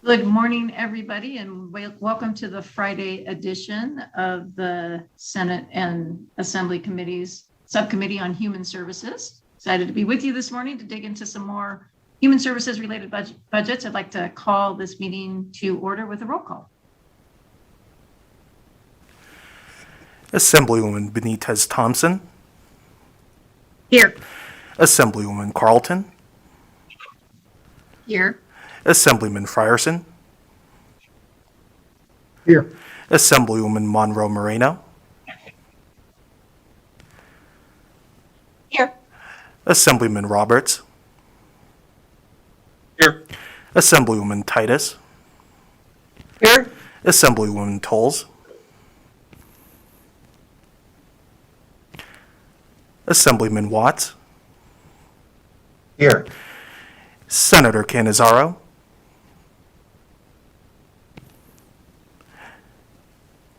Good morning, everybody, and welcome to the Friday edition of the Senate and Assembly Committees Subcommittee on Human Services. Excited to be with you this morning to dig into some more human services related budgets. I'd like to call this meeting to order with a roll call. Assemblywoman Benitez Thompson. Here. Assemblywoman Carlton. Here. Assemblyman Frierson. Here. Assemblywoman Monroe Moreno. Here. Assemblyman Roberts. Here. Assemblywoman Titus. Here. Assemblywoman Tolles. Assemblyman Watts. Here. Senator Cannizzaro.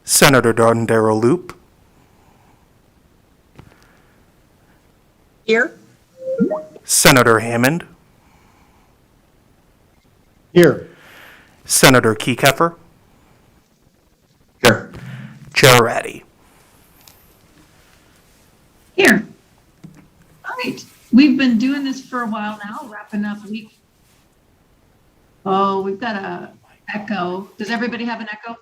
Senator Dondero Loop. Here. Senator Hammond. Here. Senator Kekeffer. Here. Chair Ratty. Here. All right. We've been doing this for a while now, wrapping up week. Oh, we've got a echo. Does everybody have an echo?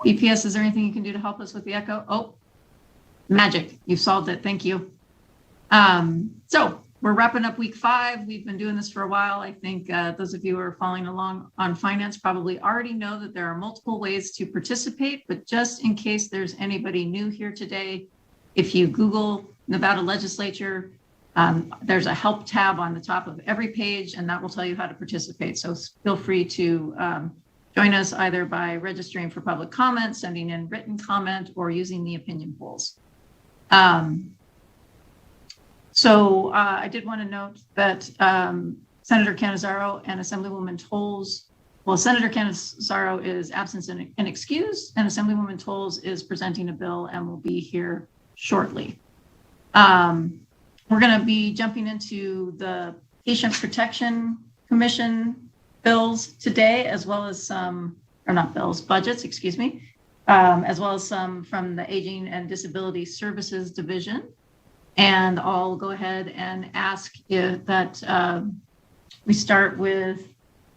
BPS, is there anything you can do to help us with the echo? Oh, magic. You solved it. Thank you. So we're wrapping up week 5. We've been doing this for a while. I think those of you who are following along on finance probably already know that there are multiple ways to participate, but just in case there's anybody new here today, if you Google Nevada Legislature, there's a help tab on the top of every page, and that will tell you how to participate. So feel free to join us either by registering for public comment, sending in written comment, or using the opinion polls. So I did want to note that Senator Cannizzaro and Assemblywoman Tolles, well, Senator Cannizzaro is absent and excused, and Assemblywoman Tolles is presenting a bill and will be here shortly. We're going to be jumping into the Patient Protection Commission bills today, as well as some, or not bills, budgets, excuse me, as well as some from the Aging and Disability Services Division. And I'll go ahead and ask that we start with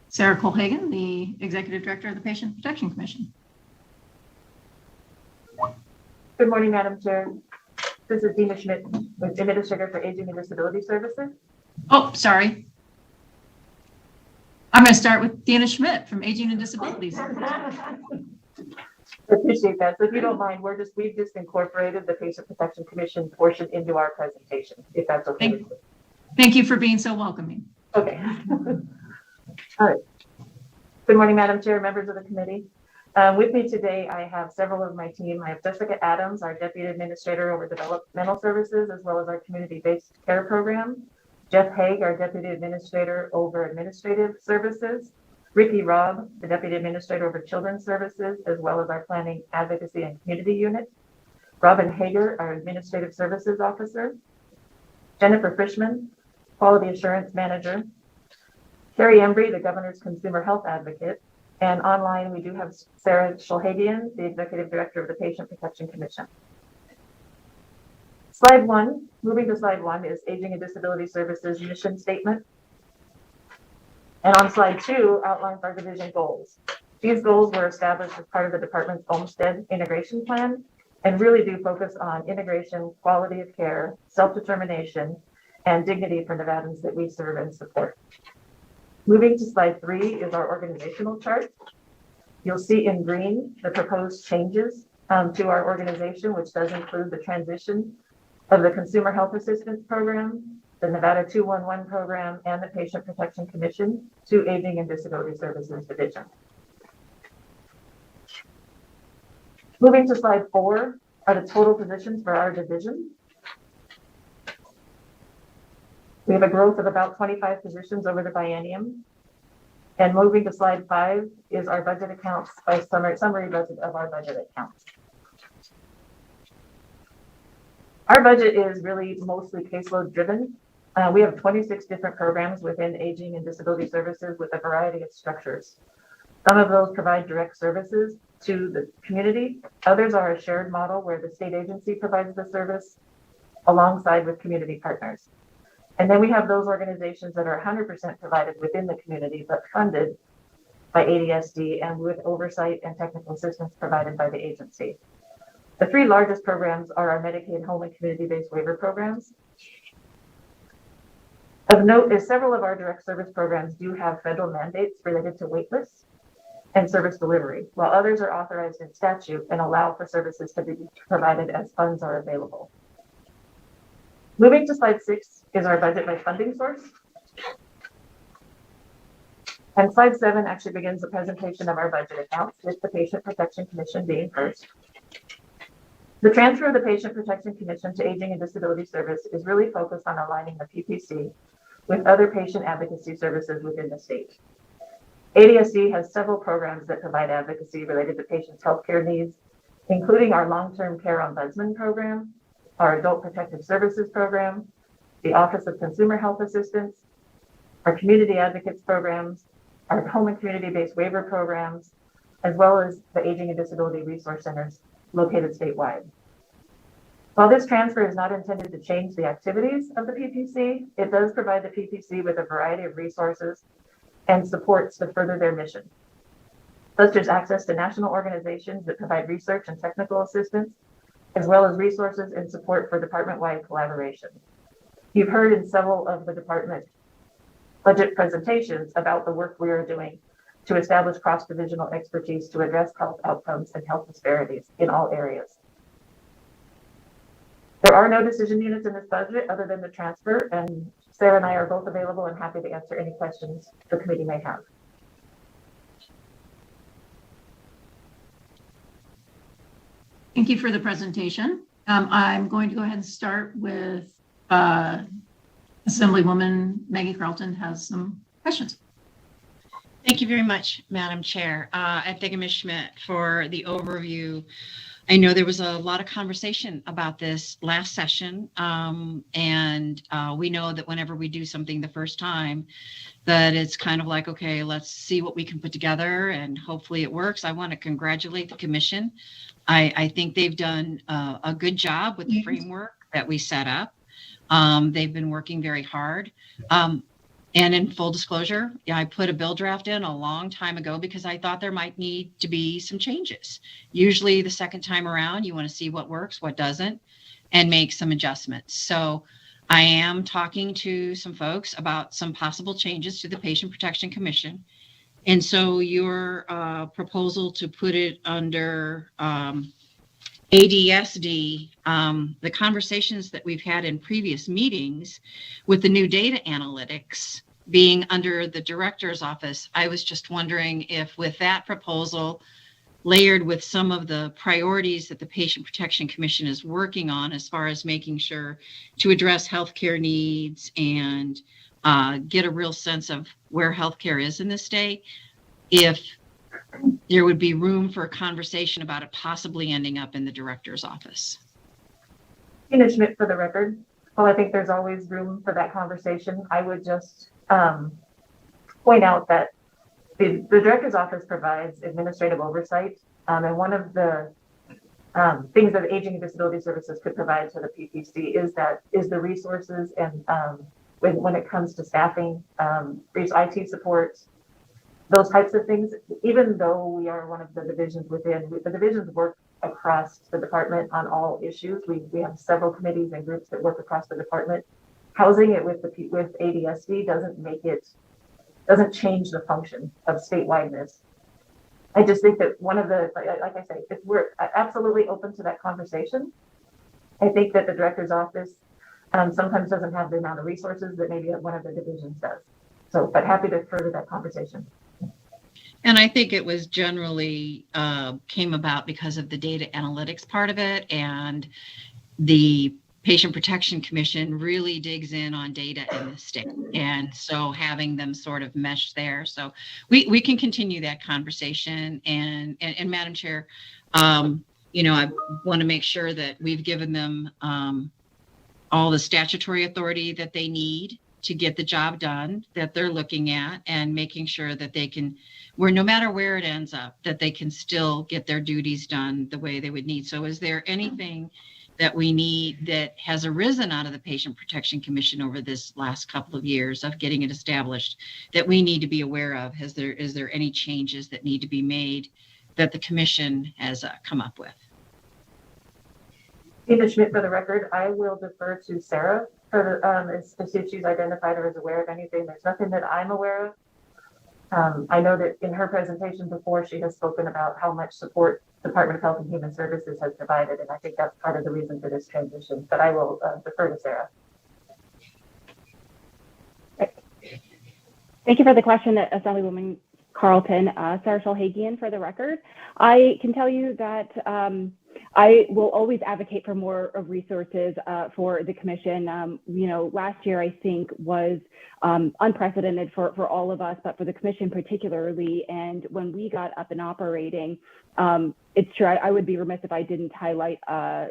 Sara Colhagen, the Executive Director of the Patient Protection Commission. Good morning, Madam Chair. This is Dina Schmidt, Administrator for Aging and Disability Services. Oh, sorry. I'm going to start with Dina Schmidt from Aging and Disability Services. I appreciate that. So if you don't mind, we've just incorporated the Patient Protection Commission portion into our presentation, if that's okay. Thank you for being so welcoming. Okay. All right. Good morning, Madam Chair, members of the committee. With me today, I have several of my team. I have Jessica Adams, our Deputy Administrator over Developmental Services, as well as our Community-Based Care Program. Jeff Haig, our Deputy Administrator over Administrative Services. Ricky Robb, the Deputy Administrator over Children's Services, as well as our Planning, Advocacy, and Community Unit. Robin Hager, our Administrative Services Officer. Jennifer Frischman, Quality Assurance Manager. Carrie Embry, the Governor's Consumer Health Advocate. And online, we do have Sara Colhagen, the Executive Director of the Patient Protection Commission. Slide 1, moving to slide 1, is Aging and Disability Services mission statement. And on slide 2 outlines our division goals. These goals were established as part of the department's Olmstead integration plan and really do focus on integration, quality of care, self-determination, and dignity for Nevadans that we serve and support. Moving to slide 3 is our organizational chart. You'll see in green the proposed changes to our organization, which does include the transition of the Consumer Health Assistance Program, the Nevada 211 program, and the Patient Protection Commission to Aging and Disability Services Division. Moving to slide 4 are the total positions for our division. We have a growth of about 25 positions over the biennium. And moving to slide 5 is our budget accounts by summary budget of our budget accounts. Our budget is really mostly caseload driven. We have 26 different programs within aging and disability services with a variety of structures. Some of those provide direct services to the community. Others are a shared model where the state agency provides the service alongside with community partners. And then we have those organizations that are 100% provided within the community, but funded by ADSD and with oversight and technical assistance provided by the agency. The three largest programs are our Medicaid home and community-based waiver programs. Of note is several of our direct service programs do have federal mandates related to wait lists and service delivery, while others are authorized in statute and allow for services to be provided as funds are available. Moving to slide 6 is our budget by funding source. And slide 7 actually begins the presentation of our budget accounts, with the Patient Protection Commission being first. The transfer of the Patient Protection Commission to Aging and Disability Service is really focused on aligning the PPC with other patient advocacy services within the state. ADSD has several programs that provide advocacy related to patients' healthcare needs, including our Long-Term Care Ombudsman program, our Adult Protective Services program, the Office of Consumer Health Assistance, our Community Advocates programs, our home and community-based waiver programs, as well as the Aging and Disability Resource Centers located statewide. While this transfer is not intended to change the activities of the PPC, it does provide the PPC with a variety of resources and supports to further their mission, such as access to national organizations that provide research and technical assistance, as well as resources and support for department-wide collaboration. You've heard in several of the department budget presentations about the work we are doing to establish cross-divisional expertise to address health outcomes and health disparities in all areas. There are no decision units in this budget other than the transfer, and Sara and I are both available and happy to answer any questions the committee may have. Thank you for the presentation. I'm going to go ahead and start with Assemblywoman Maggie Carlton has some questions. Thank you very much, Madam Chair. And thank you, Ms. Schmidt, for the overview. I know there was a lot of conversation about this last session, and we know that whenever we do something the first time, that it's kind of like, okay, let's see what we can put together, and hopefully it works. I want to congratulate the commission. I think they've done a good job with the framework that we set up. They've been working very hard. And in full disclosure, I put a bill draft in a long time ago because I thought there might need to be some changes. Usually the second time around, you want to see what works, what doesn't, and make some adjustments. So I am talking to some folks about some possible changes to the Patient Protection Commission. And so your proposal to put it under ADSD, the conversations that we've had in previous meetings with the new data analytics being under the director's office, I was just wondering if with that proposal layered with some of the priorities that the Patient Protection Commission is working on as far as making sure to address healthcare needs and get a real sense of where healthcare is in this state, if there would be room for a conversation about it possibly ending up in the director's office. Tina Schmidt for the record. Well, I think there's always room for that conversation. I would just point out that the director's office provides administrative oversight. And one of the things that Aging and Disability Services could provide to the PPC is the resources and when it comes to staffing, IT support, those types of things. Even though we are one of the divisions within, the divisions work across the department on all issues. We have several committees and groups that work across the department. Housing it with ADSD doesn't change the function of statewideness. I just think that one of the, like I say, if we're absolutely open to that conversation, I think that the director's office sometimes doesn't have the amount of resources that maybe one of the divisions does. So, but happy to further that conversation. And I think it was generally came about because of the data analytics part of it, and the Patient Protection Commission really digs in on data in the state. And so having them sort of mesh there. So we can continue that conversation. And Madam Chair, I want to make sure that we've given them all the statutory authority that they need to get the job done that they're looking at, and making sure that they can, where no matter where it ends up, that they can still get their duties done the way they would need. So is there anything that we need that has arisen out of the Patient Protection Commission over this last couple of years of getting it established that we need to be aware of? Is there any changes that need to be made that the commission has come up with? Tina Schmidt, for the record, I will defer to Sara for if she's identified or is aware of anything. There's nothing that I'm aware of. I know that in her presentation before, she has spoken about how much support Department of Health and Human Services has provided, and I think that's part of the reason for this transition. But I will defer to Sara. Thank you for the question, Assemblywoman Carlton. Sara Shulhagian for the record. I can tell you that I will always advocate for more resources for the commission. Last year I think was unprecedented for all of us, but for the commission particularly. And when we got up and operating, it's true, I would be remiss if I didn't highlight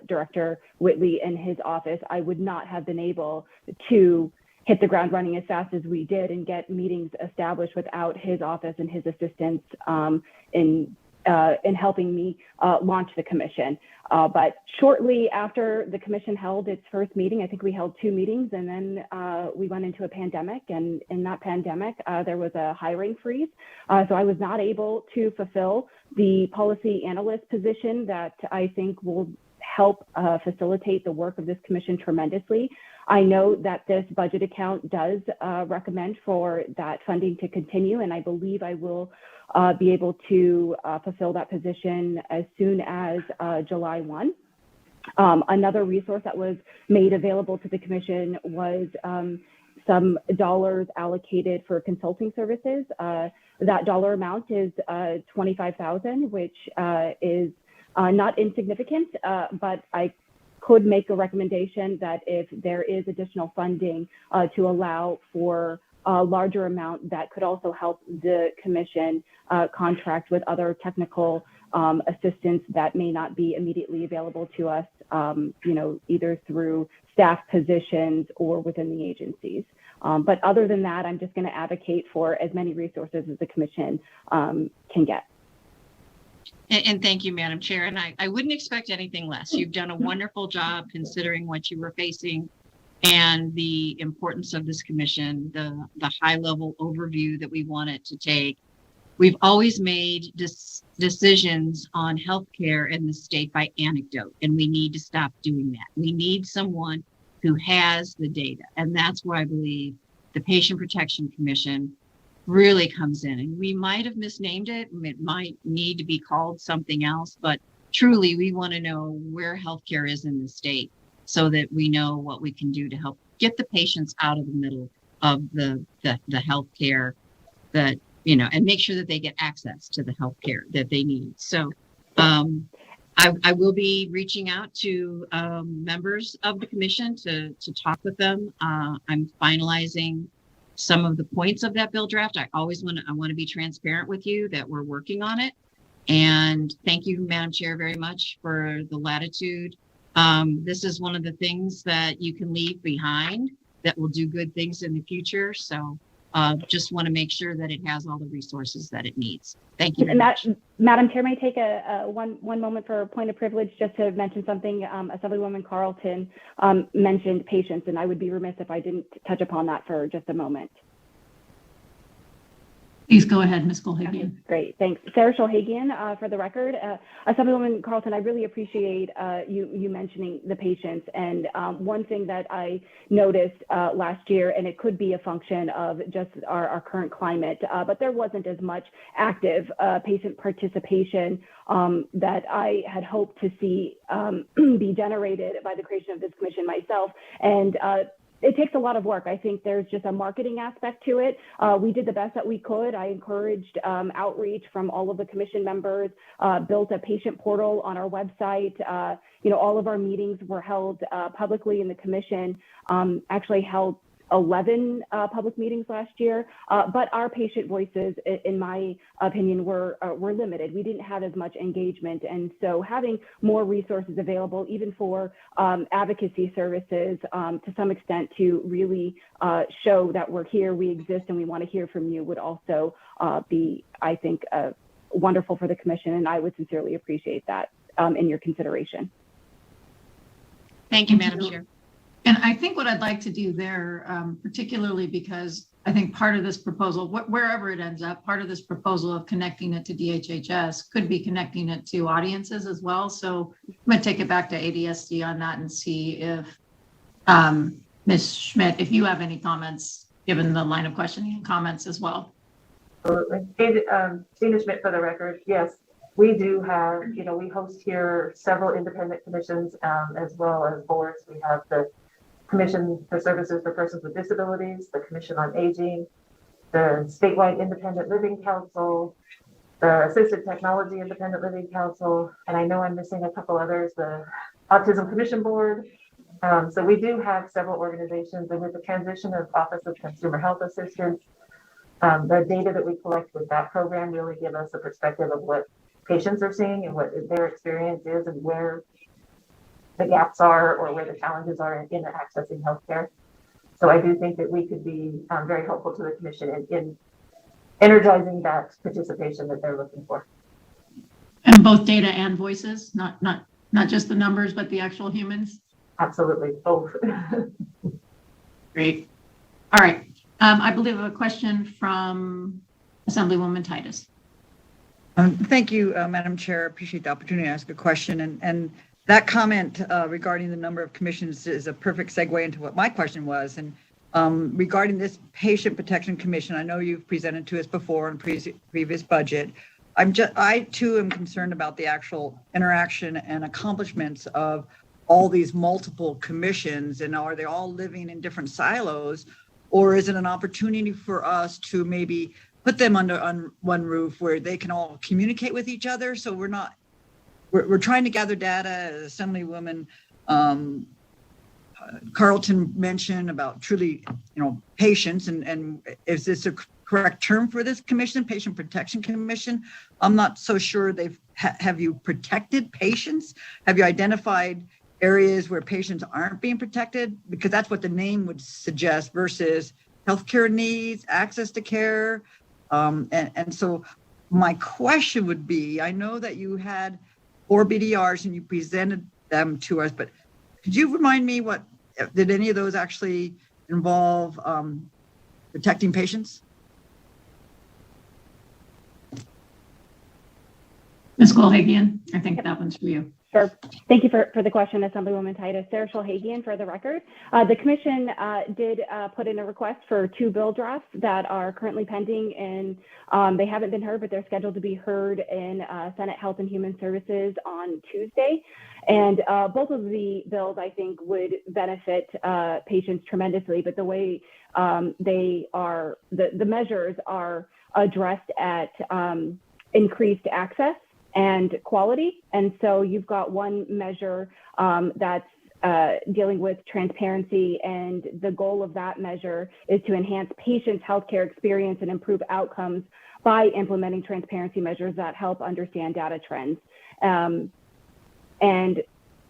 Director Whitley and his office. I would not have been able to hit the ground running as fast as we did and get meetings established without his office and his assistance in helping me launch the commission. But shortly after the commission held its first meeting, I think we held 2 meetings, and then we went into a pandemic. And in that pandemic, there was a hiring freeze. So I was not able to fulfill the policy analyst position that I think will help facilitate the work of this commission tremendously. I know that this budget account does recommend for that funding to continue, and I believe I will be able to fulfill that position as soon as July 1. Another resource that was made available to the commission was some dollars allocated for consulting services. That dollar amount is $25,000, which is not insignificant, but I could make a recommendation that if there is additional funding to allow for a larger amount, that could also help the commission contract with other technical assistance that may not be immediately available to us, either through staff positions or within the agencies. But other than that, I'm just going to advocate for as many resources as the commission can get. And thank you, Madam Chair. And I wouldn't expect anything less. You've done a wonderful job considering what you were facing and the importance of this commission, the high level overview that we want it to take. We've always made decisions on healthcare in the state by anecdote, and we need to stop doing that. We need someone who has the data. And that's where I believe the Patient Protection Commission really comes in. And we might have misnamed it. It might need to be called something else, but truly we want to know where healthcare is in the state so that we know what we can do to help get the patients out of the middle of the healthcare that, and make sure that they get access to the healthcare that they need. So I will be reaching out to members of the commission to talk with them. I'm finalizing some of the points of that bill draft. I want to be transparent with you that we're working on it. And thank you, Madam Chair, very much for the latitude. This is one of the things that you can leave behind that will do good things in the future. So just want to make sure that it has all the resources that it needs. Thank you very much. Madam Chair, may I take one moment for a point of privilege just to mention something? Assemblywoman Carlton mentioned patients, and I would be remiss if I didn't touch upon that for just a moment. Please go ahead, Ms. Shulhagian. Okay, great, thanks. Sara Shulhagian, for the record. Assemblywoman Carlton, I really appreciate you mentioning the patients. And one thing that I noticed last year, and it could be a function of just our current climate, but there wasn't as much active patient participation that I had hoped to see be generated by the creation of this commission myself. And it takes a lot of work. I think there's just a marketing aspect to it. We did the best that we could. I encouraged outreach from all of the commission members, built a patient portal on our website. All of our meetings were held publicly, and the commission actually held 11 public meetings last year, but our patient voices, in my opinion, were limited. We didn't have as much engagement, and so having more resources available, even for advocacy services, to some extent, to really show that we're here, we exist, and we want to hear from you, would also be, I think, wonderful for the commission, and I would sincerely appreciate that in your consideration. Thank you, Madam Chair. And I think what I'd like to do there, particularly because I think part of this proposal, wherever it ends up, part of this proposal of connecting it to DHHS could be connecting it to audiences as well. So I'm going to take it back to ADSD on that and see if Ms. Schmidt, if you have any comments, given the line of questioning and comments as well. Absolutely. Tina Schmidt, for the record, yes, we do have, we host here several independent commissions as well as boards. We have the Commission for Services for Persons with Disabilities, the Commission on Aging, the Statewide Independent Living Council, the Assisted Technology Independent Living Council, and I know I'm missing a couple others, the Autism Commission Board. So we do have several organizations, and with the transition of Office of Consumer Health Assistance, the data that we collect with that program really give us a perspective of what patients are seeing and what their experience is and where the gaps are or where the challenges are in accessing healthcare. So I do think that we could be very helpful to the commission in energizing that participation that they're looking for. And both data and voices, not just the numbers, but the actual humans. Absolutely, both. Great. All right. I believe a question from Assemblywoman Titus. Thank you, Madam Chair. Appreciate the opportunity to ask a question. And that comment regarding the number of commissions is a perfect segue into what my question was. And regarding this Patient Protection Commission, I know you've presented to us before in previous budget. I too am concerned about the actual interaction and accomplishments of all these multiple commissions, and are they all living in different silos, or is it an opportunity for us to maybe put them on one roof where they can all communicate with each other? So we're trying to gather data, as Assemblywoman Carlton mentioned about truly, patients, and is this a correct term for this commission, Patient Protection Commission? I'm not so sure have you protected patients? Have you identified areas where patients aren't being protected? Because that's what the name would suggest versus healthcare needs, access to care. And so my question would be, I know that you had 4 BDRs and you presented them to us, but could you remind me did any of those actually involve protecting patients? Ms. Golhagian, I think that one's for you. Sure. Thank you for the question, Assemblywoman Titus. Sara Hagian for the record. The commission did put in a request for 2 bill drafts that are currently pending, and they haven't been heard, but they're scheduled to be heard in Senate Health and Human Services on Tuesday. And both of the bills, I think, would benefit patients tremendously, but the way the measures are addressed at increased access and quality. And so you've got one measure that's dealing with transparency, and the goal of that measure is to enhance patients' healthcare experience and improve outcomes by implementing transparency measures that help understand data trends. And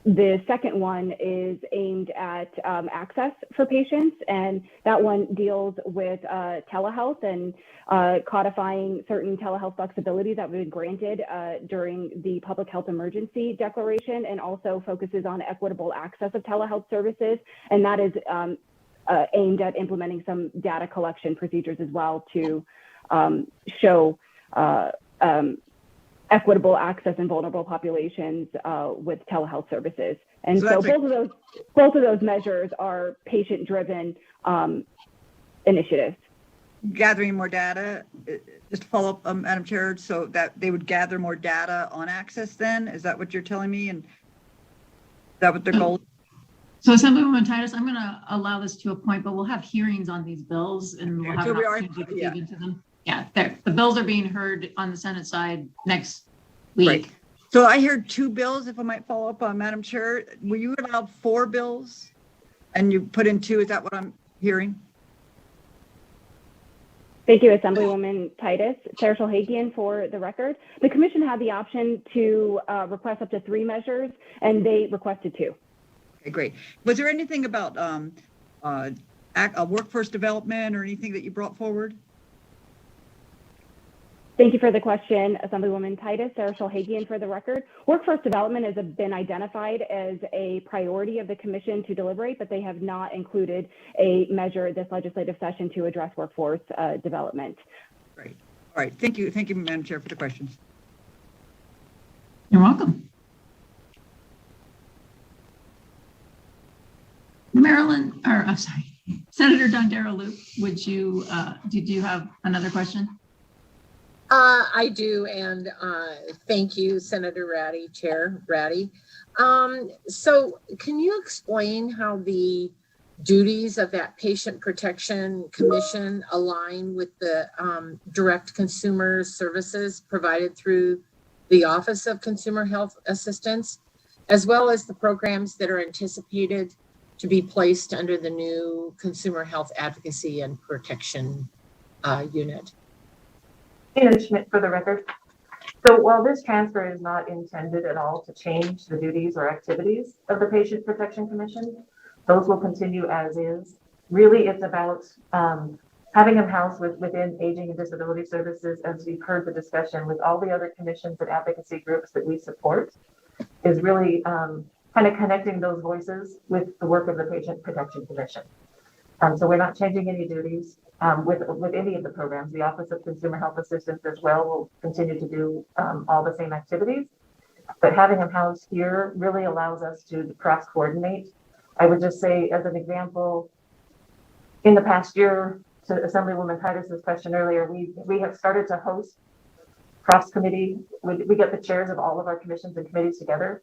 the second one is aimed at access for patients, and that one deals with telehealth and codifying certain telehealth flexibility that was granted during the public health emergency declaration, and also focuses on equitable access of telehealth services. And that is aimed at implementing some data collection procedures as well to show equitable access in vulnerable populations with telehealth services. And so both of those measures are patient-driven initiatives. Gathering more data, just to follow up, Madam Chair, so that they would gather more data on access then? Is that what you're telling me? And is that what their goal is? So Assemblywoman Titus, I'm going to allow this to a point, but we'll have hearings on these bills and we'll have an opportunity to dig into them. Yeah, the bills are being heard on the Senate side next week. Right. So I heard 2 bills, if I might follow up on Madam Chair. Were you allowed 4 bills and you put in 2? Is that what I'm hearing? Thank you, Assemblywoman Titus. Sara Hagian for the record. The commission had the option to request up to 3 measures, and they requested 2. Okay, great. Was there anything about workforce development or anything that you brought forward? Thank you for the question, Assemblywoman Titus. Sara Hagian for the record. Workforce development has been identified as a priority of the commission to deliberate, but they have not included a measure this legislative session to address workforce development. Great. All right. Thank you. Thank you, Madam Chair, for the questions. You're welcome. Senator Dondero Loop, did you have another question? I do, and thank you, Senator Ratty, Chair Ratty. So can you explain how the duties of that Patient Protection Commission align with the direct consumer services provided through the Office of Consumer Health Assistance, as well as the programs that are anticipated to be placed under the new Consumer Health Advocacy and Protection Unit? Tina Schmidt for the record. So while this transfer is not intended at all to change the duties or activities of the Patient Protection Commission, those will continue as is. Really, it's about having them housed within Aging and Disability Services, as we've heard the discussion with all the other commissions and advocacy groups that we support, is really kind of connecting those voices with the work of the Patient Protection Commission. So we're not changing any duties. With any of the programs. The Office of Consumer Health Assistance as well will continue to do all the same activities, but having them housed here really allows us to cross-coordinate. I would just say, as an example, in the past year, to Assemblywoman Titus's question earlier, we have started to host cross-committee. We get the chairs of all of our commissions and committees together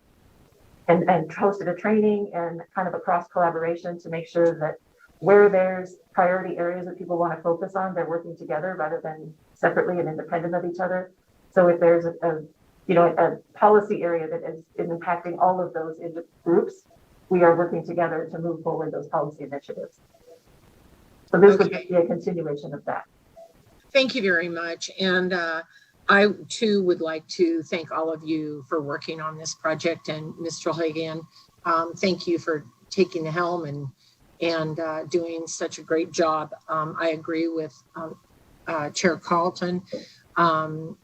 and hosted a training and kind of a cross-collaboration to make sure that where there's priority areas that people want to focus on, they're working together rather than separately and independent of each other. So if there's a policy area that is impacting all of those groups, we are working together to move forward those policy initiatives. So this would be a continuation of that. Thank you very much. And I too would like to thank all of you for working on this project. And Ms. Trolhagan, thank you for taking the helm and doing such a great job. I agree with Chair Carlton.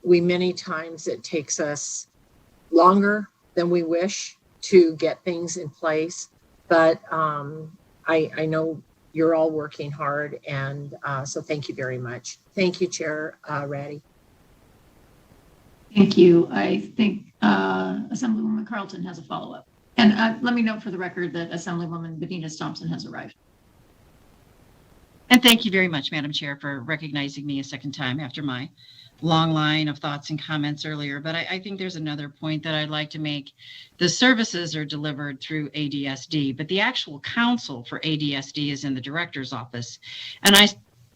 Many times it takes us longer than we wish to get things in place, but I know you're all working hard, and so thank you very much. Thank you, Chair Ratty. Thank you. I think Assemblywoman Carlton has a follow-up. And let me note for the record that Assemblywoman Bethany Thompson has arrived. And thank you very much, Madam Chair, for recognizing me a second time after my long line of thoughts and comments earlier. But I think there's another point that I'd like to make. The services are delivered through ADSD, but the actual counsel for ADSD is in the director's office. And I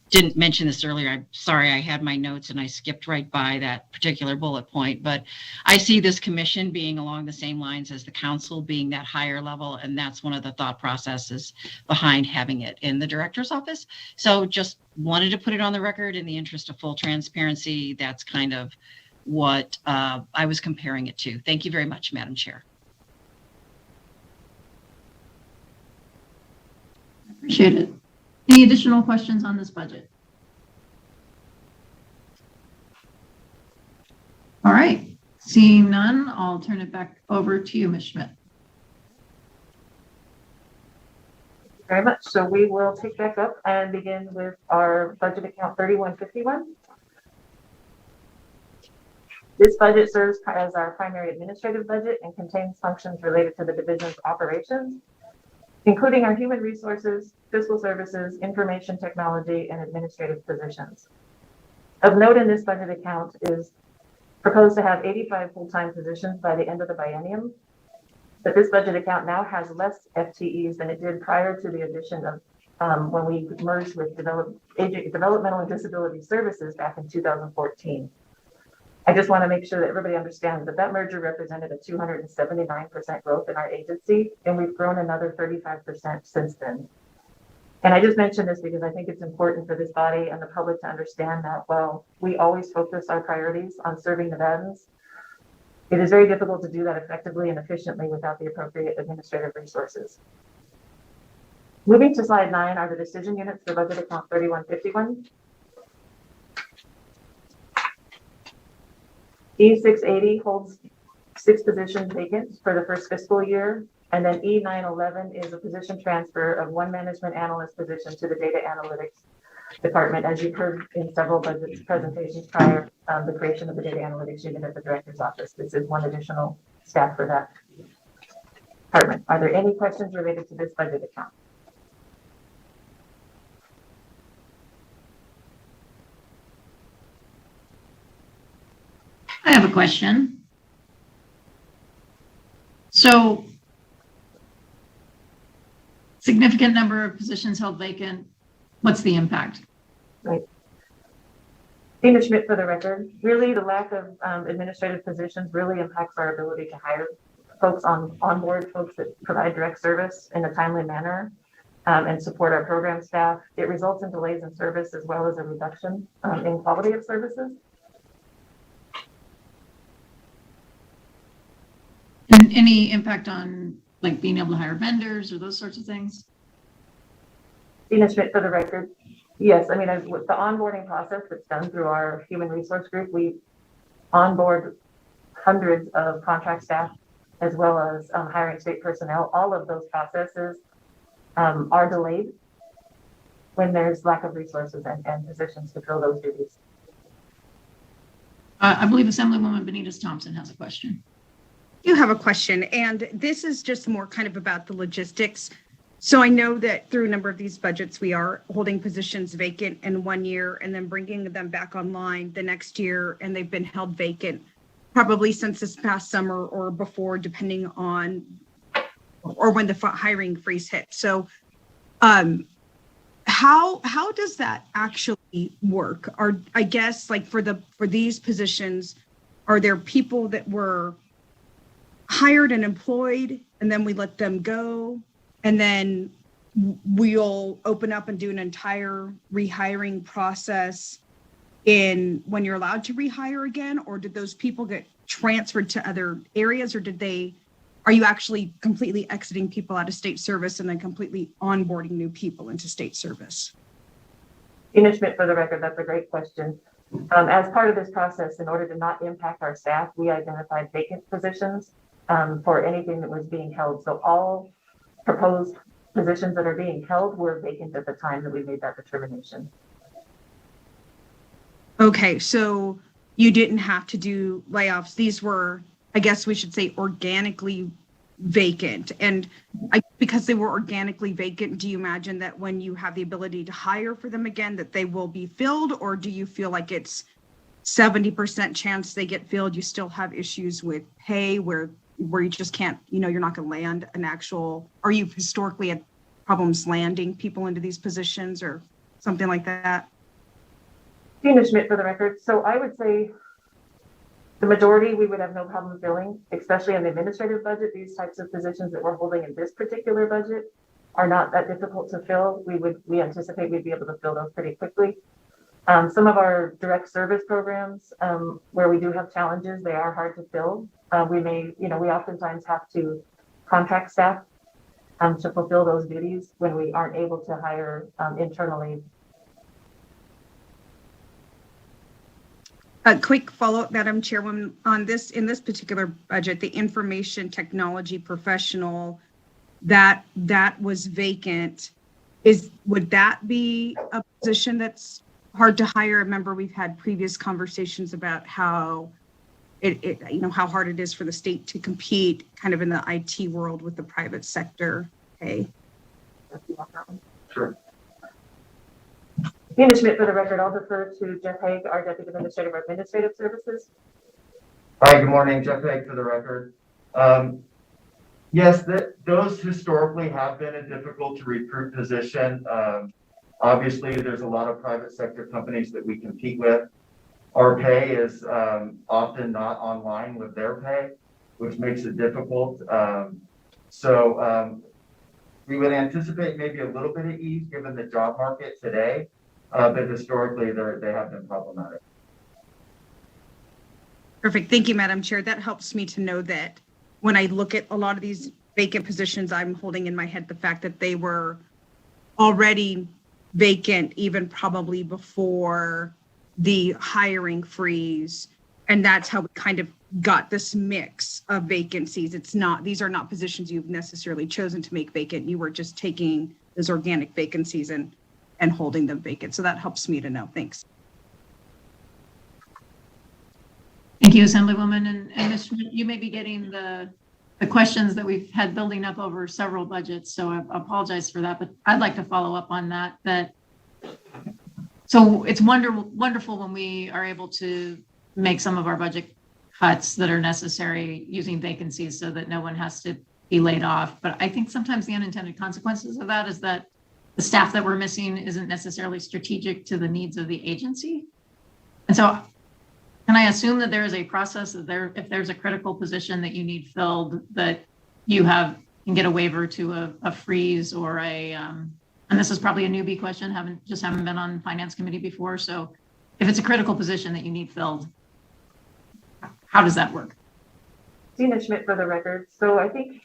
didn't mention this earlier. I'm sorry, I had my notes and I skipped right by that particular bullet point, but I see this commission being along the same lines as the council, being that higher level, and that's one of the thought processes behind having it in the director's office. So just wanted to put it on the record in the interest of full transparency. That's kind of what I was comparing it to. Thank you very much, Madam Chair. Appreciate it. Any additional questions on this budget? All right, seeing none, I'll turn it back over to you, Ms. Schmidt. Thank you very much. So we will take back up and begin with our budget account 3151. This budget serves as our primary administrative budget and contains functions related to the division's operations, including our human resources, fiscal services, information technology, and administrative positions. Of note in this budget account is proposed to have 85 full-time positions by the end of the biennium, but this budget account now has less FTEs than it did prior to the addition of when we merged with Developmental and Disability Services back in 2014. I just want to make sure that everybody understands that that merger represented a 279% growth in our agency, and we've grown another 35% since then. And I just mentioned this because I think it's important for this body and the public to understand that while we always focus our priorities on serving Nevadans, it is very difficult to do that effectively and efficiently without the appropriate administrative resources. Moving to slide 9 are the decision units for budget account 3151. E680 holds 6 positions vacant for the first fiscal year. And then E911 is a position transfer of 1 management analyst position to the data analytics department. As you've heard in several budget presentations prior, the creation of the data analytics unit at the director's office. This is 1 additional staff for that department. Are there any questions related to this budget account? I have a question. So, significant number of positions held vacant. What's the impact? Right. Dina Schmidt for the record. Really, the lack of administrative positions really impacts our ability to hire folks on board, folks that provide direct service in a timely manner and support our program staff. It results in delays in service as well as a reduction in quality of services. And any impact on like being able to hire vendors or those sorts of things? Dina Schmidt for the record. Yes, I mean, with the onboarding process that's done through our human resource group, we onboard hundreds of contract staff as well as hiring state personnel. All of those processes are delayed when there's lack of resources and positions to fill those duties. I believe Assemblywoman Benitez Thompson has a question. You have a question, and this is just more kind of about the logistics. So I know that through a number of these budgets, we are holding positions vacant in 1 year and then bringing them back online the next year, and they've been held vacant probably since this past summer or before, depending on or when the hiring freeze hit. So how does that actually work? Are, I guess, like for these positions, are there people that were hired and employed and then we let them go, and then we'll open up and do an entire rehiring process in when you're allowed to rehire again? Or did those people get transferred to other areas, or are you actually completely exiting people out of state service and then completely onboarding new people into state service? Dina Schmidt for the record, that's a great question. As part of this process, in order to not impact our staff, we identified vacant positions for anything that was being held. So all proposed positions that are being held were vacant at the time that we made that determination. Okay, so you didn't have to do layoffs. These were, I guess we should say, organically vacant. And because they were organically vacant, do you imagine that when you have the ability to hire for them again, that they will be filled? Or do you feel like it's 70% chance they get filled? You still have issues with pay where you just can't, you're not going to land an actual, are you historically had problems landing people into these positions or something like that? Dina Schmidt for the record. So I would say the majority we would have no problem filling, especially in the administrative budget. These types of positions that we're holding in this particular budget are not that difficult to fill. We anticipate we'd be able to fill those pretty quickly. Some of our direct service programs where we do have challenges, they are hard to fill. We oftentimes have to contract staff to fulfill those duties when we aren't able to hire internally. A quick follow-up, Madam Chairwoman, on this, in this particular budget, the information technology professional that was vacant, would that be a position that's hard to hire? Remember, we've had previous conversations about how how hard it is for the state to compete kind of in the IT world with the private sector. Okay. Sure. Dina Schmidt for the record. I'll defer to Jeff Haig, our Deputy Administrator of Administrative Services. Hi, good morning. Jeff Haig for the record. Yes, those historically have been a difficult to recruit position. Obviously, there's a lot of private sector companies that we compete with. Our pay is often not online with their pay, which makes it difficult. We would anticipate maybe a little bit of ease given the job market today, but historically they have been problematic. Perfect. Thank you, Madam Chair. That helps me to know that when I look at a lot of these vacant positions, I'm holding in my head the fact that they were already vacant, even probably before the hiring freeze. And that's how we kind of got this mix of vacancies. These are not positions you've necessarily chosen to make vacant. You were just taking those organic vacancies and holding them vacant. So that helps me to know. Thanks. Thank you, Assemblywoman. And Ms. Schmidt, you may be getting the questions that we've had building up over several budgets, so I apologize for that, but I'd like to follow up on that. So it's wonderful when we are able to make some of our budget cuts that are necessary using vacancies so that no one has to be laid off. But I think sometimes the unintended consequences of that is that the staff that we're missing isn't necessarily strategic to the needs of the agency. And so can I assume that there is a process that if there's a critical position that you need filled, that you can get a waiver to a freeze or and this is probably a newbie question, haven't been on finance committee before. So if it's a critical position that you need filled, how does that work? Tina Schmidt for the record. So I think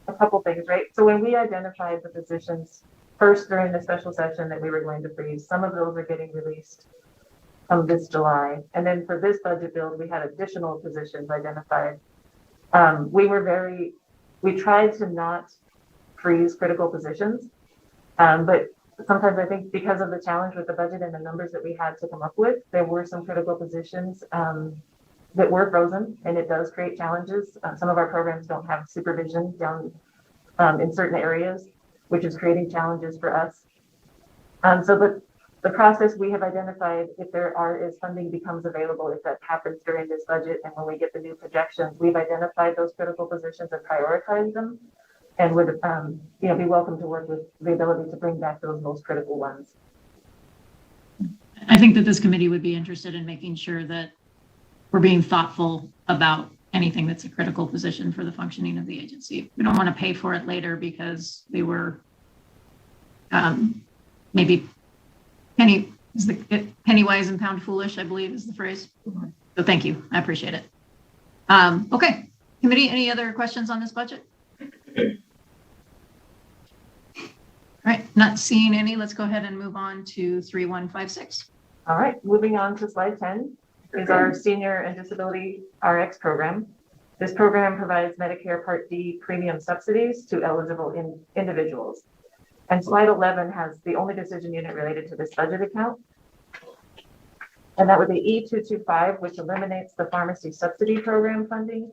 a couple things, right? So when we identified the positions first during the special session that we were going to freeze, some of those are getting released this July. And then for this budget build, we had additional positions identified. We tried to not freeze critical positions, but sometimes I think because of the challenge with the budget and the numbers that we had to come up with, there were some critical positions that were frozen, and it does create challenges. Some of our programs don't have supervision down in certain areas, which is creating challenges for us. So the process we have identified, if funding becomes available, if that happens during this budget and when we get the new projections, we've identified those critical positions and prioritized them, and would be welcome to work with the ability to bring back those most critical ones. I think that this committee would be interested in making sure that we're being thoughtful about anything that's a critical position for the functioning of the agency. We don't want to pay for it later because they were maybe penny wise and pound foolish, I believe is the phrase. So thank you. I appreciate it. Okay. Committee, any other questions on this budget? All right, not seeing any. Let's go ahead and move on to 3156. All right, moving on to slide 10 is our Senior and Disability RX program. This program provides Medicare Part D premium subsidies to eligible individuals. And slide 11 has the only decision unit related to this budget account. And that would be E225, which eliminates the pharmacy subsidy program funding.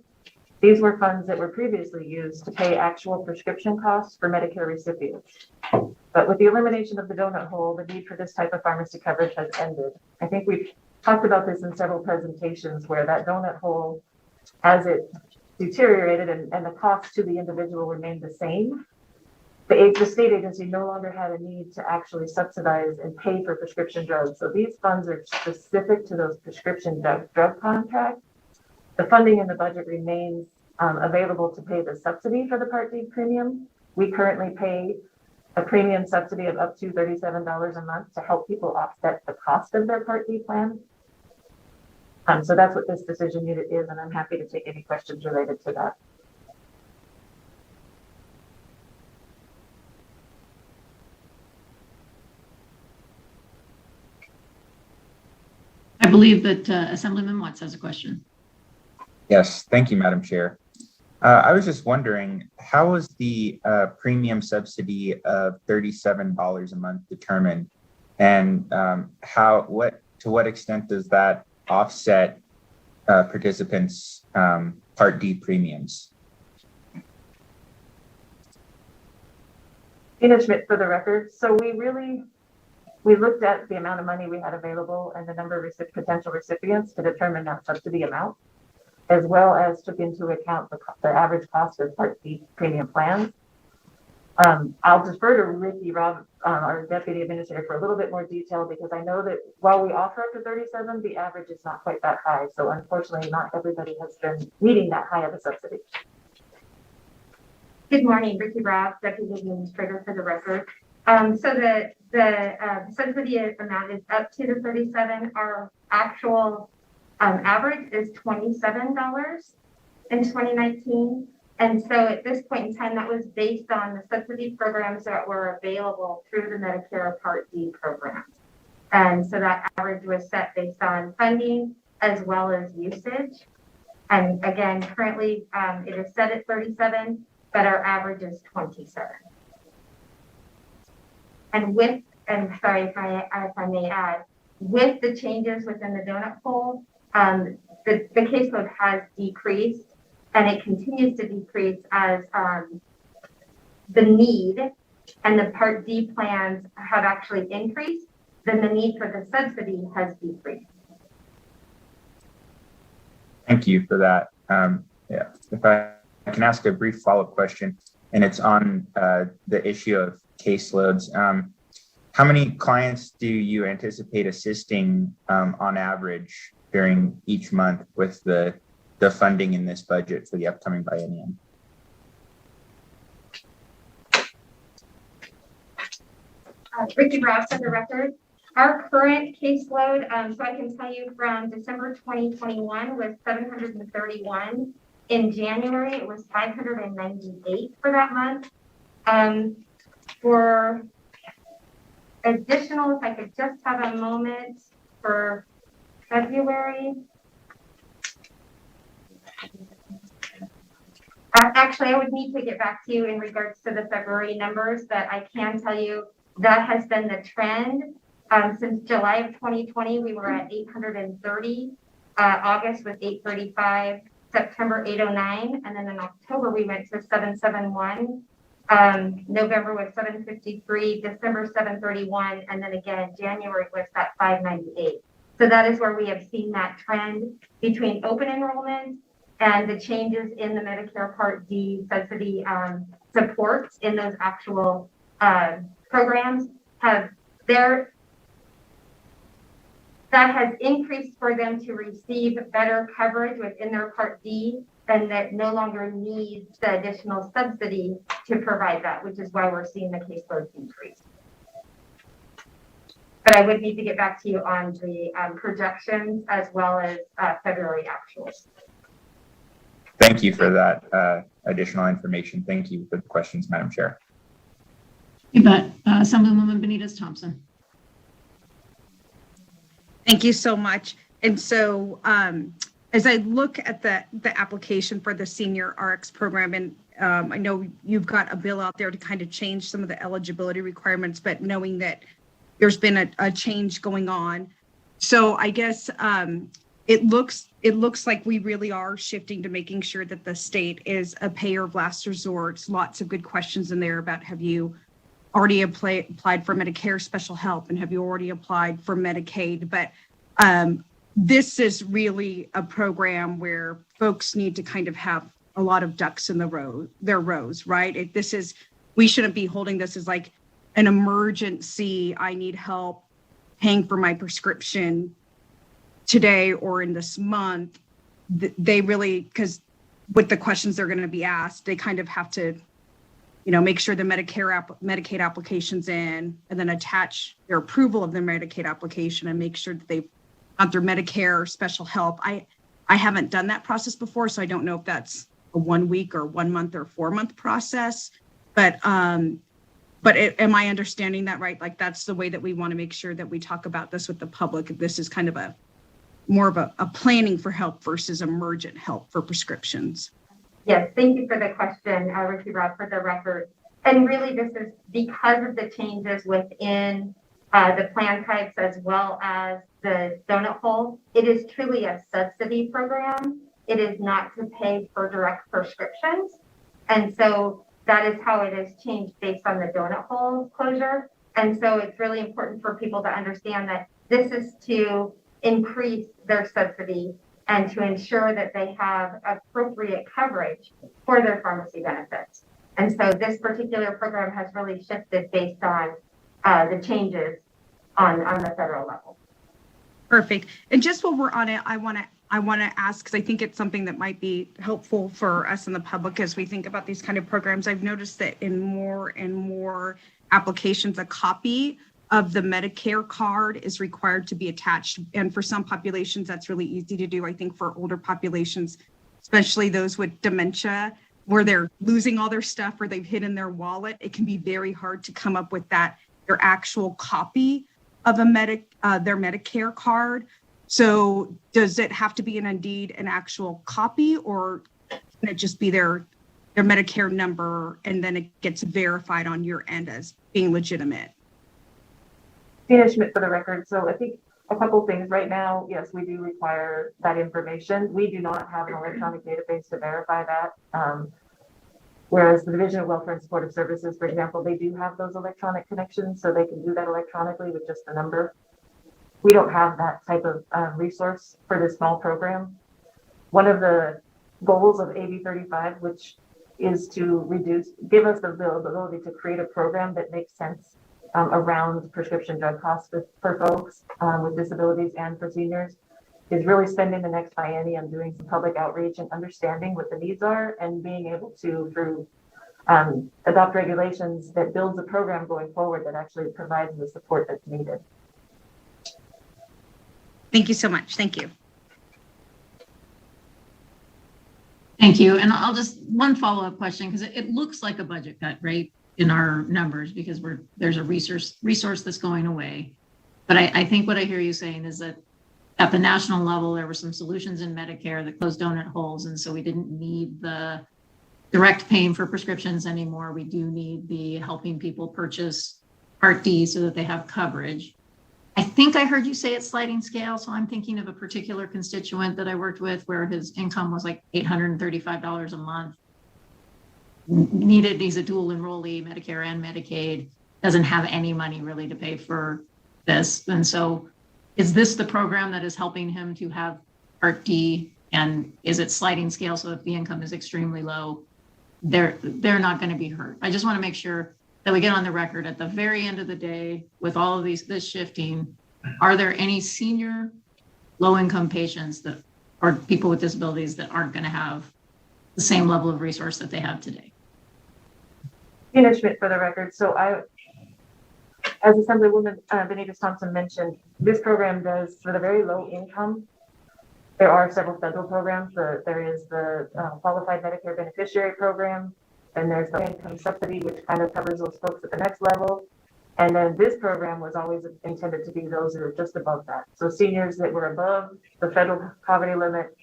These were funds that were previously used to pay actual prescription costs for Medicare recipients. But with the elimination of the donut hole, the need for this type of pharmacy coverage has ended. I think we've talked about this in several presentations where that donut hole, as it deteriorated and the cost to the individual remained the same, the state agency no longer had a need to actually subsidize and pay for prescription drugs. So these funds are specific to those prescription drug contracts. The funding in the budget remains available to pay the subsidy for the Part D premium. We currently pay a premium subsidy of up to $37 a month to help people offset the cost of their Part D plan. So that's what this decision unit is, and I'm happy to take any questions related to that. I believe that Assemblyman Watts has a question. Yes, thank you, Madam Chair. I was just wondering, how is the premium subsidy of $37 a month determined, and to what extent does that offset participants' Part D premiums? Tina Schmidt for the record. So we looked at the amount of money we had available and the number of potential recipients to determine that subsidy amount, as well as took into account the average cost of Part D premium plans. I'll defer to Ricky Robb, our Deputy Administrator, for a little bit more detail, because I know that while we offer up to 37, the average is not quite that high. So unfortunately, not everybody has been meeting that high of a subsidy. Good morning, Ricky Robb, Deputy Administrator for the record. So the subsidy amount is up to the 37. Our actual average is $27 in 2019. And so at this point in time, that was based on the subsidy programs that were available through the Medicare Part D programs. And so that average was set based on funding as well as usage. And again, currently it is set at 37, but our average is 27. And sorry if I may add, with the changes within the donut hole, the caseload has decreased, and it continues to decrease as the need and the Part D plans have actually increased, then the need for the subsidy has decreased. Thank you for that. Yeah, if I can ask a brief follow-up question, and it's on the issue of caseloads. How many clients do you anticipate assisting on average during each month with the funding in this budget for the upcoming biennium? Ricky Ross for the record. Our current caseload, so I can tell you from December 2021 was 731. In January, it was 598 for that month. For additional, if I could just have a moment for February. Actually, I would need to get back to you in regards to the February numbers, but I can tell you that has been the trend. Since July of 2020, we were at 830. August was 835. September 809, and then in October we went to 771. November was 753, December 731, and then again January was that 598. So that is where we have seen that trend between open enrollment and the changes in the Medicare Part D subsidy supports in those actual programs that has increased for them to receive better coverage within their Part D, and that no longer needs the additional subsidy to provide that, which is why we're seeing the caseload increase. But I would need to get back to you on the projections as well as February actuals. Thank you for that additional information. Thank you for the questions, Madam Chair. You bet. Assemblywoman Benitez Thompson. Thank you so much. And so as I look at the application for the senior RX program, and I know you've got a bill out there to kind of change some of the eligibility requirements, but knowing that there's been a change going on. So I guess it looks like we really are shifting to making sure that the state is a payer of last resort. Lots of good questions in there about have you already applied for Medicare special help, and have you already applied for Medicaid? But this is really a program where folks need to kind of have a lot of ducks in their rows, right? We shouldn't be holding this as like an emergency, I need help paying for my prescription today or in this month. They really, because with the questions they're going to be asked, they kind of have to make sure the Medicaid application's in, and then attach their approval of their Medicaid application and make sure that they've got their Medicare special help. I haven't done that process before, so I don't know if that's a 1 week or 1 month or 4 month process. But am I understanding that right? Like that's the way that we want to make sure that we talk about this with the public. This is kind of more of a planning for help versus emergent help for prescriptions. Yes, thank you for the question, Ricky Rob, for the record. And really, this is because of the changes within the plan types as well as the donut hole. It is truly a subsidy program. It is not to pay for direct prescriptions. And so that is how it has changed based on the donut hole closure. And so it's really important for people to understand that this is to increase their subsidy and to ensure that they have appropriate coverage for their pharmacy benefits. And so this particular program has really shifted based on the changes on the federal level. Perfect. And just while we're on it, I I want to ask, because I think it's something that might be helpful for us in the public as we think about these kind of programs. I've noticed that in more and more applications, a copy of the Medicare card is required to be attached. And for some populations, that's really easy to do. I think for older populations, especially those with dementia, where they're losing all their stuff or they've hidden their wallet, it can be very hard to come up with their actual copy of their Medicare card. So does it have to be indeed an actual copy, or can it just be their Medicare number and then it gets verified on your end as being legitimate? Tina Schmidt for the record. So I think a couple things right now. Yes, we do require that information. We do not have an electronic database to verify that. Whereas the Division of Welfare and Supportive Services, for example, they do have those electronic connections, so they can do that electronically with just the number. We don't have that type of resource for this small program. One of the goals of AB 35, which is to give us the ability to create a program that makes sense around prescription drug costs for folks with disabilities and for seniors, is really spending the next biennium doing some public outreach and understanding what the needs are and being able to, through adopt regulations that builds a program going forward that actually provides the support that's needed. Thank you so much. Thank you. Thank you. And I'll just, one follow-up question, because it looks like a budget cut, right, in our numbers, because there's a resource that's going away. But I think what I hear you saying is that at the national level, there were some solutions in Medicare that closed donut holes. And so we didn't need the direct paying for prescriptions anymore. We do need the helping people purchase Part D so that they have coverage. I think I heard you say it's sliding scale. So I'm thinking of a particular constituent that I worked with where his income was like $835 a month. He's a dual enrollee, Medicare and Medicaid, doesn't have any money really to pay for this. And so is this the program that is helping him to have Part D? And is it sliding scale? So if the income is extremely low, they're not going to be hurt. I just want to make sure that we get on the record at the very end of the day with all of this shifting. Are there any senior low-income patients that or people with disabilities that aren't going to have the same level of resource that they have today? Tina Schmidt for the record. So as Assemblywoman Benitez Thompson mentioned, this program does, for the very low income, there are several federal programs. There is the Qualified Medicare Beneficiary Program, and there's the Income Subsidy, which kind of covers those folks at the next level. And then this program was always intended to be those that are just above that. So seniors that were above the federal poverty limit,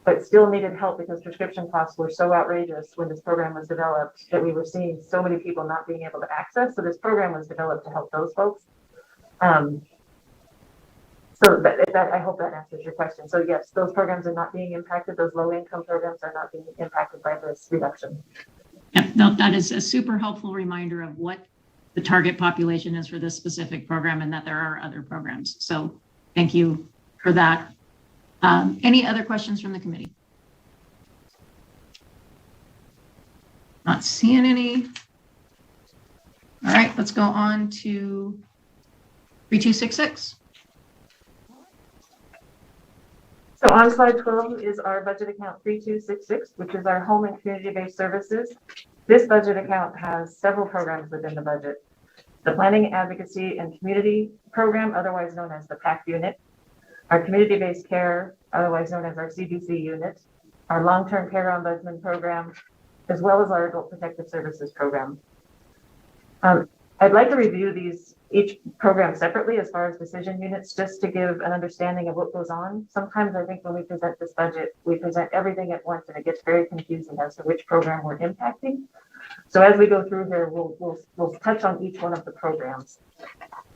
but still needed help because prescription costs were so outrageous when this program was developed that we were seeing so many people not being able to access. So this program was developed to help those folks. So I hope that answers your question. So yes, those programs are not being impacted. Those low income programs are not being impacted by this reduction. Yep, no, that is a super helpful reminder of what the target population is for this specific program and that there are other programs. So thank you for that. Any other questions from the committee? Not seeing any. All right, let's go on to 3266. So on slide 12 is our budget account 3266, which is our home and community-based services. This budget account has several programs within the budget. The Planning, Advocacy, and Community Program, otherwise known as the PAC unit, our community-based care, otherwise known as our CBC unit, our long-term care ombudsman program, as well as our adult protective services program. I'd like to review each program separately as far as decision units, just to give an understanding of what goes on. Sometimes I think when we present this budget, we present everything at once and it gets very confusing as to which program we're impacting. So as we go through here, we'll touch on each one of the programs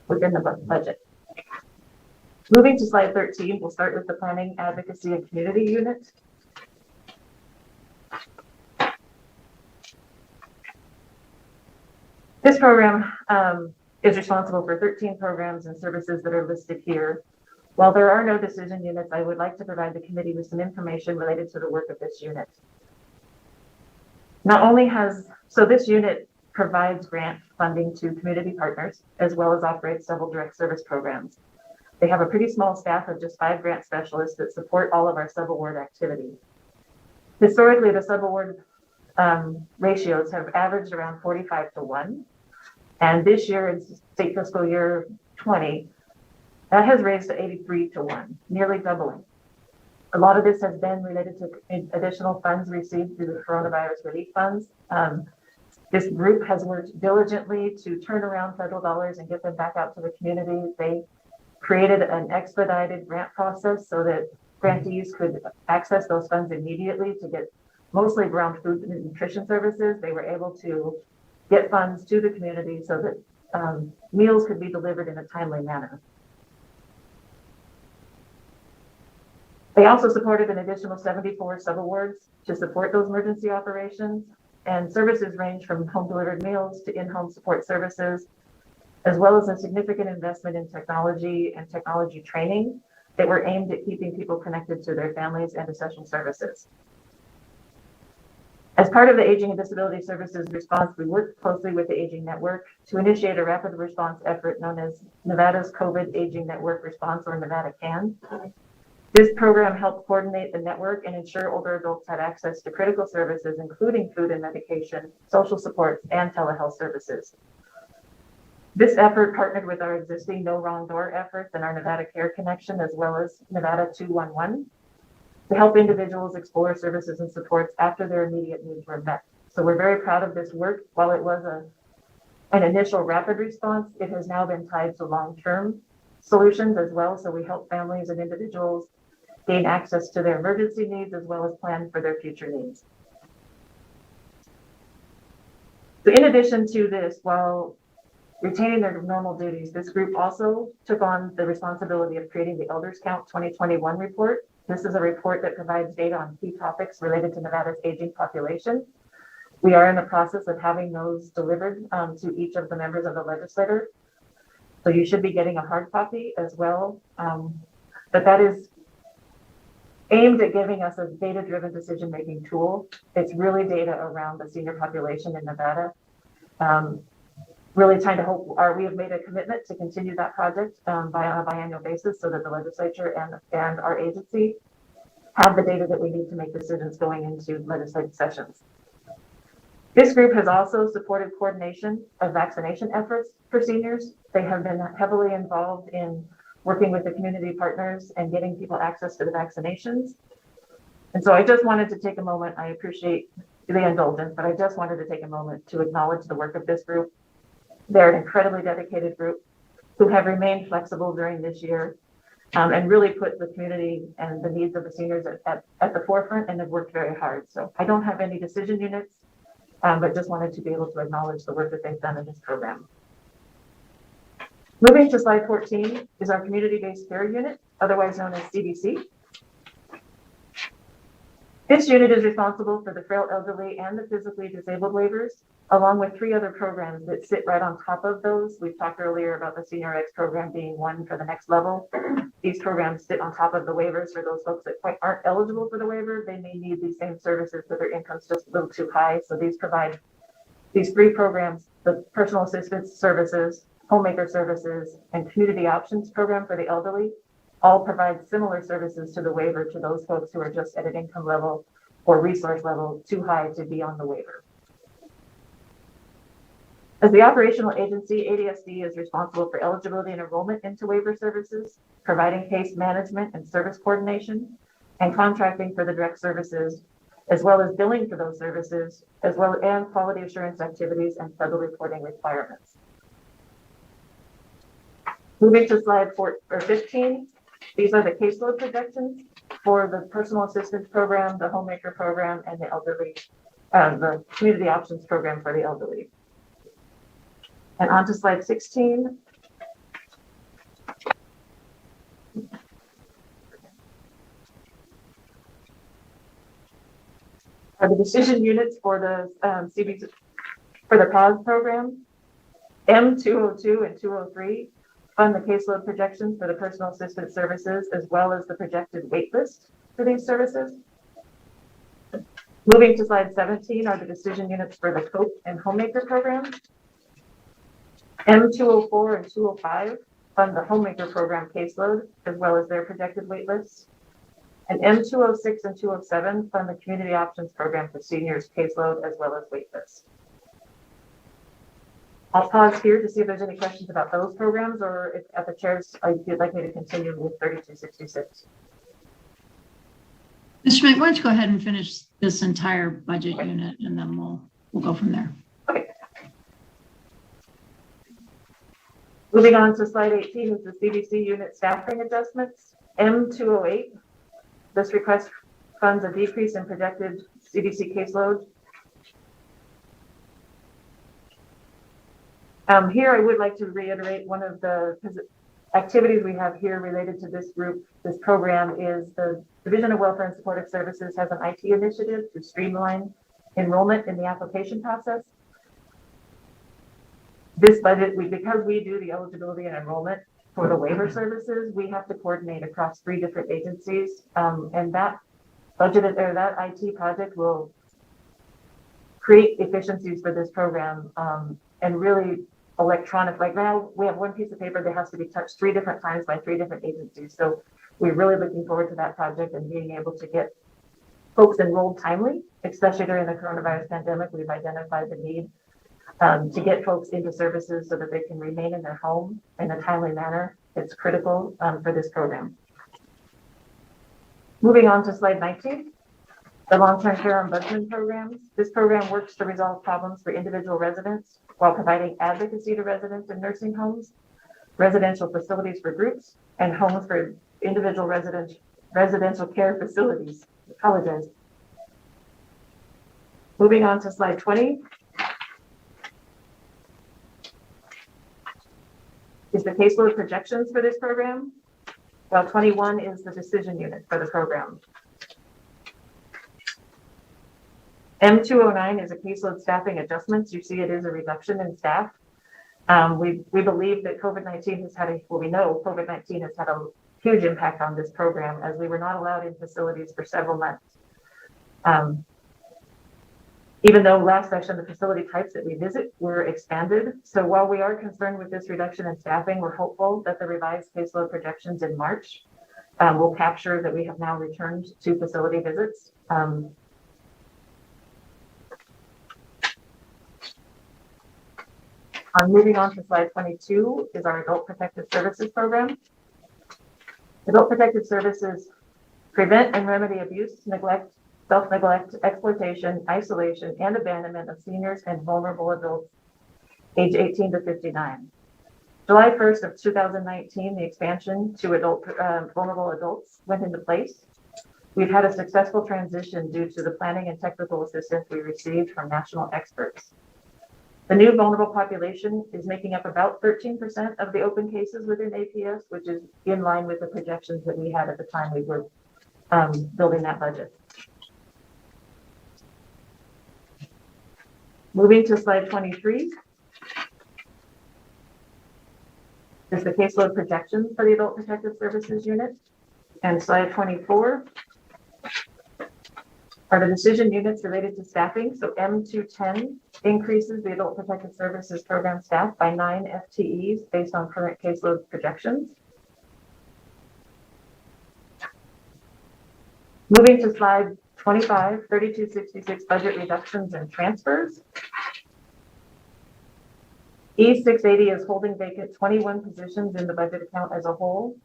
within the budget. Moving to slide 13, we'll start with the Planning, Advocacy, and Community unit. This program is responsible for 13 programs and services that are listed here. While there are no decision units, I would like to provide the committee with some information related to the work of this unit. So this unit provides grant funding to community partners, as well as operates several direct service programs. They have a pretty small staff of just 5 grant specialists that support all of our sub-award activities. Historically, the sub-award ratios have averaged around 45-1. And this year, in state fiscal year 20, that has raised to 83-1, nearly doubling. A lot of this has been related to additional funds received through the coronavirus relief funds. This group has worked diligently to turn around federal dollars and get them back out to the community. They created an expedited grant process so that grantees could access those funds immediately to get mostly ground food and nutrition services. They were able to get funds to the community so that meals could be delivered in a timely manner. They also supported an additional 74 subawards to support those emergency operations, and services range from home delivered meals to in-home support services, as well as a significant investment in technology and technology training that were aimed at keeping people connected to their families and essential services. As part of the Aging and Disability Services response, we worked closely with the Aging Network to initiate a rapid response effort known as Nevada's COVID Aging Network Response, or Nevada CAN. This program helped coordinate the network and ensure older adults had access to critical services, including food and medication, social supports, and telehealth services. This effort partnered with our existing No Wrong Door efforts and our Nevada Care Connection, as well as Nevada 211, to help individuals explore services and supports after their immediate needs were met. So we're very proud of this work. While it was an initial rapid response, it has now been tied to long-term solutions as well. So we help families and individuals gain access to their emergency needs as well as plan for their future needs. So in addition to this, while retaining their normal duties, this group also took on the responsibility of creating the Elders Count 2021 report. This is a report that provides data on key topics related to Nevada's aging population. We are in the process of having those delivered to each of the members of the legislature. So you should be getting a hard copy as well. But that is aimed at giving us a data-driven decision-making tool. It's really data around the senior population in Nevada. Really trying to hope, we have made a commitment to continue that project on a biannual basis so that the legislature and our agency have the data that we need to make decisions going into legislative sessions. This group has also supported coordination of vaccination efforts for seniors. They have been heavily involved in working with the community partners and getting people access to the vaccinations. And so I just wanted to take a moment, I appreciate the indulgence, but I just wanted to take a moment to acknowledge the work of this group. They're an incredibly dedicated group who have remained flexible during this year and really put the community and the needs of the seniors at the forefront and have worked very hard. So I don't have any decision units, but just wanted to be able to acknowledge the work that they've done in this program. Moving to slide 14 is our community-based care unit, otherwise known as CDC. This unit is responsible for the frail elderly and the physically disabled waivers, along with 3 other programs that sit right on top of those. We've talked earlier about the Senior X program being one for the next level. These programs sit on top of the waivers for those folks that quite aren't eligible for the waiver. They may need these same services, but their income's just a little too high. So these provide these 3 programs, the personal assistance services, homemaker services, and community options program for the elderly, all provide similar services to the waiver to those folks who are just at an income level or resource level too high to be on the waiver. As the operational agency, ADSD is responsible for eligibility and enrollment into waiver services, providing case management and service coordination, and contracting for the direct services, as well as billing for those services, as well as quality assurance activities and federal reporting requirements. Moving to slide 15, these are the caseload projections for the personal assistance program, the homemaker program, and the elderly, the community options program for the elderly. And on to slide 16. Are the decision units for the CBC, for the PAUSE program. M202 and 203 fund the caseload projections for the personal assistance services, as well as the projected wait list for these services. Moving to slide 17 are the decision units for the COPE and homemaker program. M204 and 205 fund the homemaker program caseload, as well as their projected wait lists. And M206 and 207 fund the community options program for seniors caseload, as well as wait lists. I'll pause here to see if there's any questions about those programs, or if at the chairs, you'd like me to continue with 3266. Mr. Schmidt, why don't you go ahead and finish this entire budget unit, and then we'll go from there. Okay. Moving on to slide 18 is the CDC unit staffing adjustments. M208. This request funds a decrease in projected CDC caseload. Here, I would like to reiterate one of the activities we have here related to this group. This program is the Division of Welfare and Supportive Services has an IT initiative to streamline enrollment in the application process. This budget, because we do the eligibility and enrollment for the waiver services, we have to coordinate across 3 different agencies, and that budgeted or that IT project will create efficiencies for this program, and really electronic. Like now, we have one piece of paper that has to be touched 3 different times by 3 different agencies. So we're really looking forward to that project and being able to get folks enrolled timely, especially during the coronavirus pandemic. We've identified the need to get folks into services so that they can remain in their home in a timely manner. It's critical for this program. Moving on to slide 19, the long-term care ombudsman programs. This program works to resolve problems for individual residents while providing advocacy to residents in nursing homes, residential facilities for groups, and homes for individual residential care facilities. I apologize. Moving on to slide 20. Is the caseload projections for this program, while 21 is the decision unit for the program. M209 is a caseload staffing adjustments. You see it is a reduction in staff. We believe that COVID-19 has had we know COVID-19 has had a huge impact on this program, as we were not allowed in facilities for several months. Even though last session, the facility types that we visit were expanded. So while we are concerned with this reduction in staffing, we're hopeful that the revised caseload projections in March will capture that we have now returned to facility visits. Moving on to slide 22 is our Adult Protective Services program. Adult Protective Services prevent and remedy abuse, neglect, self-neglect, exploitation, isolation, and abandonment of seniors and vulnerable adults age 18 to 59. July 1st of 2019, the expansion to vulnerable adults went into place. We've had a successful transition due to the planning and technical assistance we received from national experts. The new vulnerable population is making up about 13% of the open cases within APS, which is in line with the projections that we had at the time we were building that budget. Moving to slide 23 is the caseload projections for the Adult Protective Services unit. And slide 24 are the decision units related to staffing. So M210 increases the Adult Protective Services program staff by 9 FTEs based on current caseload projections. Moving to slide 25, 3266 budget reductions and transfers. E680 is holding vacant 21 positions in the budget account as a whole,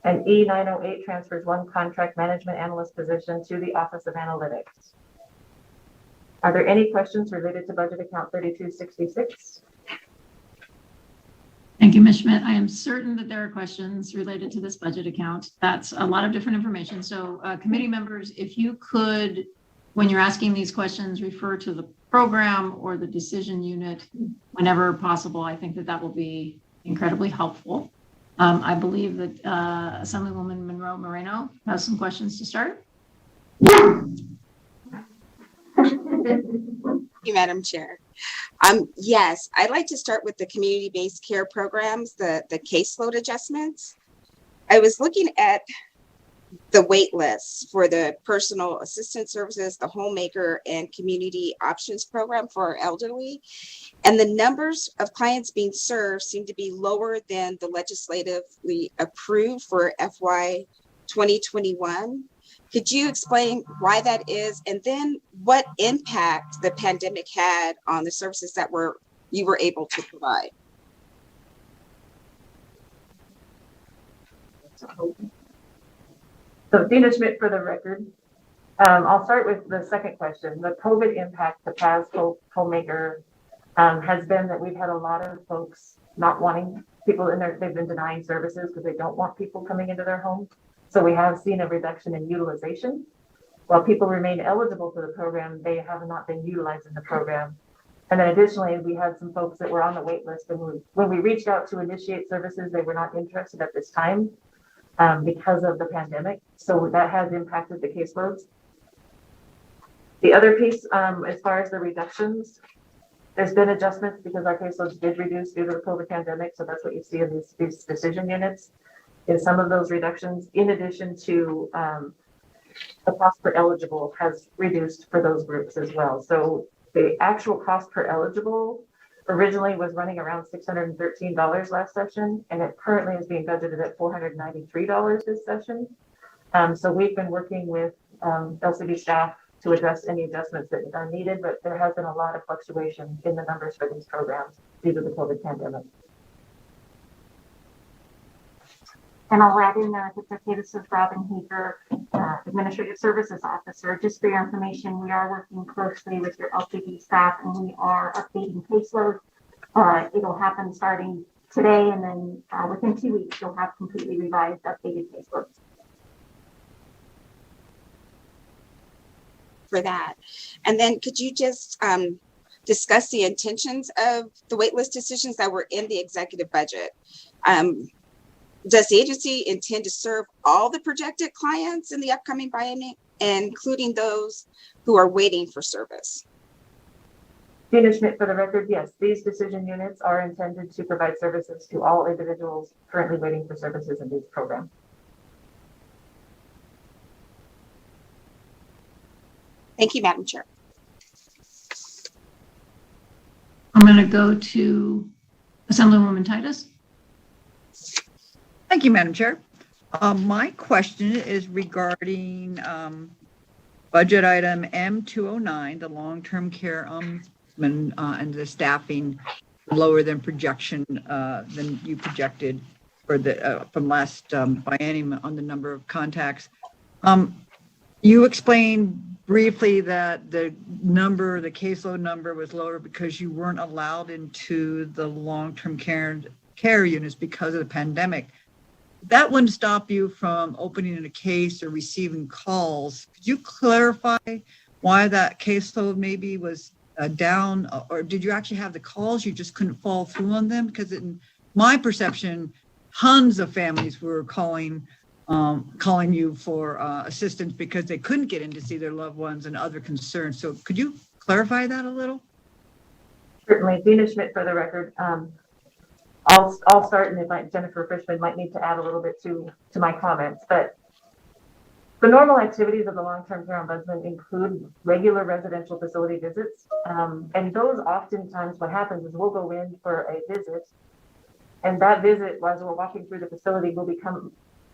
and E908 transfers 1 contract management analyst position to the Office of Analytics. Are there any questions related to budget account 3266? Thank you, Ms. Schmidt. I am certain that there are questions related to this budget account. That's a lot of different information. So committee members, if you could, when you're asking these questions, refer to the program or the decision unit whenever possible. I think that will be incredibly helpful. I believe that Assemblywoman Monroe Moreno has some questions to start. Thank you, Madam Chair. Yes, I'd like to start with the community-based care programs, the caseload adjustments. I was looking at the wait lists for the personal assistance services, the homemaker, and community options program for our elderly. And the numbers of clients being served seem to be lower than the legislatively approved for FY 2021. Could you explain why that is? And then what impact the pandemic had on the services that you were able to provide? So Dina Schmidt for the record. I'll start with the second question. The COVID impact to PAS homemaker has been that we've had a lot of folks not wanting people in there. They've been denying services because they don't want people coming into their home. So we have seen a reduction in utilization. While people remain eligible for the program, they have not been utilizing the program. And then additionally, we had some folks that were on the wait list, and when we reached out to initiate services, they were not interested at this time because of the pandemic. So that has impacted the caseloads. The other piece, as far as the reductions, there's been adjustments because our caseloads did reduce due to the COVID pandemic. So that's what you see in these decision units, is some of those reductions, in addition to the cost per eligible has reduced for those groups as well. So the actual cost per eligible originally was running around $613 last session, and it currently is being budgeted at $493 this session. So we've been working with LCD staff to address any adjustments that are needed, but there has been a lot of fluctuation in the numbers for these programs due to the COVID pandemic. And I'll add in there, if it's okay, this is Robin Hager, Administrative Services Officer. Just for your information, we are working closely with your LCD staff, and we are updating caseload. It'll happen starting today, and then within 2 weeks, you'll have completely revised, updated caseloads. For that. And then could you just discuss the intentions of the waitlist decisions that were in the executive budget? Does the agency intend to serve all the projected clients in the upcoming biennium, including those who are waiting for service? Dina Schmidt for the record, yes, these decision units are intended to provide services to all individuals currently waiting for services in these programs. Thank you, Madam Chair. I'm going to go to Assemblywoman Titus. Thank you, Madam Chair. My question is regarding budget item M209, the long-term care ombudsman and the staffing lower than projection than you projected for the from last biennium on the number of contacts. You explained briefly that the caseload number was lower because you weren't allowed into the long-term care units because of the pandemic. That wouldn't stop you from opening a case or receiving calls. Could you clarify why that caseload maybe was down, or did you actually have the calls, you just couldn't follow through on them? Because in my perception, tons of families were calling you for assistance because they couldn't get in to see their loved ones and other concerns. So could you clarify that a little? Certainly. Dina Schmidt for the record. I'll start, and if Jennifer Frischman might need to add a little bit to my comments, but the normal activities of the long-term care ombudsman include regular residential facility visits. And those oftentimes what happens is we'll go in for a visit, and that visit, as we're walking through the facility, will become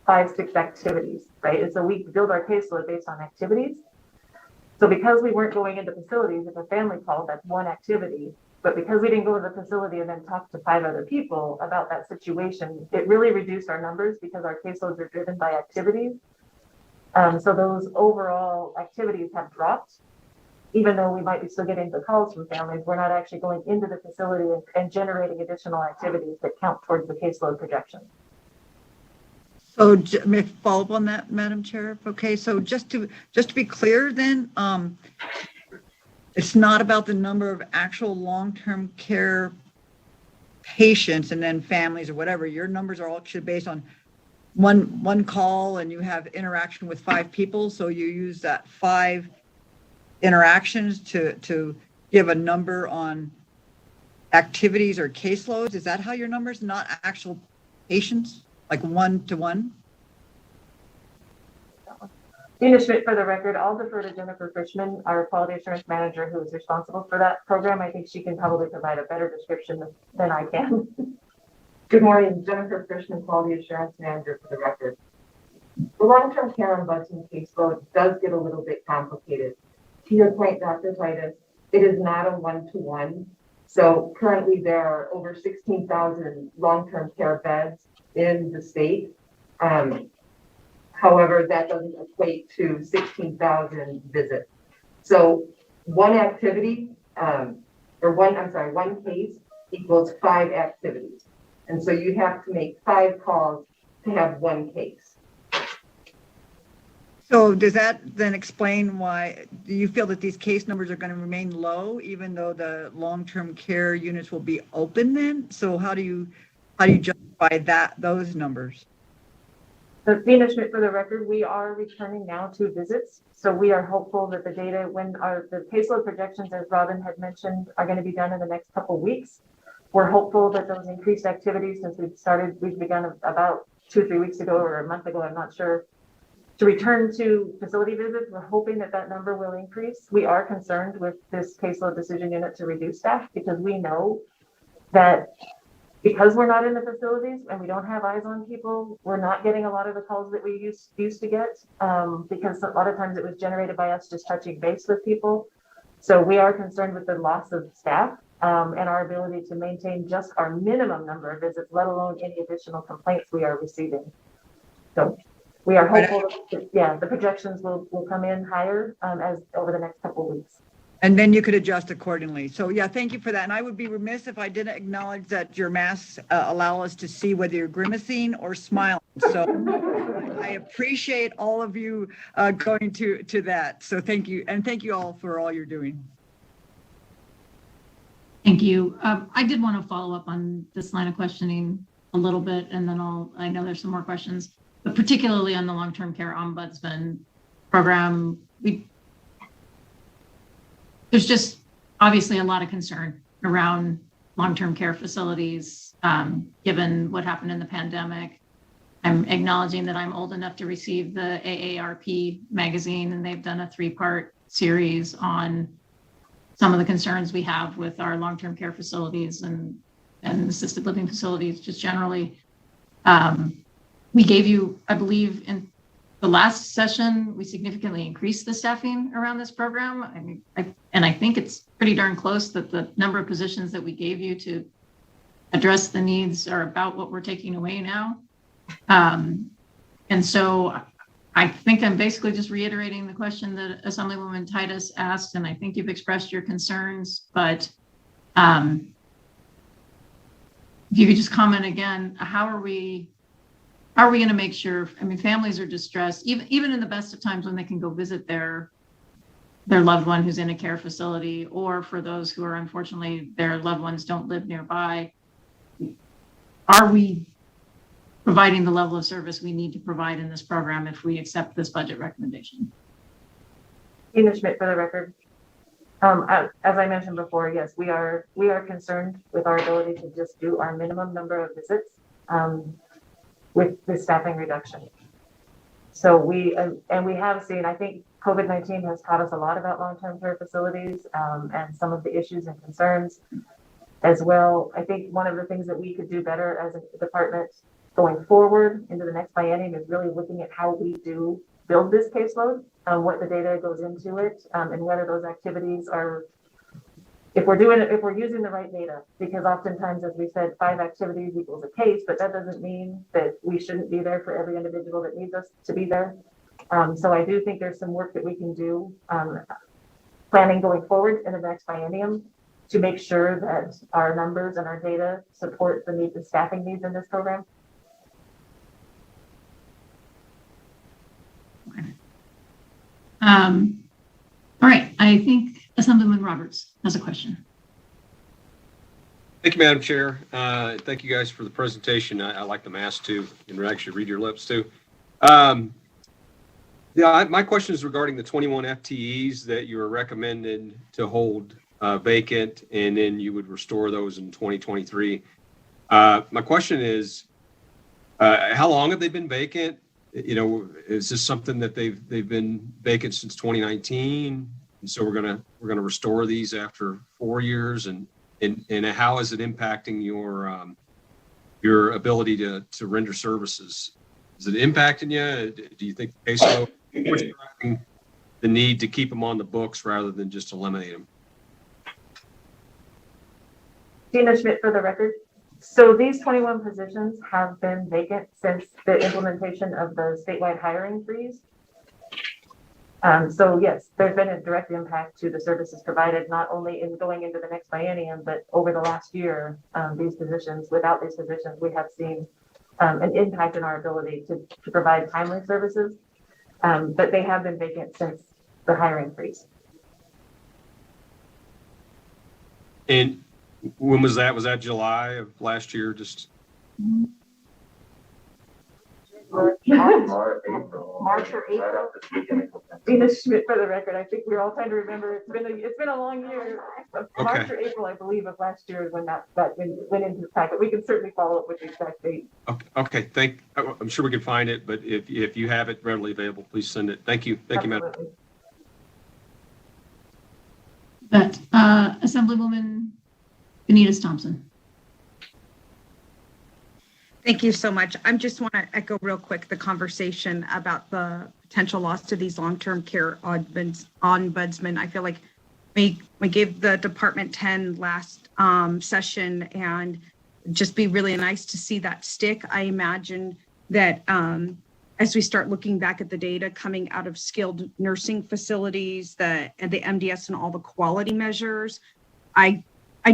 5-6 activities, right? And so we build our caseload based on activities. So because we weren't going into facilities, if a family called, that's one activity. But because we didn't go to the facility and then talk to 5 other people about that situation, it really reduced our numbers because our caseloads are driven by activities. So those overall activities have dropped. Even though we might be still getting the calls from families, we're not actually going into the facility and generating additional activities that count towards the caseload projection. So may I follow up on that, Madam Chair? Okay, so just to be clear then, it's not about the number of actual long-term care patients and then families or whatever. Your numbers are all actually based on one call, and you have interaction with 5 people. So you use that 5 interactions to give a number on activities or caseloads. Is that how your numbers, not actual patients, like 1-to-1? Dina Schmidt, for the record, I'll defer to Jennifer Frischman, our quality assurance manager, who is responsible for that program. I think she can probably provide a better description than I can. Good morning, Jennifer Frischman, quality assurance manager, for the record. The long-term care ombudsman caseload does get a little bit complicated. To your point, Dr. Titus, it is not a one-to-one. So currently there are over 16,000 long-term care beds in the state. However, that doesn't equate to 16,000 visits. So one activity, one case equals 5 activities. And so you have to make 5 calls to have 1 case. So does that then explain why, do you feel that these case numbers are going to remain low, even though the long-term care units will be open then? So how do you justify those numbers? So Dina Schmidt, for the record, we are returning now to visits. So we are hopeful that the data, when the caseload projections, as Robin had mentioned, are going to be done in the next couple of weeks. We're hopeful that those increased activities, since we've begun about 2 or 3 weeks ago or a month ago, I'm not sure, to return to facility visits. We're hoping that that number will increase. We are concerned with this caseload decision unit to reduce staff, because we know that because we're not in the facilities and we don't have eyes on people, we're not getting a lot of the calls that we used to get, because a lot of times it was generated by us just touching base with people. So we are concerned with the loss of staff and our ability to maintain just our minimum number of visits, let alone any additional complaints we are receiving. So we are hopeful that, the projections will come in higher as over the next couple of weeks. And then you could adjust accordingly. So yeah, thank you for that. And I would be remiss if I didn't acknowledge that your masks allow us to see whether you're grimacing or smiling. So I appreciate all of you going to that. So thank you. And thank you all for all you're doing. Thank you. I did want to follow up on this line of questioning a little bit, and then I know there's some more questions, but particularly on the long-term care ombudsman program, there's just obviously a lot of concern around long-term care facilities, given what happened in the pandemic. I'm acknowledging that I'm old enough to receive the AARP magazine, and they've done a 3-part series on some of the concerns we have with our long-term care facilities and assisted living facilities just generally. We gave you, I believe, in the last session, we significantly increased the staffing around this program. I mean, I think it's pretty darn close that the number of positions that we gave you to address the needs are about what we're taking away now. And so I think I'm basically just reiterating the question that Assemblywoman Titus asked, and I think you've expressed your concerns, but if you could just comment again, how are we going to make sure, I mean, families are distressed, even in the best of times when they can go visit their loved one who's in a care facility, or for those who are unfortunately, their loved ones don't live nearby. Are we providing the level of service we need to provide in this program if we accept this budget recommendation? Dina Schmidt, for the record. As I mentioned before, yes, we are concerned with our ability to just do our minimum number of visits with the staffing reduction. So we have seen, I think COVID-19 has taught us a lot about long-term care facilities and some of the issues and concerns as well. I think one of the things that we could do better as a department going forward into the next biennium is really looking at how we do build this caseload, what the data goes into it, and whether those activities are, if we're using the right data, because oftentimes, as we said, 5 activities equals a case, but that doesn't mean that we shouldn't be there for every individual that needs us to be there. So I do think there's some work that we can do planning going forward in the next biennium to make sure that our numbers and our data support the staffing needs in this program. All right, I think Assemblyman Roberts has a question. Thank you, Madam Chair. Thank you guys for the presentation. I like the mask too, and actually read your lips too. My question is regarding the 21 FTEs that you were recommended to hold vacant, and then you would restore those in 2023. My question is, how long have they been vacant? is this something that they've been vacant since 2019? And so we're gonna restore these after 4 years, and how is it impacting your ability to render services? Is it impacting you? Do you think caseload, what's driving the need to keep them on the books rather than just eliminate them? Gina Schmidt for the record. So these 21 positions have been vacant since the implementation of the statewide hiring freeze. So yes, there's been a direct impact to the services provided, not only in going into the next biennium, but over the last year. Without these positions, we have seen an impact in our ability to provide timely services. But they have been vacant since the hiring freeze. And when was that? Was that July of last year? Just March or April. Gina Schmidt for the record. I think we're all trying to remember. It's been a long year. March or April, I believe, of last year is when that went into effect. But we can certainly follow up with the exact date. Okay. I'm sure we can find it, but if you have it readily available, please send it. Thank you. Thank you, Madam. That Assemblywoman Benitez Thompson. Thank you so much. I just want to echo real quick the conversation about the potential loss to these long-term care ombudsmen. I feel like we gave the department 10 last session, and just be really nice to see that stick. I imagine that as we start looking back at the data coming out of skilled nursing facilities, the MDS and all the quality measures, I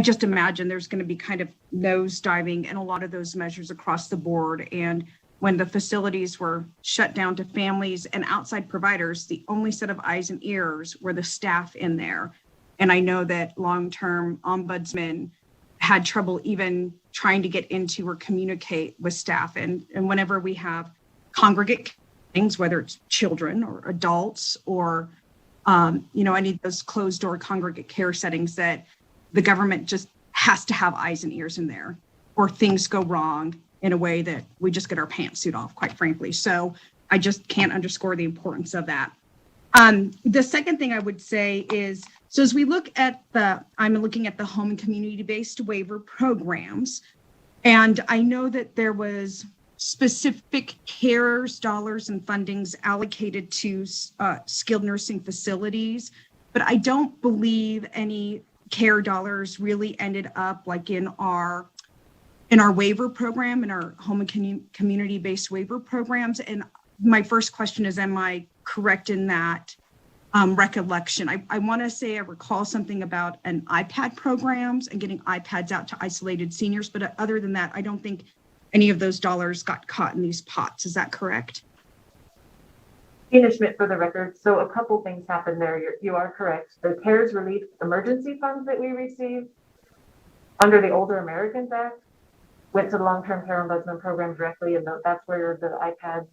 just imagine there's going to be kind of nosediving in a lot of those measures across the board. And when the facilities were shut down to families and outside providers, the only set of eyes and ears were the staff in there. And I know that long-term ombudsmen had trouble even trying to get into or communicate with staff. And whenever we have congregate things, whether it's children or adults or, any of those closed door congregate care settings, that the government just has to have eyes and ears in there, or things go wrong in a way that we just get our pantsuit off, quite frankly. So I just can't underscore the importance of that. The second thing I would say is, so as we look at I'm looking at the home and community-based waiver programs, and I know that there was specific CARES dollars and fundings allocated to skilled nursing facilities, but I don't believe any care dollars really ended up like in our waiver program, in our home and community-based waiver programs. And my first question is, am I correct in that recollection? I want to say I recall something about an iPad programs and getting iPads out to isolated seniors, but other than that, I don't think any of those dollars got caught in these pots. Is that correct? Gina Schmidt for the record. So a couple things happened there. You are correct. The CARES relief emergency funds that we received under the Older Americans Act went to the long-term care ombudsman program directly, and that's where the iPads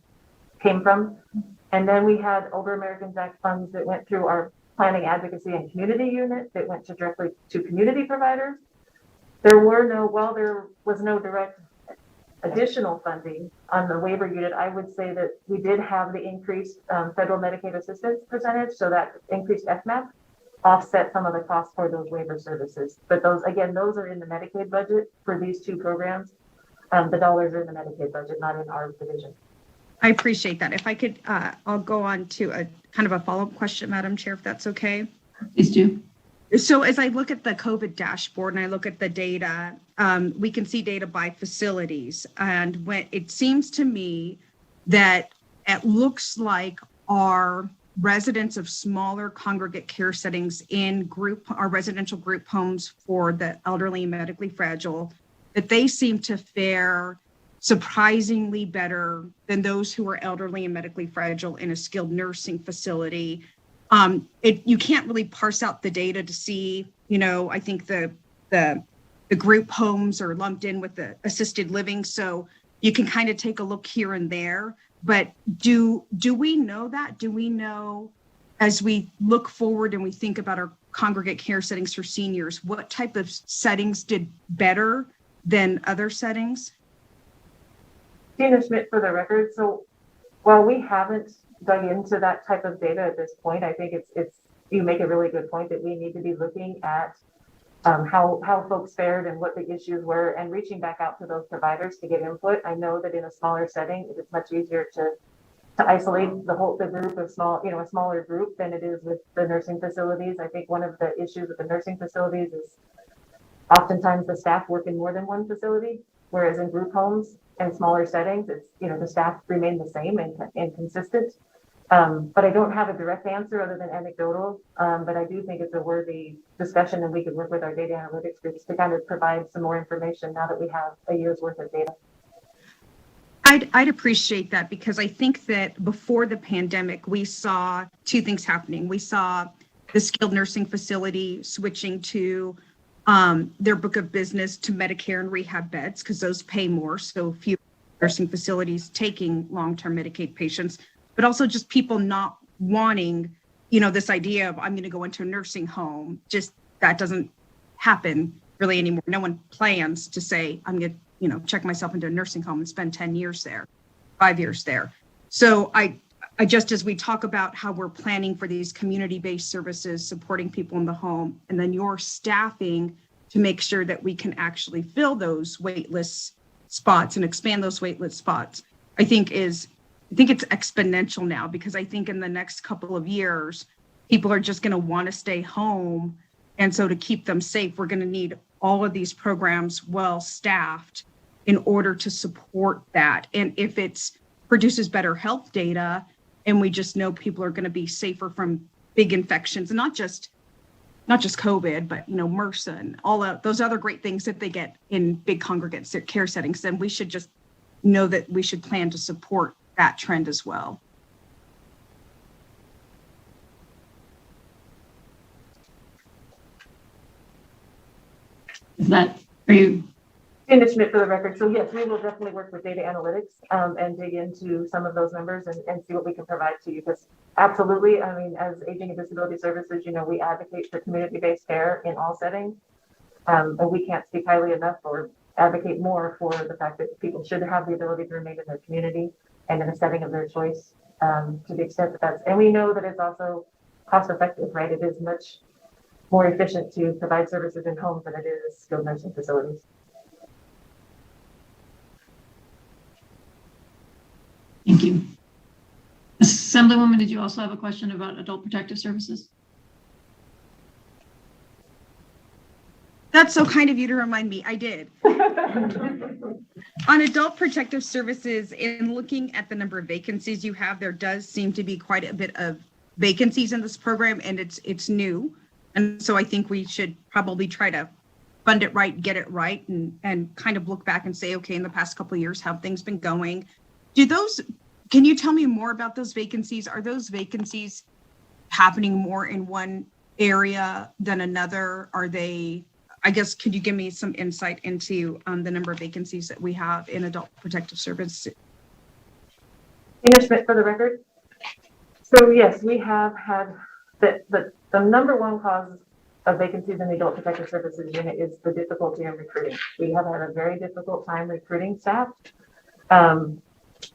came from. And then we had Older Americans Act funds that went through our planning, advocacy, and community unit that went directly to community providers. There was no direct additional funding on the waiver unit. I would say that we did have the increased federal Medicaid assistance percentage, so that increased FMAP offset some of the costs for those waiver services. But those are in the Medicaid budget for these two programs. The dollars are in the Medicaid budget, not in our division. I appreciate that. If I could, I'll go on to a kind of a follow-up question, Madam Chair, if that's okay. Please do. So as I look at the COVID dashboard and I look at the data, we can see data by facilities. And when it seems to me that it looks like our residents of smaller congregate care settings in our residential group homes for the elderly and medically fragile, that they seem to fare surprisingly better than those who are elderly and medically fragile in a skilled nursing facility. You can't really parse out the data to see, I think the group homes are lumped in with the assisted living. So you can kind of take a look here and there, but do we know that? Do we know, as we look forward and we think about our congregate care settings for seniors, what type of settings did better than other settings? Gina Schmidt for the record. So While we haven't dug into that type of data at this point, I think you make a really good point that we need to be looking at how folks fared and what the issues were and reaching back out to those providers to get input. I know that in a smaller setting, it's much easier to isolate the group of a smaller group than it is with the nursing facilities. I think one of the issues with the nursing facilities is oftentimes the staff work in more than one facility, whereas in group homes and smaller settings, the staff remain the same and consistent. But I don't have a direct answer other than anecdotal. But I do think it's a worthy discussion, and we could work with our data analytics groups to kind of provide some more information now that we have a year's worth of data. I'd appreciate that, because I think that before the pandemic, we saw two things happening. We saw the skilled nursing facility switching to their book of business to Medicare and rehab beds, because those pay more. So few nursing facilities taking long-term Medicaid patients, but also just people not wanting, this idea of I'm going to go into a nursing home. Just that doesn't happen really anymore. No one plans to say I'm going to check myself into a nursing home and spend 10 years there, 5 years there. So I just, as we talk about how we're planning for these community-based services, supporting people in the home, and then your staffing to make sure that we can actually fill those waitlist spots and expand those waitlist spots, I think it's exponential now, because I think in the next couple of years, people are just going to want to stay home. And so to keep them safe, we're going to need all of these programs well staffed in order to support that. And if it produces better health data, and we just know people are going to be safer from big infections, and not just COVID, but MRSA and all of those other great things that they get in big congregate care settings, then we should just know that we should plan to support that trend as well. Are you? Tina Schmidt for the record. So yes, we will definitely work with data analytics and dig into some of those numbers and see what we can provide to you. Because absolutely, I mean, as Aging and Disability Services, we advocate for community-based care in all settings. And we can't speak highly enough or advocate more for the fact that people should have the ability to remain in their community and in a setting of their choice, to the extent that and we know that it's also cost effective, right? It is much more efficient to provide services in homes than it is skilled nursing facilities. Thank you. Assemblywoman, did you also have a question about adult protective services? That's so kind of you to remind me. I did. On adult protective services, in looking at the number of vacancies you have, there does seem to be quite a bit of vacancies in this program, and it's new. And so I think we should probably try to fund it right, get it right, and kind of look back and say, okay, in the past couple of years, how have things been going? Can you tell me more about those vacancies? Are those vacancies happening more in one area than another? Could you give me some insight into the number of vacancies that we have in adult protective services? Tina Schmidt for the record. So yes, we have had the number one cause of vacancies in the adult protective services unit is the difficulty in recruiting. We have had a very difficult time recruiting staff.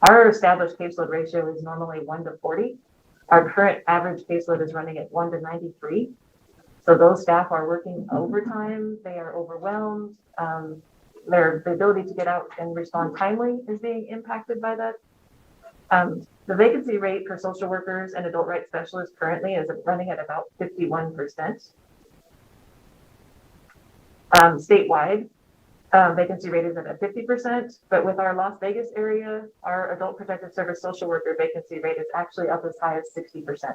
Our established caseload ratio is normally 1 to 40. Our current average caseload is running at 1 to 93. So those staff are working overtime. They are overwhelmed. The ability to get out and respond timely is being impacted by that. The vacancy rate for social workers and adult rights specialists currently is running at about 51%. Statewide, vacancy rate is at 50%, but with our Las Vegas area, our adult protective service social worker vacancy rate is actually up as high as 60%.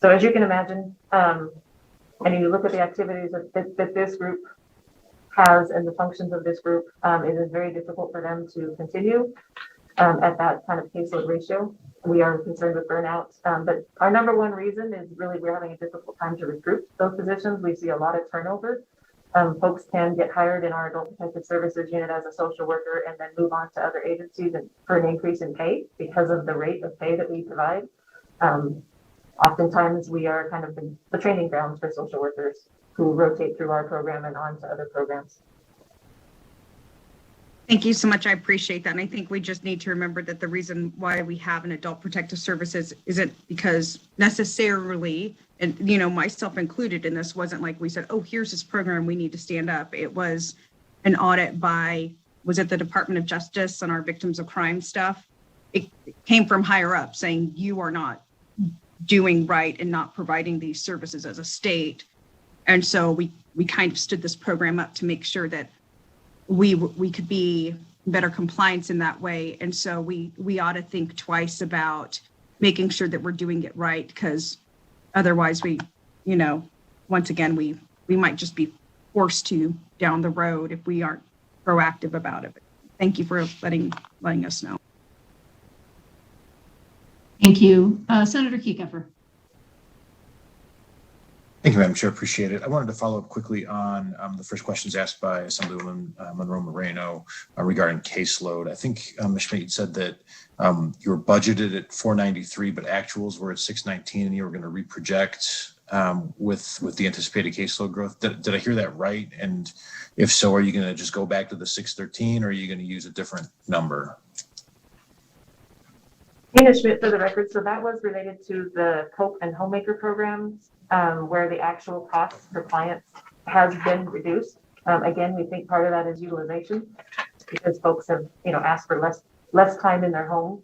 So as you can imagine, and you look at the activities that this group has and the functions of this group, it is very difficult for them to continue at that kind of caseload ratio. We are concerned with burnout, but our number one reason is really we're having a difficult time to recruit those positions. We see a lot of turnover. Folks can get hired in our adult protective services unit as a social worker and then move on to other agencies for an increase in pay because of the rate of pay that we provide. Oftentimes we are kind of the training grounds for social workers who rotate through our program and on to other programs. Thank you so much. I appreciate that. And I think we just need to remember that the reason why we have an adult protective services isn't because necessarily, and you know, myself included in this, wasn't like we said, oh, here's this program we need to stand up. It was an audit by, was it the Department of Justice on our victims of crime stuff? It came from higher up saying you are not doing right and not providing these services as a state. And so we kind of stood this program up to make sure that we could be better compliance in that way. And so we ought to think twice about making sure that we're doing it right, because otherwise we, you know, once again, we might just be forced to down the road if we aren't proactive about it. But thank you for letting us know. Thank you. Senator Kiefer. Thank you, Madam Chair. Appreciate it. I wanted to follow up quickly on the first questions asked by Assemblywoman Monroe Moreno regarding caseload. I think, Ms. Schmidt, you said that you were budgeted at 493, but actuals were at 619, and you were going to reproject with the anticipated caseload growth. Did I hear that right? And if so, are you going to just go back to the 613, or are you going to use a different number? Tina Schmidt for the record. So that was related to the COPE and Homemaker programs, where the actual costs for clients has been reduced. Again, we think part of that is utilization because folks have, you know, asked for less time in their home.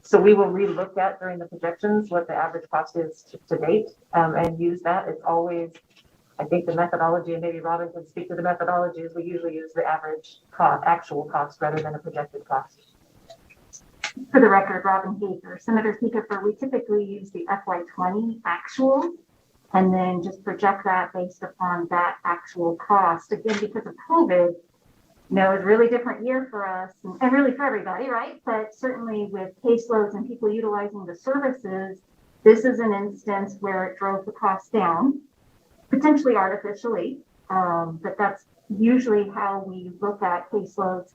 So we will relook at during the projections what the average cost is to date, and use that. It's always, I think the methodology, and maybe Robin can speak to the methodology, is we usually use the average cost, actual cost, rather than a projected cost. For the record, Robin Hager, Senator Kiefer, we typically use the FY20 actual and then just project that based upon that actual cost. Again, because of COVID, you know, it's a really different year for us and really for everybody, right? But certainly with caseloads and people utilizing the services, this is an instance where it drove the cost down, potentially artificially, but that's usually how we look at caseloads.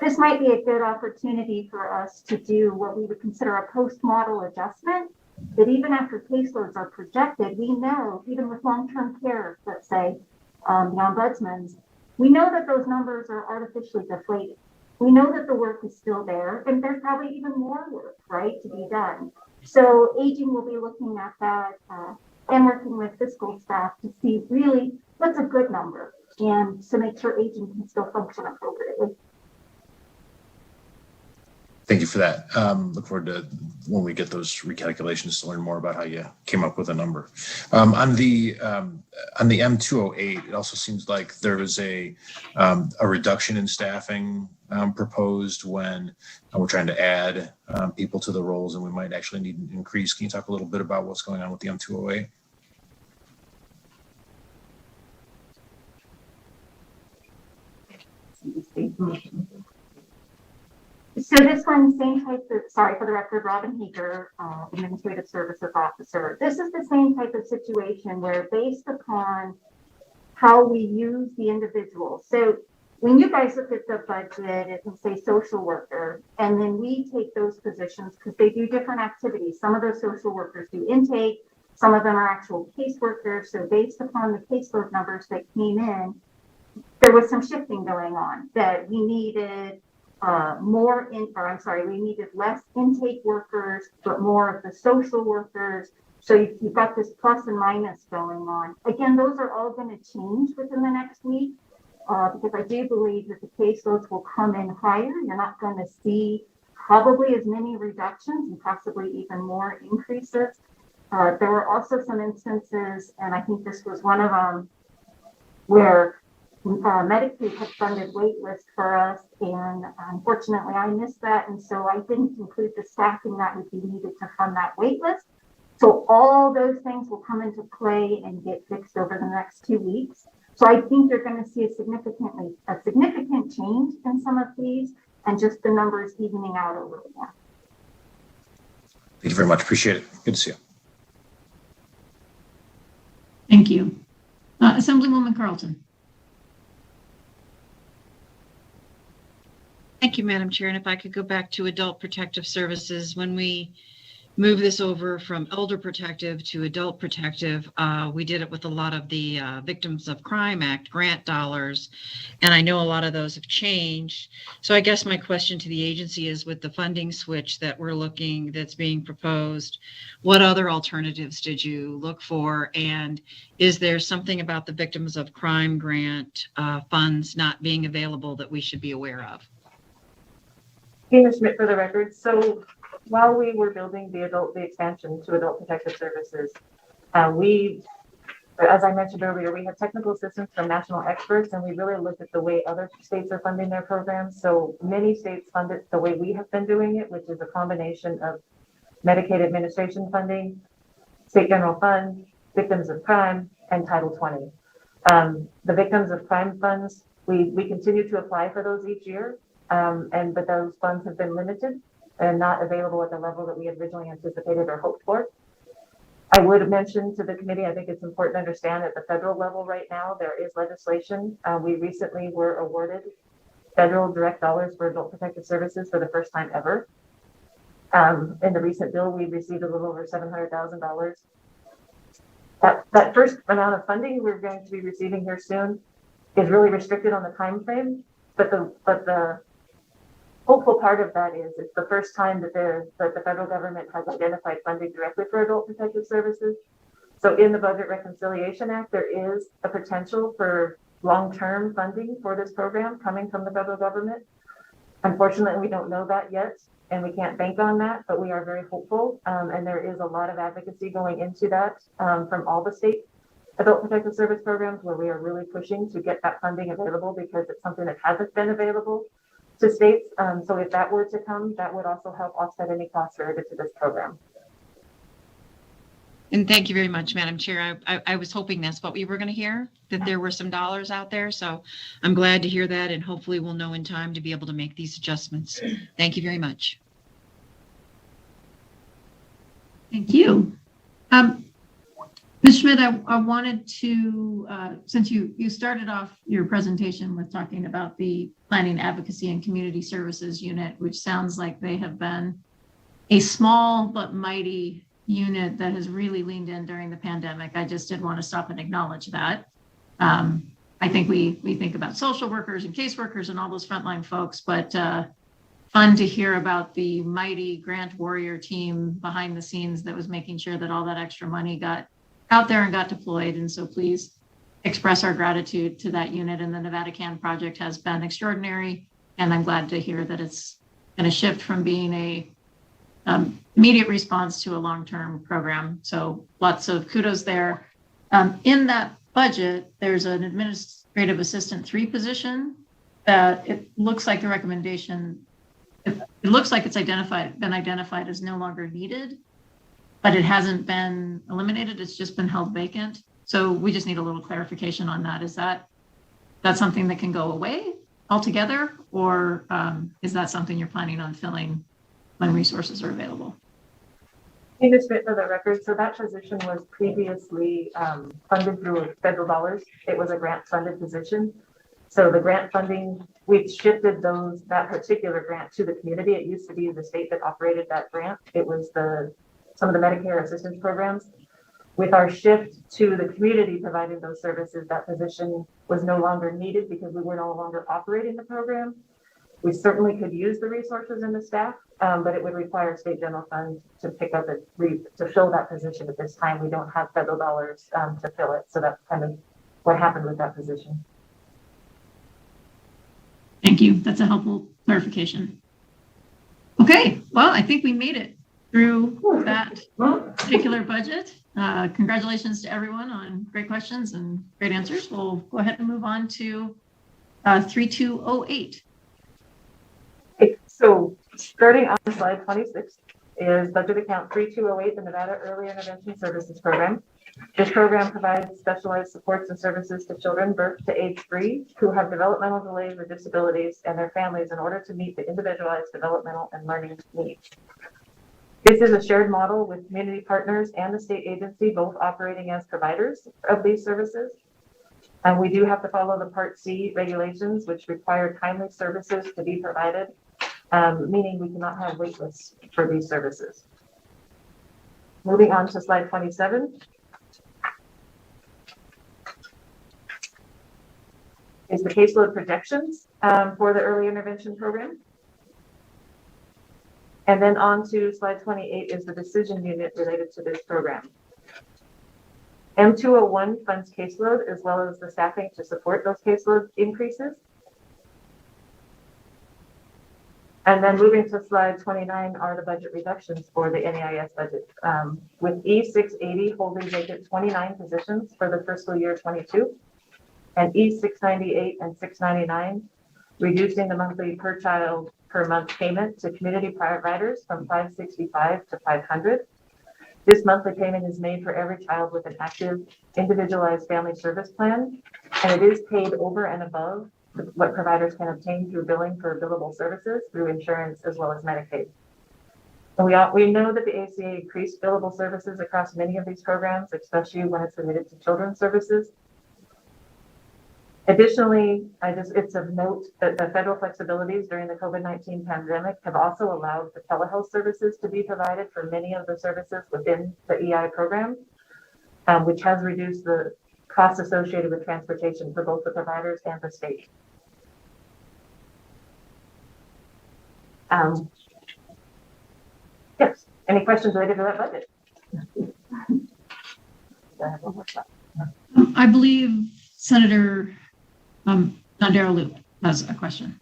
This might be a good opportunity for us to do what we would consider a post-model adjustment, that even after caseloads are projected, we know, even with long-term care, let's say, the ombudsman's, we know that those numbers are artificially deflated. We know that the work is still there, and there's probably even more work, right, to be done. So aging will be looking at that and working with fiscal staff to see really what's a good number, and to make sure aging can still function appropriately. Thank you for that. Look forward to when we get those recalculations to learn more about how you came up with a number. On the M208, it also seems like there was a reduction in staffing proposed when we're trying to add people to the roles, and we might actually need an increase. Can you talk a little bit about what's going on with the M208? So this one, same type of, sorry for the record, Robin Hager, Administrative Services Officer. This is the same type of situation where based upon how we use the individual. So when you guys look at the budget, it can say social worker, and then we take those positions because they do different activities. Some of those social workers do intake, some of them are actual caseworkers. So based upon the caseload numbers that came in, there was some shifting going on that we needed we needed less intake workers, but more of the social workers. So you've got this plus and minus going on. Again, those are all going to change within the next week because I do believe that the caseloads will come in higher. You're not going to see probably as many reductions and possibly even more increases. There were also some instances, and I think this was one of them, where Medicaid had funded wait list for us, and unfortunately I missed that, and so I didn't include the staffing that would be needed to fund that wait list. So all those things will come into play and get fixed over the next 2 weeks. So I think you're going to see a significant change in some of these, and just the numbers evening out a little more. Thank you very much. Appreciate it. Good to see you. Thank you. Assemblywoman Carlton. Thank you, Madam Chair. And if I could go back to Adult Protective Services, when we move this over from elder protective to adult protective. We did it with a lot of the Victims of Crime Act grant dollars, and I know a lot of those have changed. So I guess my question to the agency is, with the funding switch that's being proposed, what other alternatives did you look for? And is there something about the Victims of Crime grant funds not being available that we should be aware of? Tina Schmidt for the record. So while we were building the expansion to adult protective services, as I mentioned earlier, we had technical assistance from national experts, and we really looked at the way other states are funding their programs. So many states fund it the way we have been doing it, which is a combination of Medicaid administration funding, state general fund, victims of crime, and Title 20. The victims of crime funds, we continue to apply for those each year, but those funds have been limited and not available at the level that we had originally anticipated or hoped for. I would mention to the committee, I think it's important to understand at the federal level right now, there is legislation. We recently were awarded federal direct dollars for adult protective services for the first time ever. In the recent bill, we received a little over $700,000. That first amount of funding we're going to be receiving here soon is really restricted on the time frame, but the hopeful part of that is it's the first time that the federal government has identified funding directly for adult protective services. So in the Budget Reconciliation Act, there is a potential for long-term funding for this program coming from the federal government. Unfortunately, we don't know that yet, and we can't bank on that, but we are very hopeful. And there is a lot of advocacy going into that from all the state adult protective service programs, where we are really pushing to get that funding available because it's something that hasn't been available to states. So if that were to come, that would also help offset any costs related to this program. And thank you very much, Madam Chair. I was hoping that's what we were going to hear, that there were some dollars out there. So I'm glad to hear that, and hopefully we'll know in time to be able to make these adjustments. Thank you very much. Thank you. Ms. Schmidt, I wanted to, since you started off your presentation with talking about the Planning, Advocacy, and Community Services Unit, which sounds like they have been a small but mighty unit that has really leaned in during the pandemic. I just did want to stop and acknowledge that. I think we think about social workers and caseworkers and all those frontline folks, but fun to hear about the mighty grant warrior team behind the scenes that was making sure that all that extra money got out there and got deployed. And so please express our gratitude to that unit. And the Nevada CAN project has been extraordinary. And I'm glad to hear that it's going to shift from being a immediate response to a long-term program. So lots of kudos there. In that budget, there's an administrative assistant 3 position that it looks like the recommendation, it looks like it's been identified as no longer needed, but it hasn't been eliminated. It's just been held vacant. So we just need a little clarification on that. Is that something that can go away altogether, or is that something you're planning on filling when resources are available? Tina Schmidt for the record. So that position was previously funded through federal dollars. It was a grant funded position. So the grant funding, we've shifted that particular grant to the community. It used to be the state that operated that grant. It was some of the Medicare assistance programs. With our shift to the community providing those services, that position was no longer needed because we were no longer operating the program. We certainly could use the resources and the staff, but it would require state general fund to pick up to fill that position. At this time, we don't have federal dollars to fill it. So that's kind of what happened with that position. Thank you. That's a helpful clarification. Okay, well, I think we made it through that particular budget. Congratulations to everyone on great questions and great answers. We'll go ahead and move on to 3208. So starting on slide 26 is budget account 3208, the Nevada Early Intervention Services Program. This program provides specialized supports and services to children birth to age 3 who have developmental delays or disabilities and their families in order to meet the individualized developmental and learning needs. This is a shared model with community partners and the state agency, both operating as providers of these services. And we do have to follow the Part C regulations, which require timely services to be provided, meaning we cannot have wait lists for these services. Moving on to slide 27. Is the caseload projections for the early intervention program. And then on to slide 28 is the decision unit related to this program. M201 funds caseload as well as the staffing to support those caseload increases. And then moving to slide 29 are the budget reductions for the NAIS budget, with E680 holding vacant 29 positions for the fiscal year 22, and E698 and 699 reducing the monthly per child per month payment to community providers from $565 to $500. This monthly payment is made for every child with an active individualized family service plan, and it is paid over and above what providers can obtain through billing for billable services through insurance as well as Medicaid. And we know that the ACA increased billable services across many of these programs, especially when it's related to children's services. Additionally, it's of note that the federal flexibilities during the COVID-19 pandemic have also allowed the telehealth services to be provided for many of the services within the EI program, which has reduced the costs associated with transportation for both the providers and the state. Yes, any questions related to that budget? I believe Senator Darrell Loop has a question.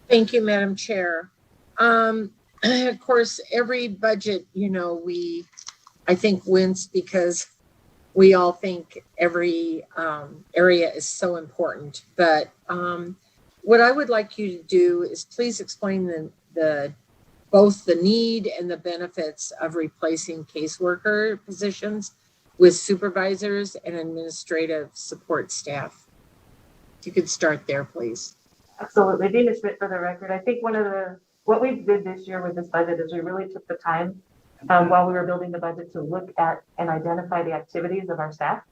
Thank you, Madam Chair. Of course, every budget, I think wince because we all think every area is so important. But what I would like you to do is please explain both the need and the benefits of replacing caseworker positions with supervisors and administrative support staff. If you could start there, please. Absolutely. Dina Schmidt for the record. I think what we did this year with this budget is we really took the time while we were building the budget to look at and identify the activities of our staff.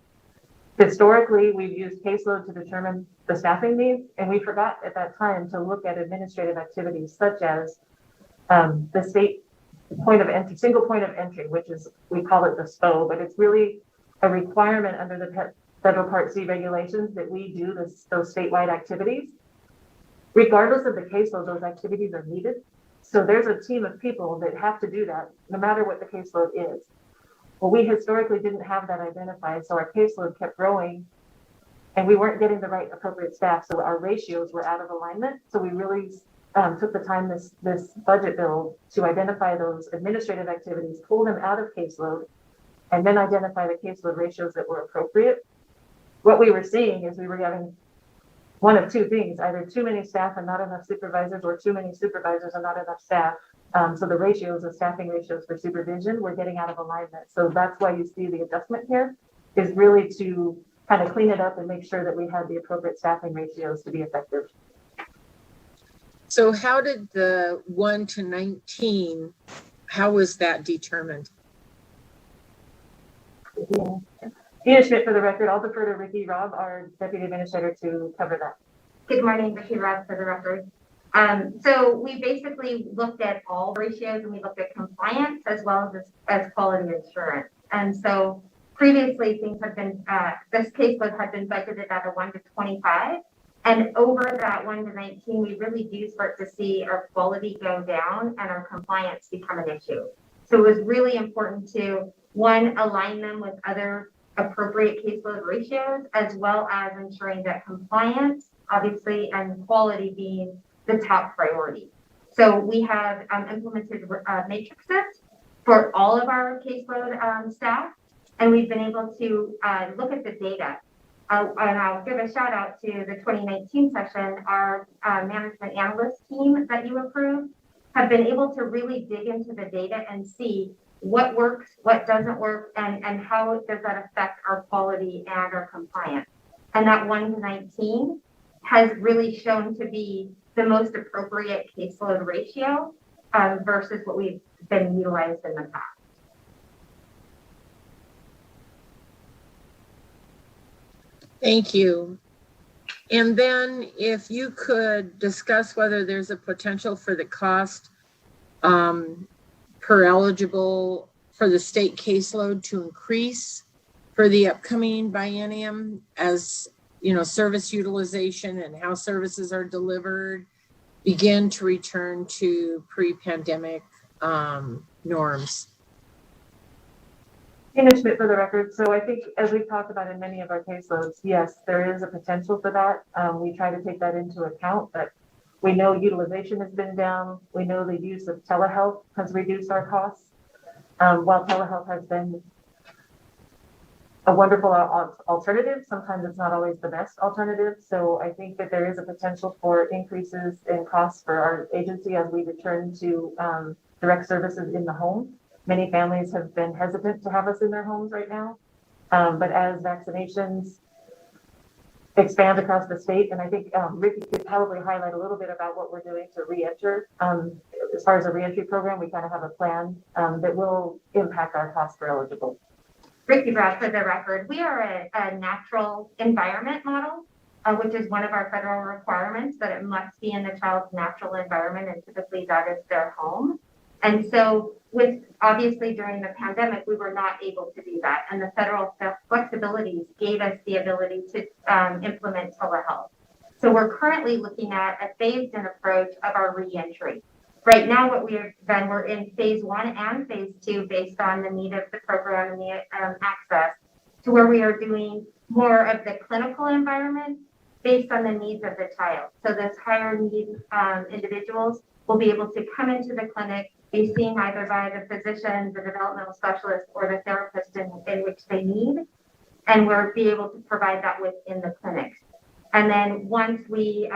Historically, we've used caseload to determine the staffing needs, and we forgot at that time to look at administrative activities such as the state single point of entry, which is, we call it the SPO, but it's really a requirement under the federal Part C regulations that we do those statewide activities. Regardless of the caseload, those activities are needed. So there's a team of people that have to do that no matter what the caseload is. Well, we historically didn't have that identified, so our caseload kept growing and we weren't getting the right appropriate staff. So our ratios were out of alignment. So we really took the time this budget bill to identify those administrative activities, pull them out of caseload, and then identify the caseload ratios that were appropriate. What we were seeing is we were getting one of two things, either too many staff and not enough supervisors, or too many supervisors and not enough staff. So the ratios, the staffing ratios for supervision, were getting out of alignment. So that's why you see the adjustment here is really to kind of clean it up and make sure that we had the appropriate staffing ratios to be effective. So how did the 1 to 19, how was that determined? Dina Schmidt for the record. I'll defer to Ricky Robb, our Deputy Administrator, to cover that. Good morning, Ricky Robb for the record. So we basically looked at all ratios and we looked at compliance as well as quality assurance. And so previously things have been, this caseload had been budgeted at a 1 to 25. And over that 1 to 19, we really do start to see our quality go down and our compliance become an issue. So it was really important to, one, align them with other appropriate caseload ratios, as well as ensuring that compliance, obviously, and quality being the top priority. So we have implemented matrices for all of our caseload staff, and we've been able to look at the data. And I'll give a shout out to the 2019 session. Our management analyst team that you approved have been able to really dig into the data and see what works, what doesn't work, and how does that affect our quality and our compliance. And that 1 to 19 has really shown to be the most appropriate caseload ratio versus what we've been utilized in the past. Thank you. And then if you could discuss whether there's a potential for the cost per per eligible for the state caseload to increase for the upcoming biennium as, service utilization and how services are delivered begin to return to pre-pandemic norms. Tina Schmidt for the record. So I think as we've talked about in many of our caseloads, yes, there is a potential for that. We try to take that into account, but we know utilization has been down. We know the use of telehealth has reduced our costs. While telehealth has been a wonderful alternative, sometimes it's not always the best alternative. So I think that there is a potential for increases in costs for our agency as we return to direct services in the home. Many families have been hesitant to have us in their homes right now. But as vaccinations expand across the state, and I think Ricky could probably highlight a little bit about what we're doing to reenter. As far as a reentry program, we kind of have a plan that will impact our costs for eligible. Ricky Brown for the record. We are a natural environment model, which is one of our federal requirements, that it must be in the child's natural environment, and typically that is their home. And so with obviously during the pandemic, we were not able to do that. And the federal flexibilities gave us the ability to implement telehealth. So we're currently looking at a phased-in approach of our reentry. Right now, what we have done, we're in phase 1 and phase 2 based on the need of the program and the access, to where we are doing more of the clinical environment based on the needs of the child. So those higher need individuals will be able to come into the clinic, be seen either by the physician, the developmental specialist, or the therapist in which they need, and we'll be able to provide that within the clinics. And then once we,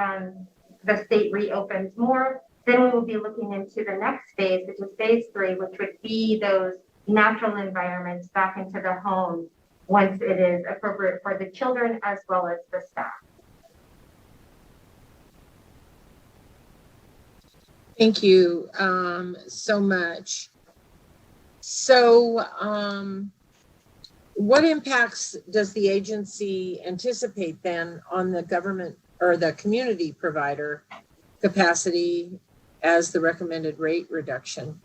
the state reopens more, then we will be looking into the next phase, which is phase 3, which would be those natural environments back into the home once it is appropriate for the children as well as the staff. Thank you so much. So what impacts does the agency anticipate then on the government or the community provider capacity as the recommended rate reduction?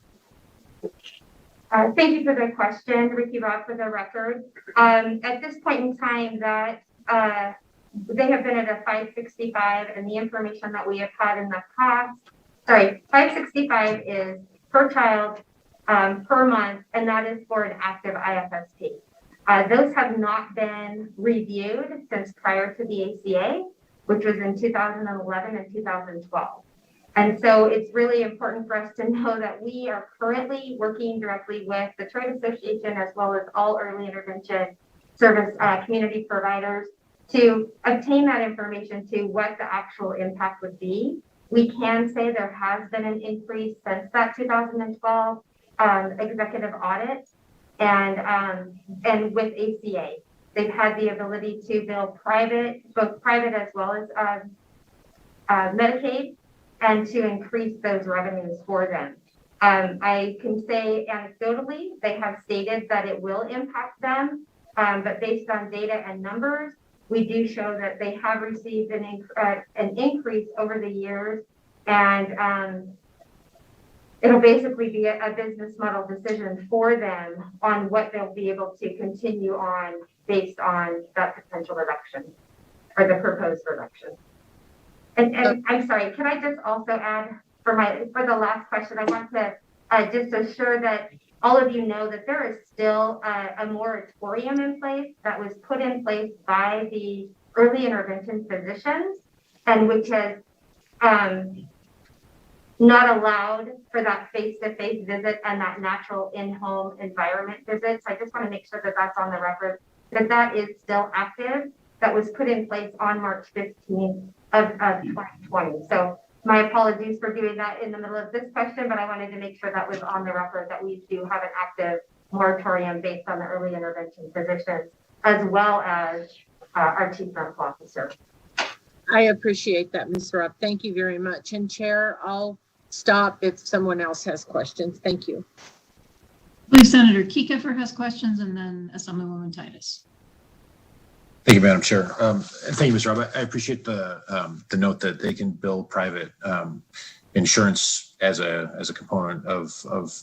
Thank you for the question, Ricky Rob, for the record. At this point in time, that they have been at a 565, and the information that we have had in the past, 565 is per child per month, and that is for an active IFSP. Those have not been reviewed since prior to the ACA, which was in 2011 and 2012. And so it's really important for us to know that we are currently working directly with the Trade Association as well as all early intervention service community providers to obtain that information to what the actual impact would be. We can say there has been an increase since that 2012 executive audit, and with ACA, they've had the ability to bill both private as well as Medicaid, and to increase those revenues for them. I can say anecdotally, they have stated that it will impact them, but based on data and numbers, we do show that they have received an increase over the years, and it'll basically be a business model decision for them on what they'll be able to continue on based on that potential reduction or the proposed reduction. And I'm sorry, can I just also add for the last question, I want to just assure that all of you know that there is still a moratorium in place that was put in place by the early intervention physicians, and which has not allowed for that face-to-face visit and that natural in-home environment visit. So I just want to make sure that that's on the record, that is still active. That was put in place on March 15th of 2020. So my apologies for doing that in the middle of this question, but I wanted to make sure that was on the record, that we do have an active moratorium based on the early intervention physicians, as well as our chief medical officer. I appreciate that, Ms. Rupp. Thank you very much. And Chair, I'll stop if someone else has questions. Thank you. I believe Senator Kiefer has questions, and then Assemblywoman Titus. Thank you, Madam Chair. And thank you, Ms. Robb. I appreciate the note that they can bill private insurance as a component of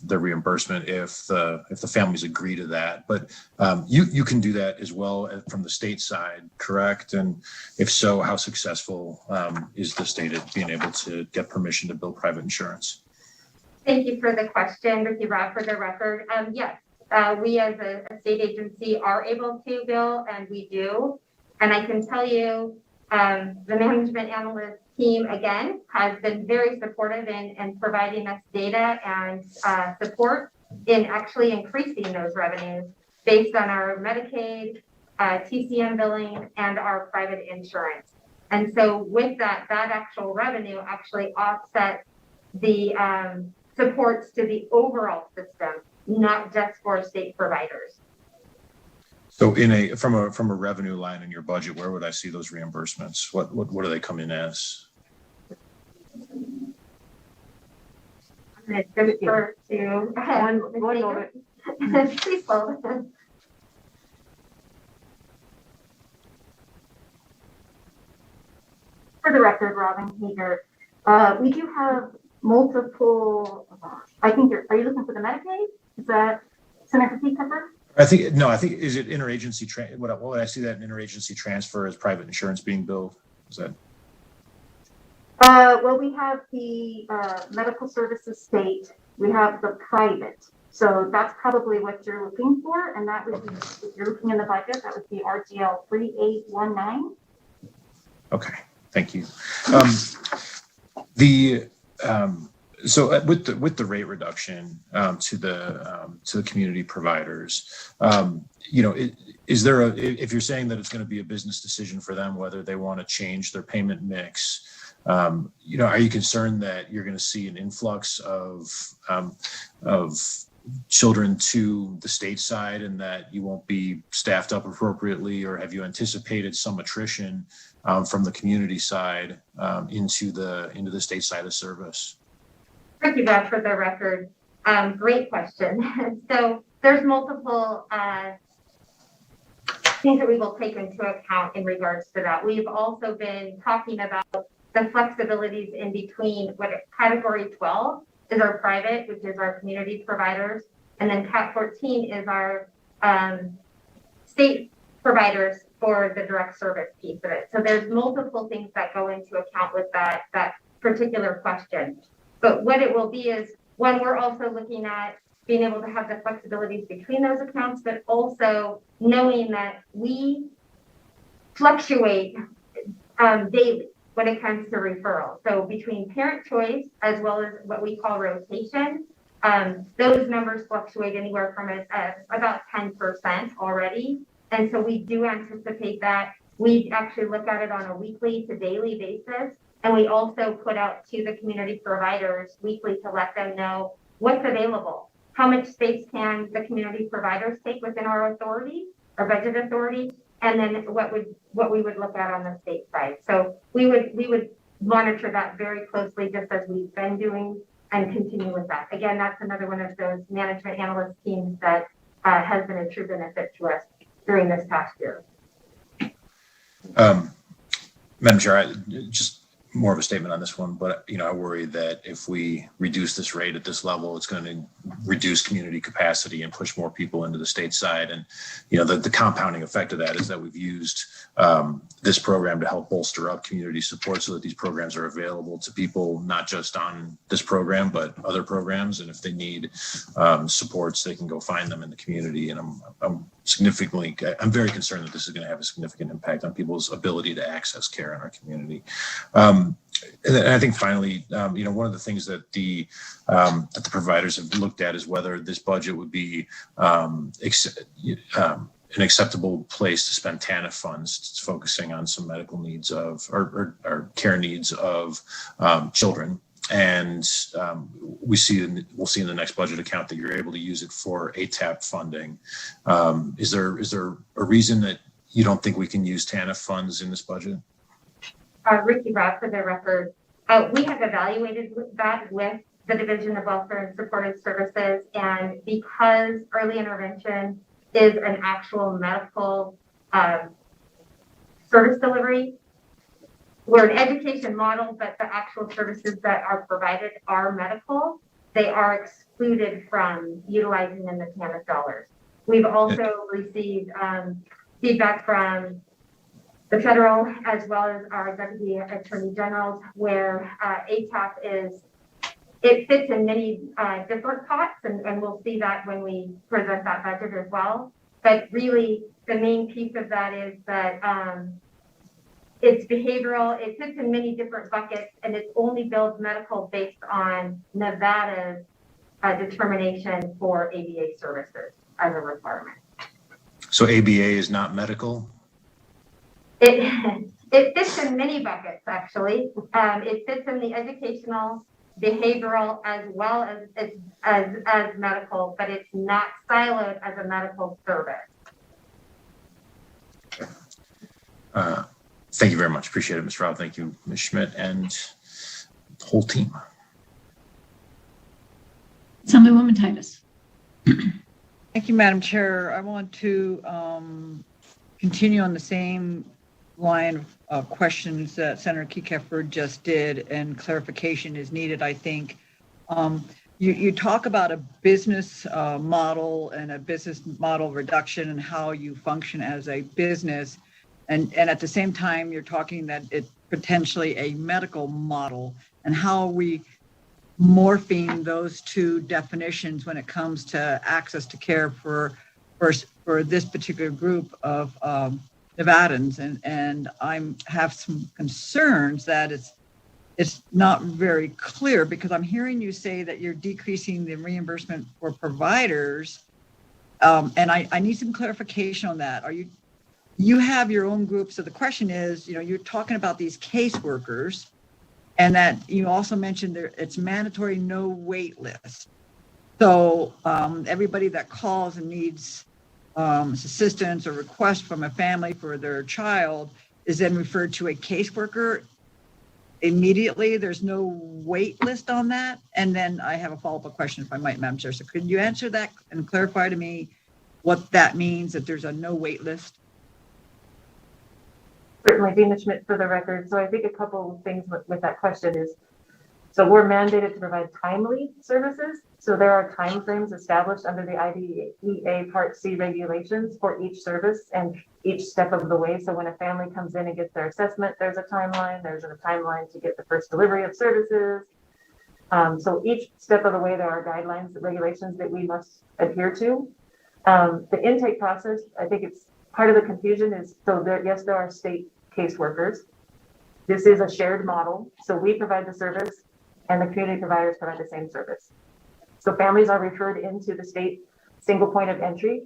the reimbursement if the families agree to that. But you can do that as well from the state side, correct? And if so, how successful is the state at being able to get permission to bill private insurance? Thank you for the question, Ricky Rob, for the record. Yes, we as a state agency are able to bill, and we do. And I can tell you, the management analyst team, again, has been very supportive in providing us data and support in actually increasing those revenues based on our Medicaid, TCM billing, and our private insurance. And so with that actual revenue actually offsets the supports to the overall system, not just for state providers. So from a revenue line in your budget, where would I see those reimbursements? What do they come in as? I'm going to defer to one moment. Please hold. For the record, Robin Hager, we do have multiple, I think are you looking for the Medicaid? Is that Senator P. Cover? I think, is it interagency, what would I see that interagency transfer as private insurance being billed? Is that? Well, we have the medical services state, we have the private. So that's probably what you're looking for. And that would be, if you're looking in the budget, that would be RGL 3819. Okay, thank you. So with the rate reduction to the community providers, is there if you're saying that it's going to be a business decision for them whether they want to change their payment mix, are you concerned that you're going to see an influx of children to the state side and that you won't be staffed up appropriately, or have you anticipated some attrition from the community side into the state side of service? Thank you, Bob, for the record. Great question. So there's multiple things that we will take into account in regards to that. We've also been talking about the flexibilities in between what category 12 is our private, which is our community providers, and then Cat 14 is our state providers for the direct service piece of it. So there's multiple things that go into account with that particular question. But what it will be is, one, we're also looking at being able to have the flexibilities between those accounts, but also knowing that we fluctuate daily when it comes to referral. So between parent choice as well as what we call rotation, those numbers fluctuate anywhere from about 10% already. And so we do anticipate that. We actually look at it on a weekly to daily basis. And we also put out to the community providers weekly to let them know what's available. How much space can the community providers take within our authority, our budget authority, and then what we would look at on the state side. So we would monitor that very closely, just as we've been doing, and continue with that. Again, that's another one of those management analyst teams that has been a true benefit to us during this past year. Madam Chair, just more of a statement on this one, but I worry that if we reduce this rate at this level, it's going to reduce community capacity and push more people into the state side. And the compounding effect of that is that we've used this program to help bolster up community support so that these programs are available to people, not just on this program, but other programs. And if they need supports, they can go find them in the community. And I'm very concerned that this is going to have a significant impact on people's ability to access care in our community. And I think finally, one of the things that the providers have looked at is whether this budget would be an acceptable place to spend TANF funds, focusing on some medical needs of or care needs of children. And we'll see in the next budget account that you're able to use it for ATAP funding. Is there a reason that you don't think we can use TANF funds in this budget? Ricky Robb, for the record, we have evaluated that with the Division of Welfare and Supportive Services, and because early intervention is an actual medical service delivery, we're an education model, but the actual services that are provided are medical. They are excluded from utilizing in the TANF dollars. We've also received feedback from the federal as well as our deputy attorney generals, where ATAP it fits in many different pots, and we'll see that when we present that budget as well. But really, the main piece of that is that it's behavioral. It fits in many different buckets, and it only builds medical based on Nevada's determination for ABA services as a requirement. So ABA is not medical? It fits in many buckets, actually. It fits in the educational, behavioral, as well as medical, but it's not siloed as a medical service. Thank you very much. Appreciate it, Ms. Rao. Thank you, Ms. Schmidt, and the whole team. Assemblywoman Titus. Thank you, Madam Chair. I want to continue on the same line of questions that Senator Keffer just did, and clarification is needed, I think. You talk about a business model and a business model reduction and how you function as a business. And at the same time, you're talking that it's potentially a medical model, and how are we morphing those two definitions when it comes to access to care for this particular group of Nevadans. And I have some concerns that it's not very clear, because I'm hearing you say that you're decreasing the reimbursement for providers. And I need some clarification on that. You have your own group. So the question is, you're talking about these caseworkers, and that you also mentioned it's mandatory no wait list. So everybody that calls and needs assistance or request from a family for their child is then referred to a caseworker immediately. There's no wait list on that. And then I have a follow-up question, if I might, Madam Chair. So could you answer that and clarify to me what that means, that there's a no wait list? Certainly, Dina Schmidt for the record. So I think a couple of things with that question is, so we're mandated to provide timely services. So there are timeframes established under the IDEA Part C regulations for each service and each step of the way. So when a family comes in and gets their assessment, there's a timeline. There's a timeline to get the first delivery of services. So each step of the way, there are guidelines, regulations that we must adhere to. The intake process, I think it's part of the confusion is, so yes, there are state caseworkers. This is a shared model. So we provide the service and the community providers provide the same service. So families are referred into the state single point of entry,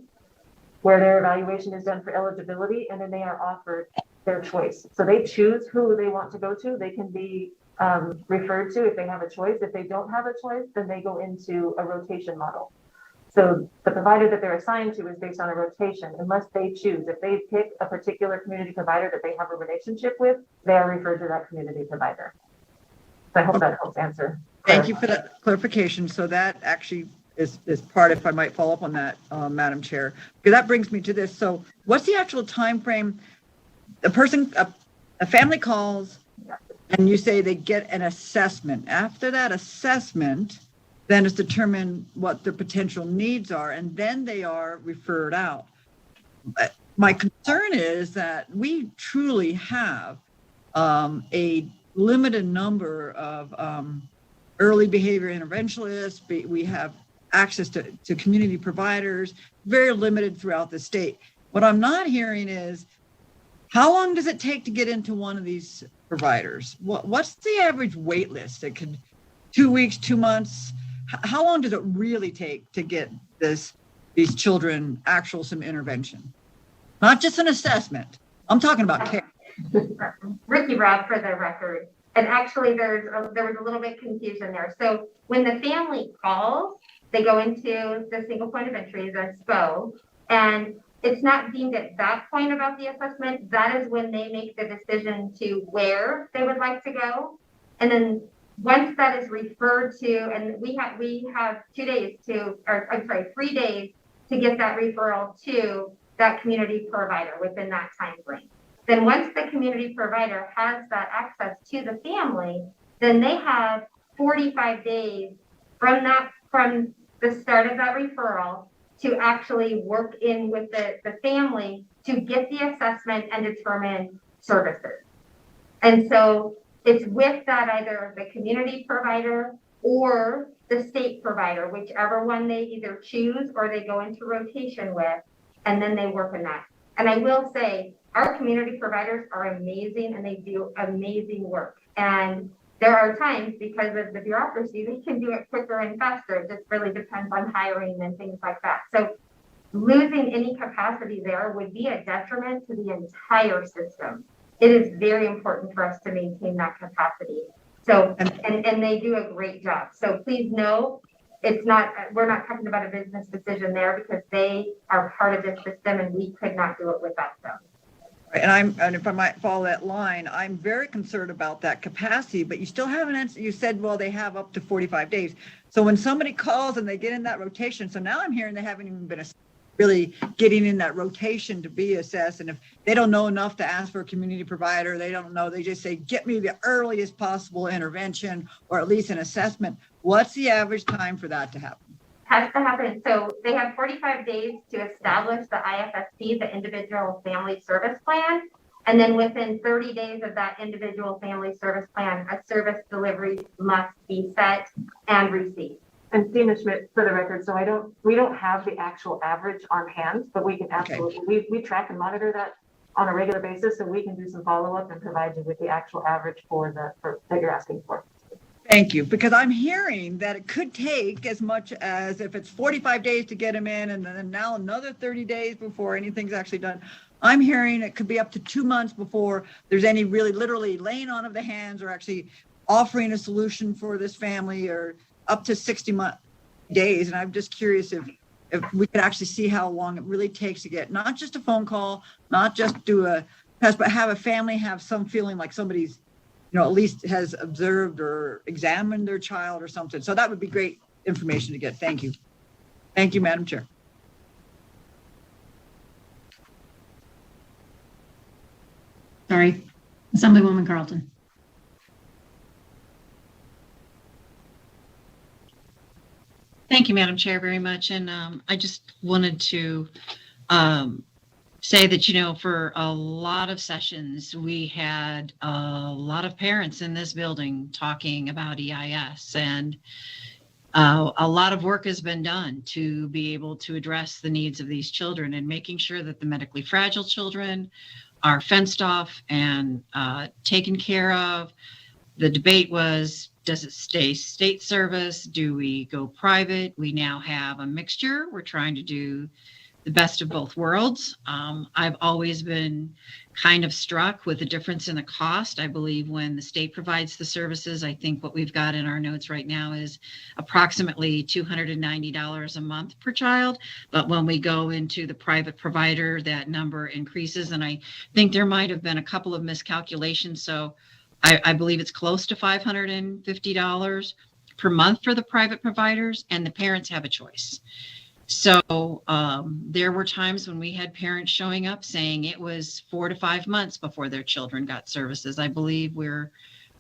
where their evaluation is done for eligibility, and then they are offered their choice. So they choose who they want to go to. They can be referred to if they have a choice. If they don't have a choice, then they go into a rotation model. So the provider that they're assigned to is based on a rotation, unless they choose. If they pick a particular community provider that they have a relationship with, they are referred to that community provider. So I hope that helps answer. Thank you for that clarification. So that actually is part, if I might follow up on that, Madam Chair, because that brings me to this. So what's the actual time frame? A family calls and you say they get an assessment. After that assessment, then it's determined what their potential needs are, and then they are referred out. My concern is that we truly have a limited number of early behavior interventionists. We have access to community providers, very limited throughout the state. What I'm not hearing is, how long does it take to get into one of these providers? What's the average wait list? It could 2 weeks, 2 months. How long does it really take to get these children some intervention? Not just an assessment. I'm talking about care. Ricky Robb for the record. And actually there was a little bit confusion there. So when the family calls, they go into the single point of entry, the SPO, and it's not deemed at that point about the assessment. That is when they make the decision to where they would like to go. And then once that is referred to, and we have 3 days to get that referral to that community provider within that time frame. then once the community provider has that access to the family, then they have 45 days from the start of that referral to actually work in with the family to get the assessment and determine services. And so it's with that either the community provider or the state provider, whichever one they either choose or they go into rotation with, and then they work on that. And I will say, our community providers are amazing and they do amazing work. And there are times because of the bureaucracy, they can do it quicker and faster. It just really depends on hiring and things like that. So losing any capacity there would be a detriment to the entire system. It is very important for us to maintain that capacity. So, and they do a great job. So please know, we're not talking about a business decision there because they are part of this system and we could not do it without them. And if I might follow that line, I'm very concerned about that capacity, but you still haven't answered. You said, well, they have up to 45 days. So when somebody calls and they get in that rotation, so now I'm hearing they haven't even been really getting in that rotation to be assessed. And if they don't know enough to ask for a community provider, they don't know, they just say, get me the earliest possible intervention or at least an assessment. What's the average time for that to happen? Has to happen. So they have 45 days to establish the IFSP, the Individual Family Service Plan. And then within 30 days of that Individual Family Service Plan, a service delivery must be set and received. And Dina Schmidt, for the record, so we don't have the actual average on hand, but we can absolutely, we track and monitor that on a regular basis, so we can do some follow-up and provide you with the actual average that you're asking for. Thank you, because I'm hearing that it could take as much as, if it's 45 days to get them in and then now another 30 days before anything's actually done. I'm hearing it could be up to 2 months before there's any really literally laying on of the hands or actually offering a solution for this family, or up to 60 days. And I'm just curious if we could actually see how long it really takes to get not just a phone call, not just do a test, but have a family have some feeling like somebody's, at least has observed or examined their child or something. So that would be great information to get. Thank you. Thank you, Madam Chair. Sorry, Assemblywoman Carlton. Thank you, Madam Chair, very much. And I just wanted to say that, for a lot of sessions, we had a lot of parents in this building talking about EIS, and a lot of work has been done to be able to address the needs of these children and making sure that the medically fragile children are fenced off and taken care of. The debate was, does it stay state service? Do we go private? We now have a mixture. We're trying to do the best of both worlds. I've always been kind of struck with the difference in the cost. I believe when the state provides the services, I think what we've got in our notes right now is approximately $290 a month per child. But when we go into the private provider, that number increases. And I think there might have been a couple of miscalculations. So I believe it's close to $550 per month for the private providers, and the parents have a choice. So there were times when we had parents showing up saying it was 4 to 5 months before their children got services. I believe we're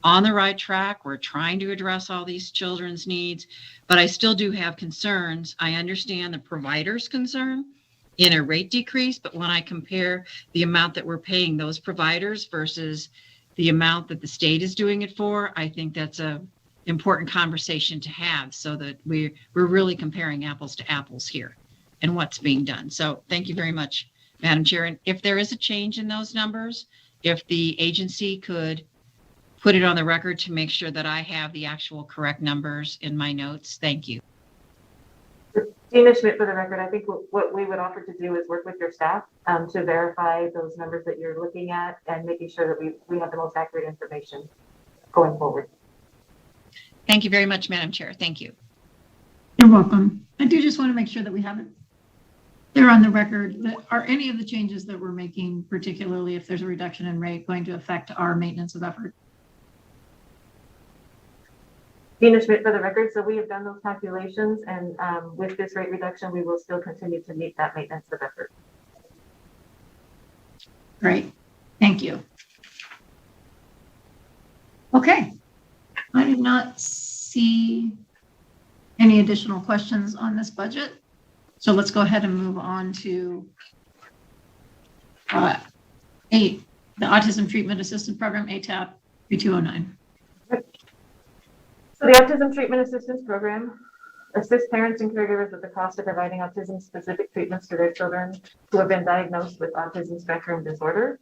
on the right track. We're trying to address all these children's needs, but I still do have concerns. I understand the provider's concern in a rate decrease, but when I compare the amount that we're paying those providers versus the amount that the state is doing it for, I think that's a important conversation to have, so that we're really comparing apples to apples here and what's being done. So thank you very much, Madam Chair. And if there is a change in those numbers, if the agency could put it on the record to make sure that I have the actual correct numbers in my notes. Thank you. Dina Schmidt, for the record, I think what we would offer to do is work with your staff to verify those numbers that you're looking at and making sure that we have the most accurate information going forward. Thank you very much, Madam Chair. Thank you. You're welcome. I do just want to make sure that we have it there on the record. That are any of the changes that we're making, particularly if there's a reduction in rate, going to affect our maintenance of effort? Dina Schmidt, for the record, so we have done those calculations, and with this rate reduction, we will still continue to meet that maintenance of effort. Great. Thank you. Okay. I do not see any additional questions on this budget. So let's go ahead and move on to 8, the Autism Treatment Assistance Program, ATAP 3209. So the Autism Treatment Assistance Program assists parents and caregivers with the cost of providing autism-specific treatments to their children who have been diagnosed with autism spectrum disorder.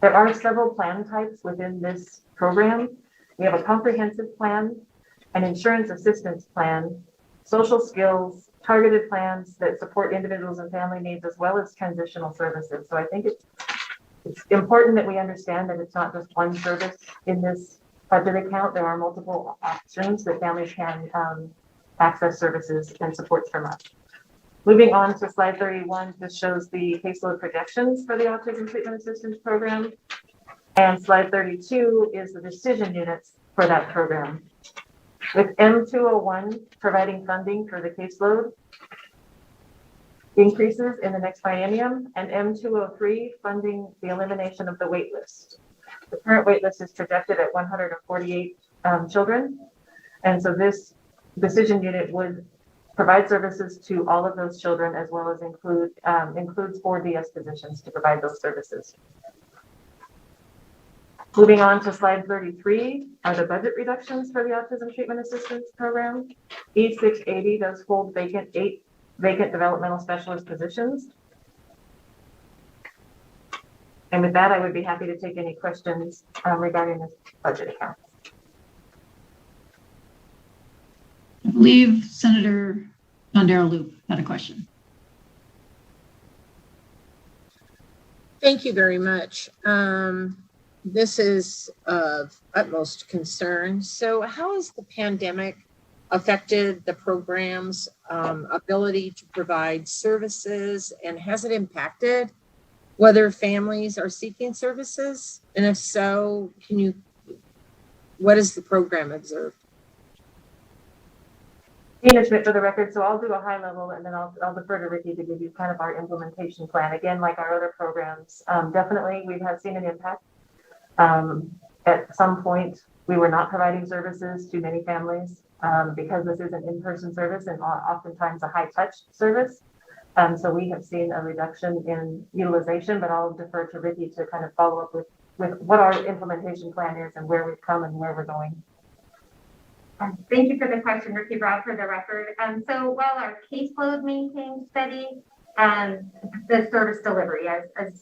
There are several plan types within this program. We have a comprehensive plan, an insurance assistance plan, social skills, targeted plans that support individuals and family needs, as well as transitional services. So I think it's important that we understand that it's not just one service in this budget account. There are multiple options that families can access services and supports from us. Moving on to slide 31, this shows the caseload projections for the Autism Treatment Assistance Program. And slide 32 is the decision units for that program. With M201 providing funding for the caseload increases in the next biennium, and M203 funding the elimination of the wait list. The current wait list is projected at 148 children. And so this decision unit would provide services to all of those children, as well as includes 4 DS positions to provide those services. Moving on to slide 33 are the budget reductions for the Autism Treatment Assistance Program. E680 does hold 8 vacant developmental specialist positions. And with that, I would be happy to take any questions regarding this budget account. I believe Senator Loop had a question. Thank you very much. This is of utmost concern. So how has the pandemic affected the program's ability to provide services, and has it impacted whether families are seeking services? And if so, what has the program observed? Tina Schmidt for the record. So I'll do a high level, and then I'll defer to Ricky to give you kind of our implementation plan. Again, like our other programs, definitely we have seen an impact. At some point, we were not providing services to many families because this is an in-person service and oftentimes a high-touch service. So we have seen a reduction in utilization, but I'll defer to Ricky to kind of follow up with what our implementation plan is and where we've come and where we're going. Thank you for the question, Ricky Broad, for the record. So while our caseload maintains steady, the service delivery,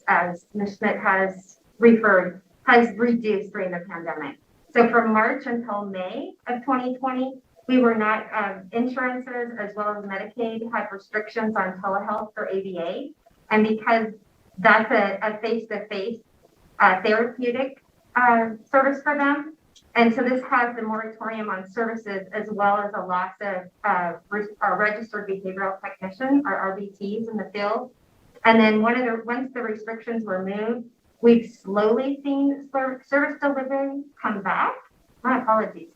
as Ms. Schmidt has referred, has reduced during the pandemic. So from March until May of 2020, we were not, insurances as well as Medicaid had restrictions on telehealth for ABA. And because that's a face-to-face therapeutic service for them. And so this has the moratorium on services, as well as a loss of our registered behavioral technician, our RBTs in the field. And then once the restrictions were moved, we've slowly seen service delivery come back. My apologies.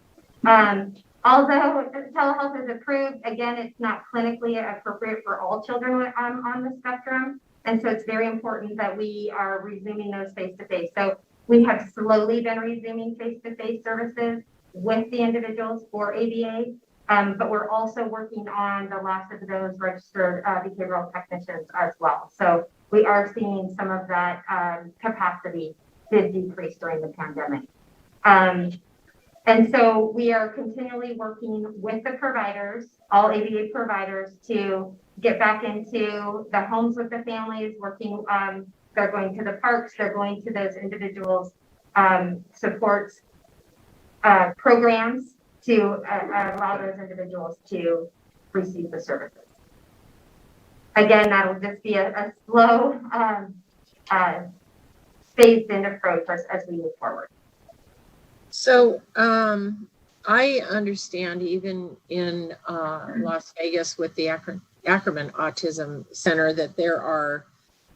Although telehealth is approved, again, it's not clinically appropriate for all children on the spectrum. And so it's very important that we are resuming those face-to-face. So we have slowly been resuming face-to-face services with the individuals for ABA, but we're also working on the loss of those registered behavioral technicians as well. So we are seeing some of that capacity did decrease during the pandemic. And so we are continually working with the providers, all ABA providers, to get back into the homes with the families, working, they're going to the parks, they're going to those individuals' supports programs to allow those individuals to receive the services. Again, that'll just be a slow, phased-in approach as we move forward. So I understand even in Las Vegas with the Ackerman Autism Center that there are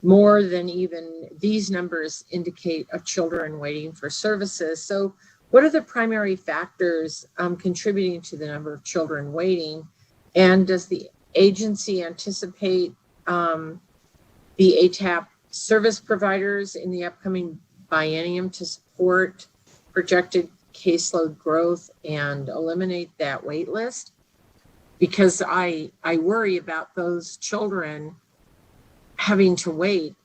more than even these numbers indicate of children waiting for services. So what are the primary factors contributing to the number of children waiting? And does the agency anticipate the ATAP service providers in the upcoming biennium to support projected caseload growth and eliminate that wait list? Because I worry about those children having to wait,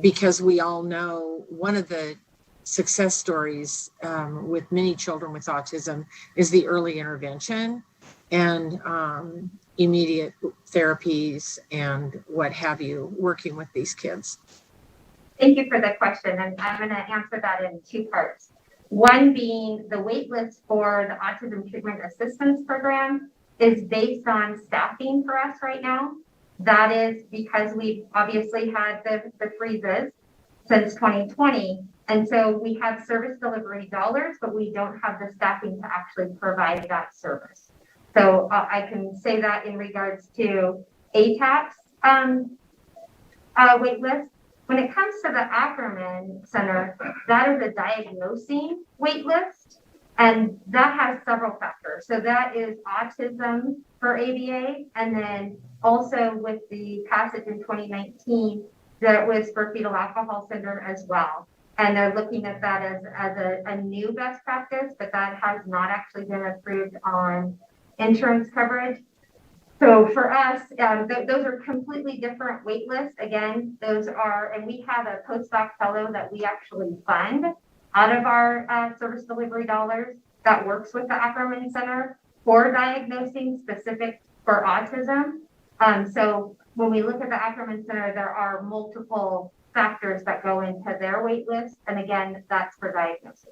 because we all know one of the success stories with many children with autism is the early intervention and immediate therapies and what have you, working with these kids. Thank you for the question, and I'm going to answer that in two parts. One being the wait list for the Autism Treatment Assistance Program is based on staffing for us right now. That is because we've obviously had the freezes since 2020. And so we have service delivery dollars, but we don't have the staffing to actually provide that service. So I can say that in regards to ATAP's wait list. When it comes to the Ackerman Center, that is a diagnosing wait list, and that has several factors. So that is autism for ABA, and then also with the passage in 2019, that was for fetal alcohol syndrome as well. And they're looking at that as a new best practice, but that has not actually been approved on insurance coverage. So for us, those are completely different wait lists. Again, those are, and we have a postdoc fellow that we actually fund out of our service delivery dollars that works with the Ackerman Center for diagnosing specific for autism. So when we look at the Ackerman Center, there are multiple factors that go into their wait list. And again, that's for diagnosis.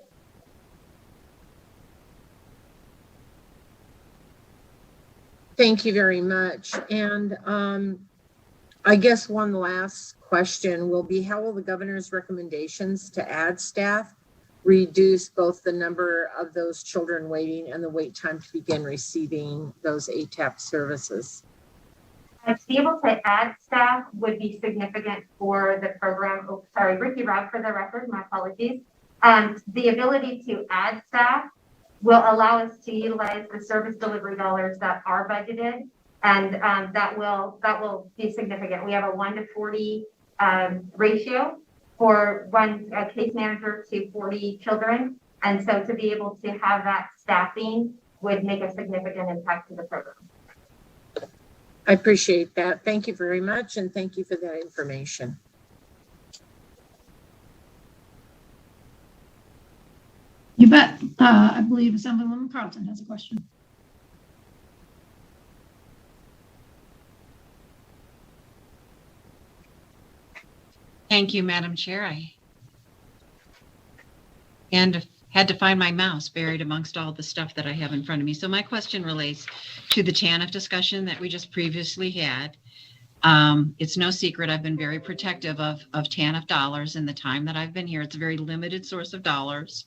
Thank you very much. And I guess one last question will be, how will the governor's recommendations to add staff reduce both the number of those children waiting and the wait time to begin receiving those ATAP services? To be able to add staff would be significant for the program. Oh, sorry, Ricky Rob for the record, my apologies. The ability to add staff will allow us to utilize the service delivery dollars that are budgeted, and that will be significant. We have a 1-to-40 ratio for one case manager to 40 children, and so to be able to have that staffing would make a significant impact to the program. I appreciate that. Thank you very much, and thank you for that information. You bet. I believe Assemblywoman Carlton has a question. Thank you, Madam Chair. I had to find my mouse buried amongst all the stuff that I have in front of me. So my question relates to the TANF discussion that we just previously had. It's no secret I've been very protective of TANF dollars in the time that I've been here. It's a very limited source of dollars,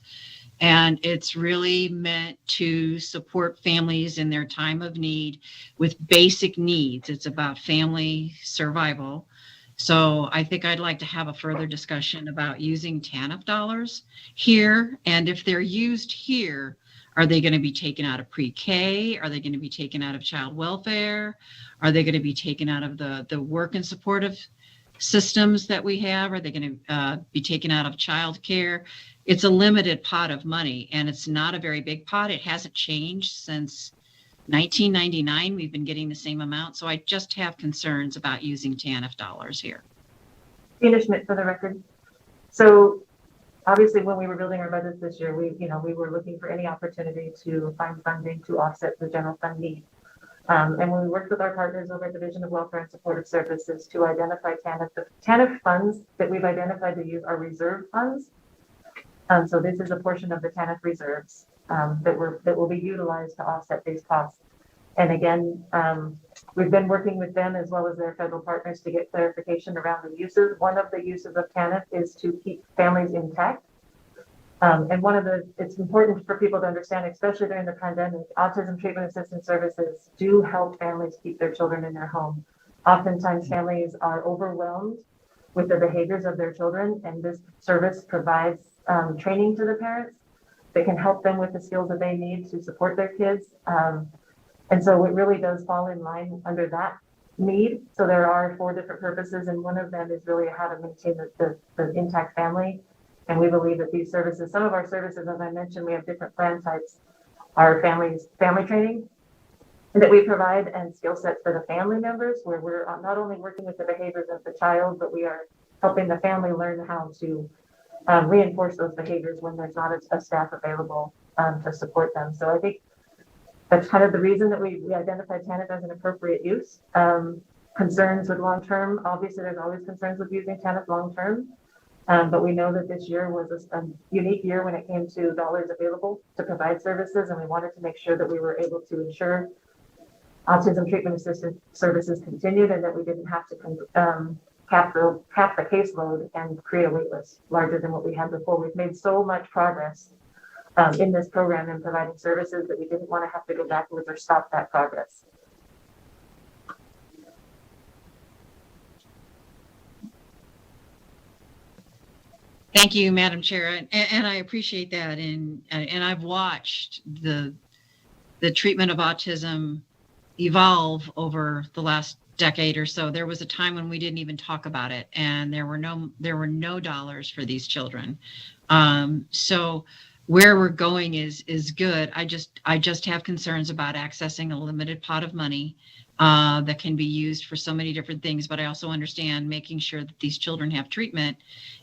and it's really meant to support families in their time of need with basic needs. It's about family survival. So I think I'd like to have a further discussion about using TANF dollars here. And if they're used here, are they going to be taken out of pre-K? Are they going to be taken out of child welfare? Are they going to be taken out of the work and supportive systems that we have? Are they going to be taken out of child care? It's a limited pot of money, and it's not a very big pot. It hasn't changed since 1999. We've been getting the same amount. So I just have concerns about using TANF dollars here. Dana Schmidt for the record. So obviously when we were building our budgets this year, we were looking for any opportunity to find funding to offset the general fund need. And when we worked with our partners over at the Division of Welfare and Supportive Services to identify TANF, the TANF funds that we've identified to use are reserve funds. So this is a portion of the TANF reserves that will be utilized to offset these costs. And again, we've been working with them as well as their federal partners to get clarification around the uses. One of the uses of TANF is to keep families intact. And it's important for people to understand, especially during the pandemic, autism treatment assistance services do help families keep their children in their home. Oftentimes families are overwhelmed with the behaviors of their children, and this service provides training to the parents that can help them with the skills that they need to support their kids. And so it really does fall in line under that need. So there are 4 different purposes, and one of them is really how to maintain the intact family. And we believe that these services, some of our services, as I mentioned, we have different plan types, are family training that we provide, and skill sets for the family members, where we're not only working with the behaviors of the child, but we are helping the family learn how to reinforce those behaviors when there's not a staff available to support them. So I think that's kind of the reason that we identified TANF as an appropriate use. Concerns with long-term, obviously there's always concerns with using TANF long-term, but we know that this year was a unique year when it came to dollars available to provide services, and we wanted to make sure that we were able to ensure autism treatment assistance services continued, and that we didn't have to cap the caseload and create a wait list larger than what we had before. We've made so much progress in this program and providing services that we didn't want to have to go backwards or stop that progress. Thank you, Madam Chair, and I appreciate that. And I've watched the treatment of autism evolve over the last decade or so. There was a time when we didn't even talk about it, and there were no dollars for these children. So where we're going is good. I just have concerns about accessing a limited pot of money that can be used for so many different things. But I also understand making sure that these children have treatment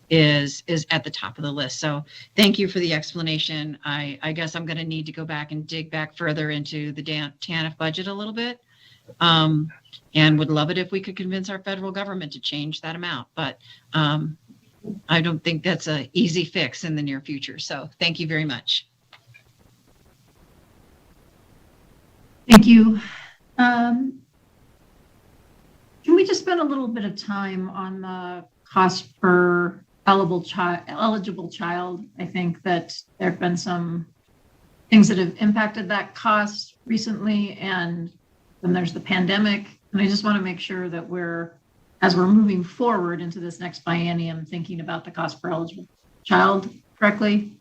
is at the top of the list. So thank you for the explanation. I guess I'm going to need to go back and dig back further into the TANF budget a little bit, and would love it if we could convince our federal government to change that amount. But I don't think that's an easy fix in the near future. So thank you very much. Thank you. Can we just spend a little bit of time on the cost per eligible child? I think that there have been some things that have impacted that cost recently, and then there's the pandemic. And I just want to make sure that as we're moving forward into this next biennium, thinking about the cost per eligible child correctly.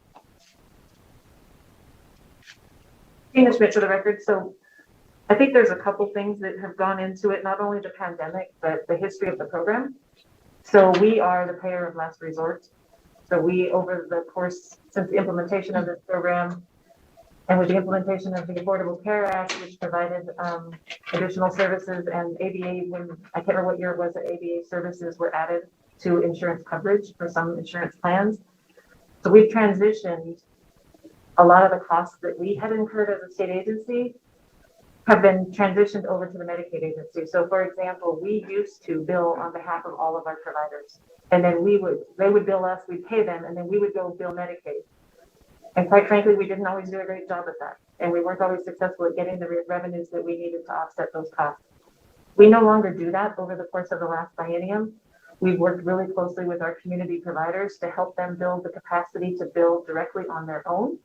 Tina Schmidt for the record. So I think there's a couple things that have gone into it, not only the pandemic, but the history of the program. So we are the payer of last resort. So we, over the course, since the implementation of this program, and with the implementation of the Affordable Care Act, which provided additional services, and ABA, I can't remember what year it was that ABA services were added to insurance coverage for some insurance plans. So we've transitioned a lot of the costs that we had incurred as a state agency have been transitioned over to the Medicaid agency. So for example, we used to bill on behalf of all of our providers, and then they would bill us, we'd pay them, and then we would go bill Medicaid. And quite frankly, we didn't always do a great job at that. And we weren't always successful at getting the revenues that we needed to offset those costs. We no longer do that over the course of the last biennium. We've worked really closely with our community providers to help them build the capacity to bill directly on their own.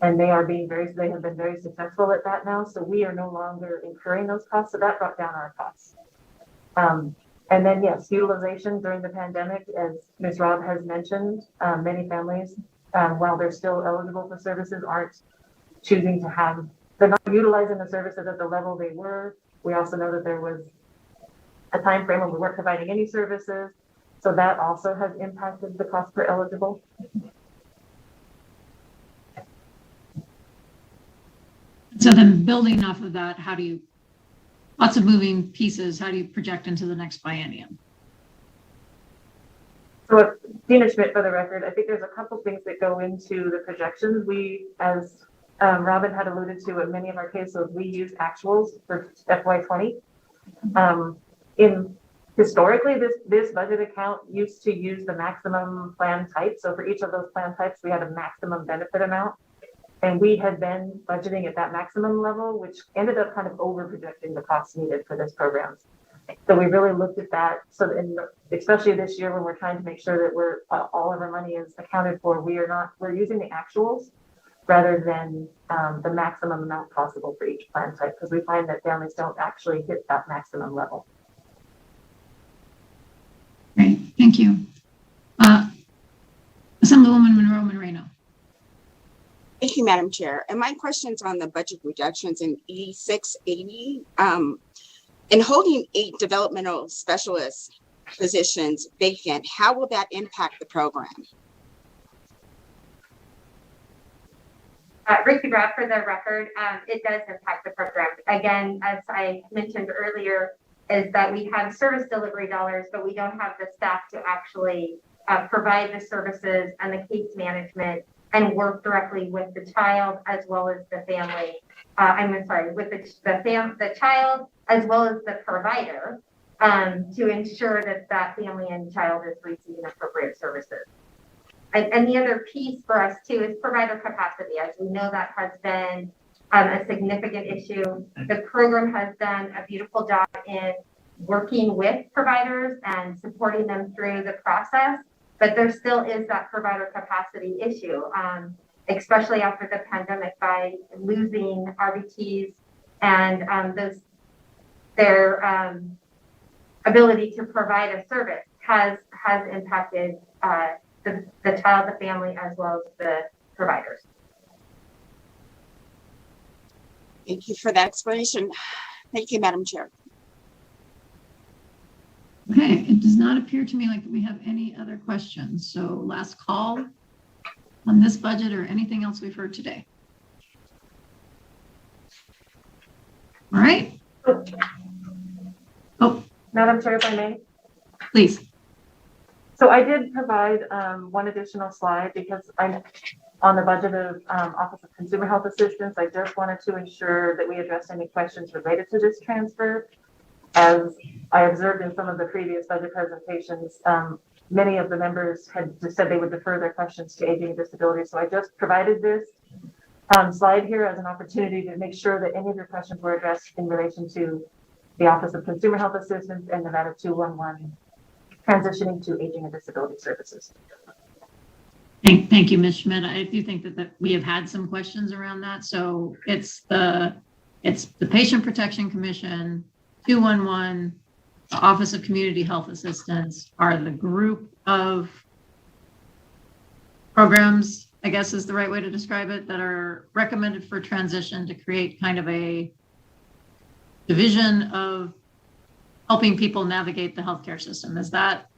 And they have been very successful at that now. So we are no longer incurring those costs. So that brought down our costs. And then yes, utilization during the pandemic, as Ms. Robb has mentioned, many families, while they're still eligible for services, aren't choosing to they're not utilizing the services at the level they were. We also know that there was a time frame when we weren't providing any services. So that also has impacted the cost per eligible. So then building off of that, lots of moving pieces, how do you project into the next biennium? So Tina Schmidt for the record, I think there's a couple things that go into the projections. We, as Robin had alluded to in many of our cases, we use actuals for FY20. Historically, this budget account used to use the maximum plan type. So for each of those plan types, we had a maximum benefit amount. And we had been budgeting at that maximum level, which ended up kind of over projecting the costs needed for this program. So we really looked at that. So especially this year when we're trying to make sure that all of our money is accounted for, we're using the actuals rather than the maximum amount possible for each plan type, because we find that families don't actually hit that maximum level. Great, thank you. Assemblywoman Monroe-Moreno. Thank you, Madam Chair. And my question's on the budget reductions in E680. In holding 8 developmental specialist positions vacant, how will that impact the program? Ricky Robb for the record, it does impact the program. Again, as I mentioned earlier, is that we have service delivery dollars, but we don't have the staff to actually provide the services and the case management and work directly with the child as well as the family. With the child as well as the provider to ensure that that family and child is receiving appropriate services. And the other piece for us too is provider capacity. As we know, that has been a significant issue. The program has done a beautiful job in working with providers and supporting them through the process, but there still is that provider capacity issue, especially after the pandemic by losing RBTs and their ability to provide a service has impacted the child, the family, as well as the providers. Thank you for that explanation. Thank you, Madam Chair. Okay, it does not appear to me like we have any other questions. So last call on this budget or anything else we've heard today. All right. Oh, Madam Chair, if I may. please. So I did provide one additional slide because I'm on the budget of Office of Consumer Health Assistance. I just wanted to ensure that we addressed any questions related to this transfer. As I observed in some of the previous budget presentations, many of the members had just said they would defer their questions to aging and disability. So I just provided this slide here as an opportunity to make sure that any of your questions were addressed in relation to the Office of Consumer Health Assistance and Nevada 211 transitioning to aging and disability services. Thank you, Ms. Schmidt. I do think that we have had some questions around that. So it's the Patient Protection Commission, 211, the Office of Community Health Assistance are the group of programs, I guess is the right way to describe it, that are recommended for transition to create kind of a division of helping people navigate the healthcare system. Is that,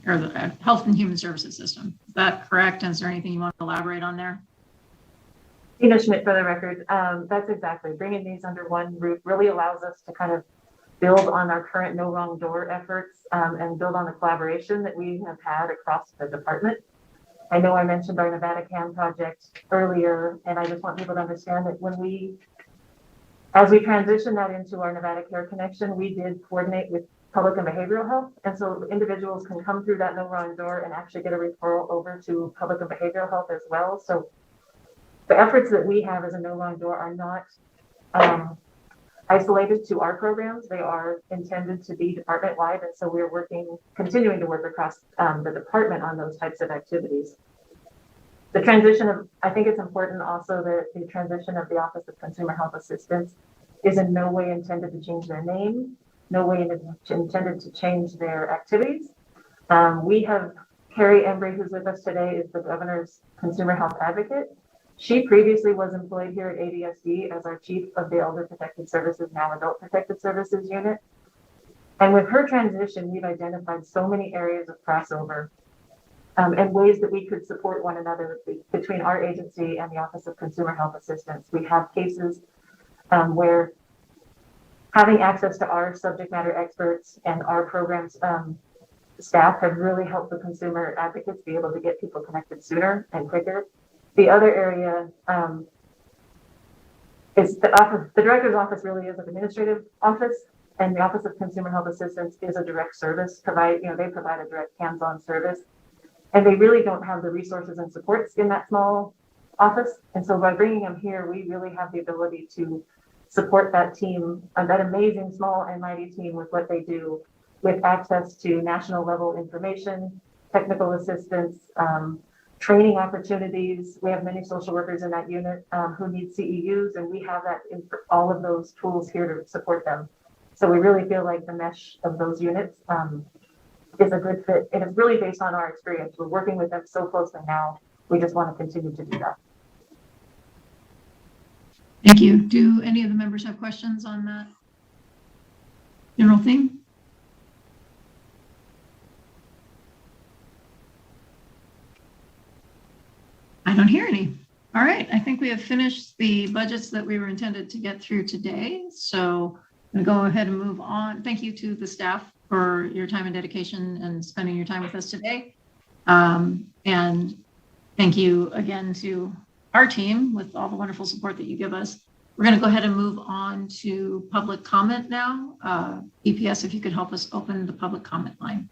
or the Health and Human Services system? Is that correct? And is there anything you want to elaborate on there? Tina Schmidt for the record. That's exactly. Bringing these under one roof really allows us to kind of build on our current No Wrong Door efforts and build on the collaboration that we have had across the department. I know I mentioned our Nevada CAN project earlier, and I just want people to understand that as we transition that into our Nevada Care Connection, we did coordinate with public and behavioral health. And so individuals can come through that No Wrong Door and actually get a referral over to public and behavioral health as well. So the efforts that we have as a No Wrong Door are not isolated to our programs. They are intended to be department-wide. And so we're continuing to work across the department on those types of activities. The transition of, I think it's important also that the transition of the Office of Consumer Health Assistance is in no way intended to change their name, no way intended to change their activities. We have Carrie Embry, who's with us today, is the governor's consumer health advocate. She previously was employed here at ADSD as our chief of the Elder Protected Services, now Adult Protected Services unit. And with her transition, we've identified so many areas of crossover and ways that we could support one another between our agency and the Office of Consumer Health Assistance. We have cases where having access to our subject matter experts and our programs staff have really helped the consumer advocates be able to get people connected sooner and quicker. The other area is the director's office really is an administrative office, and the Office of Consumer Health Assistance is a direct service they provide a direct hands-on service. And they really don't have the resources and supports in that small office. And so by bringing them here, we really have the ability to support that team, that amazing small and mighty team with what they do, with access to national level information, technical assistance, training opportunities. We have many social workers in that unit who need CEUs, and we have that in all of those tools here to support them. So we really feel like the mesh of those units is a good fit. And it's really based on our experience. We're working with them so closely now. We just want to continue to do that. Thank you. Do any of the members have questions on that? General theme? I don't hear any. All right, I think we have finished the budgets that we were intended to get through today. So I'm going to go ahead and move on. Thank you to the staff for your time and dedication and spending your time with us today. And thank you again to our team with all the wonderful support that you give us. We're going to go ahead and move on to public comment now. EPS, if you could help us open the public comment line.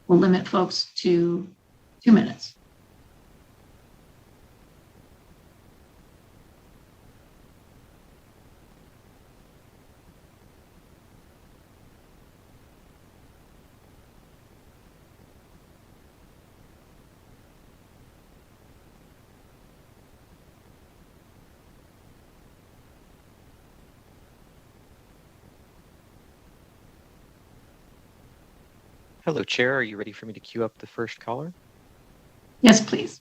We'll limit folks to 2 minutes. Hello, Chair. Are you ready for me to queue up the first caller? Yes, please.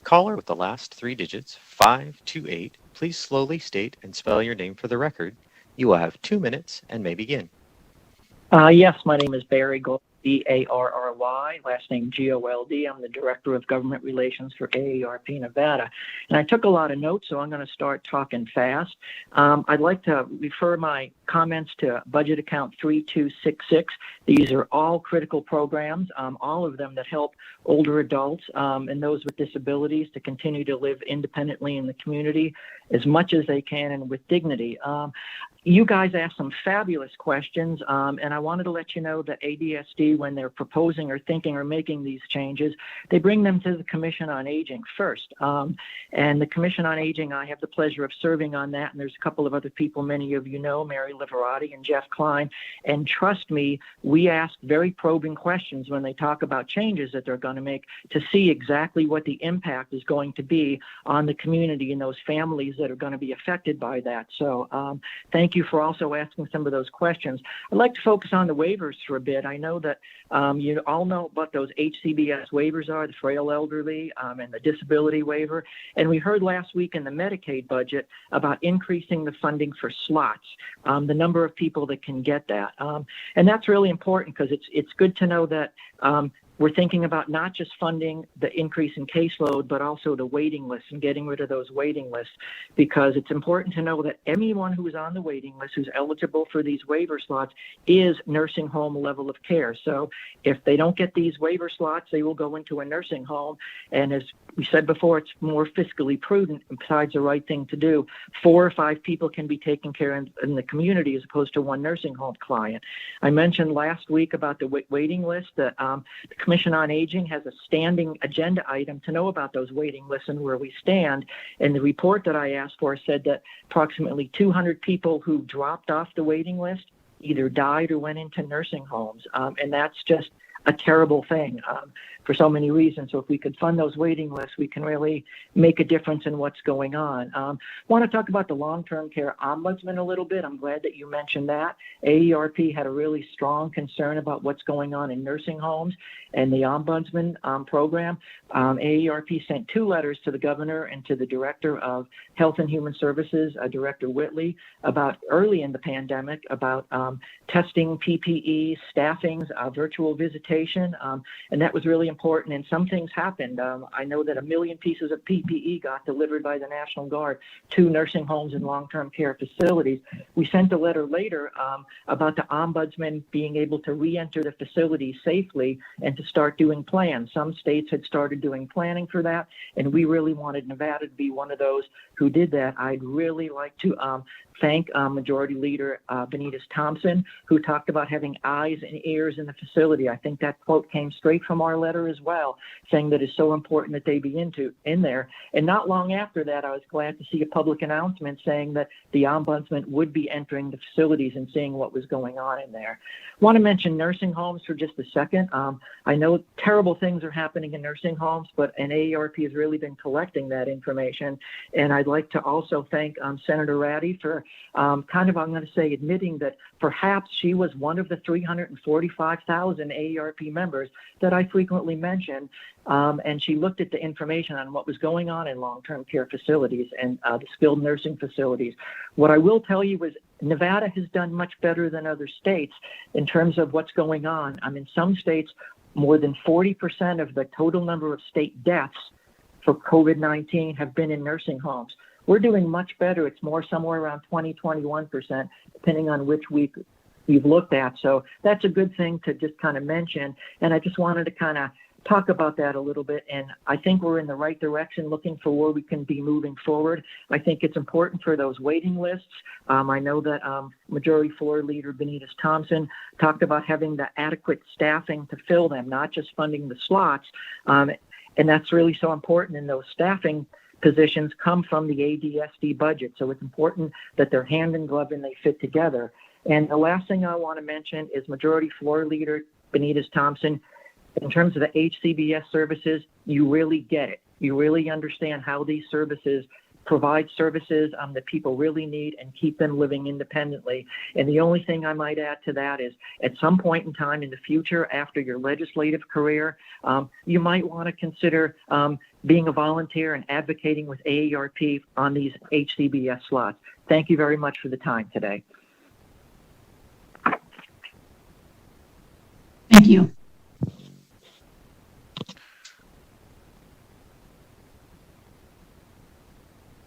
Caller with the last 3 digits, 528. Please slowly state and spell your name for the record. You will have 2 minutes and may begin. Yes, my name is Barry Gold, Barry, last name Gold. I'm the Director of Government Relations for AARP Nevada. And I took a lot of notes, so I'm going to start talking fast. I'd like to refer my comments to budget account 3266. These are all critical programs, all of them that help older adults and those with disabilities to continue to live independently in the community as much as they can and with dignity. You guys asked some fabulous questions, and I wanted to let you know that ADSD, when they're proposing or thinking or making these changes, they bring them to the Commission on Aging first. And the Commission on Aging, I have the pleasure of serving on that, and there's a couple of other people many of you know, Mary Liverati and Jeff Klein. And trust me, we ask very probing questions when they talk about changes that they're going to make to see exactly what the impact is going to be on the community and those families that are going to be affected by that. So thank you for also asking some of those questions. I'd like to focus on the waivers for a bit. I know that you all know what those HCBS waivers are, the frail elderly and the disability waiver. And we heard last week in the Medicaid budget about increasing the funding for slots, the number of people that can get that. And that's really important because it's good to know that we're thinking about not just funding the increase in caseload, but also the waiting list and getting rid of those waiting lists, because it's important to know that anyone who is on the waiting list who's eligible for these waiver slots is nursing home level of care. So if they don't get these waiver slots, they will go into a nursing home. And as we said before, it's more fiscally prudent and besides the right thing to do. 4 or 5 people can be taken care of in the community as opposed to one nursing home client. I mentioned last week about the waiting list that the Commission on Aging has a standing agenda item to know about those waiting lists and where we stand. And the report that I asked for said that approximately 200 people who dropped off the waiting list either died or went into nursing homes. And that's just a terrible thing for so many reasons. So if we could fund those waiting lists, we can really make a difference in what's going on. Want to talk about the long-term care ombudsman a little bit. I'm glad that you mentioned that. AARP had a really strong concern about what's going on in nursing homes and the ombudsman program. AARP sent 2 letters to the governor and to the director of Health and Human Services, Director Whitley, about early in the pandemic, about testing PPE, staffing, virtual visitation, and that was really important. And some things happened. I know that 1 million pieces of PPE got delivered by the National Guard to nursing homes and long-term care facilities. We sent a letter later about the ombudsman being able to re-enter the facility safely and to start doing plans. Some states had started doing planning for that, and we really wanted Nevada to be one of those who did that. I'd really like to thank Majority Leader Benitez Thompson, who talked about having eyes and ears in the facility. I think that quote came straight from our letter as well, saying that it's so important that they be in there. And not long after that, I was glad to see a public announcement saying that the ombudsman would be entering the facilities and seeing what was going on in there. I want to mention nursing homes for just a second. I know terrible things are happening in nursing homes, but AARP has really been collecting that information. And I'd like to also thank Senator Ratty for I'm going to say, admitting that perhaps she was one of the 345,000 AARP members that I frequently definitely mention, and she looked at the information on what was going on in long-term care facilities and the skilled nursing facilities. What I will tell you is Nevada has done much better than other states in terms of what's going on. I mean, some states, more than 40% of the total number of state deaths for COVID-19 have been in nursing homes. We're doing much better. It's more somewhere around 20-21%, depending on which week you've looked at. So that's a good thing to just kind of mention. And I just wanted to kind of talk about that a little bit. And I think we're in the right direction, looking for where we can be moving forward. I think it's important for those waiting lists. I know that Majority Floor Leader Benitez Thompson talked about having the adequate staffing to fill them, not just funding the slots. And that's really so important. And those staffing positions come from the ADSD budget. So it's important that they're hand in glove and they fit together. And the last thing I want to mention is Majority Floor Leader Benitez Thompson. In terms of the HCBS services, you really get it. You really understand how these services provide services that people really need and keep them living independently. And the only thing I might add to that is at some point in time in the future, after your legislative career, you might want to consider being a volunteer and advocating with AARP on these HCBS slots. Thank you very much for the time today. Thank you.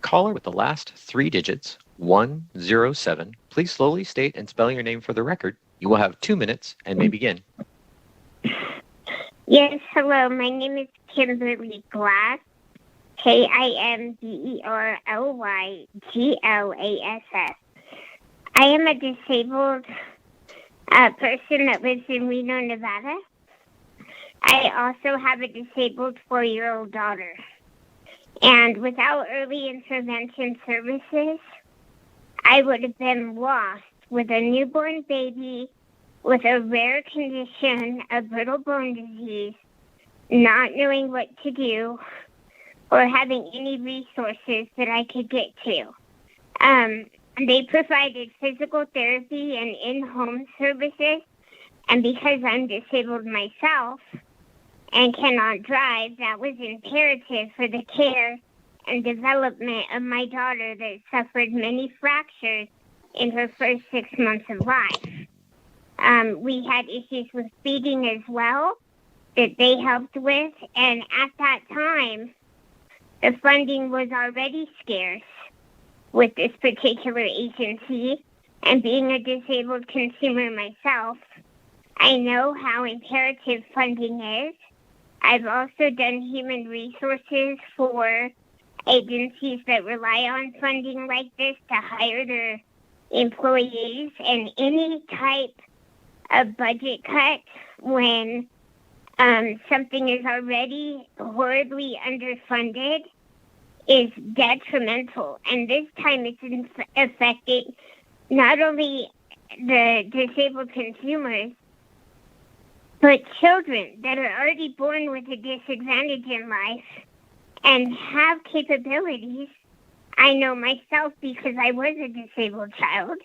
Caller with the last 3 digits, 107. Please slowly state and spell your name for the record. You will have 2 minutes and may begin. Yes, hello. My name is Kimberly Glass, KIMBERLYGLASS. I am a disabled person that lives in Reno, Nevada. I also have a disabled 4-year-old daughter. And without early intervention services, I would have been lost with a newborn baby with a rare condition of brittle bone disease, not knowing what to do, or having any resources that I could get to. They provided physical therapy and in-home services, and because I'm disabled myself and cannot drive, that was imperative for the care and development of my daughter that suffered many fractures in her first 6 months of life. We had issues with feeding as well that they helped with, and at that time, the funding was already scarce with this particular agency, and being a disabled consumer myself, I know how imperative funding is. I've also done human resources for agencies that rely on funding like this to hire their employees, and any type of budget cut when something is already horribly underfunded is detrimental. And this time it's affecting not only the disabled consumers, but children that are already born with a disadvantage in life and have capabilities. I know myself, because I was a disabled child,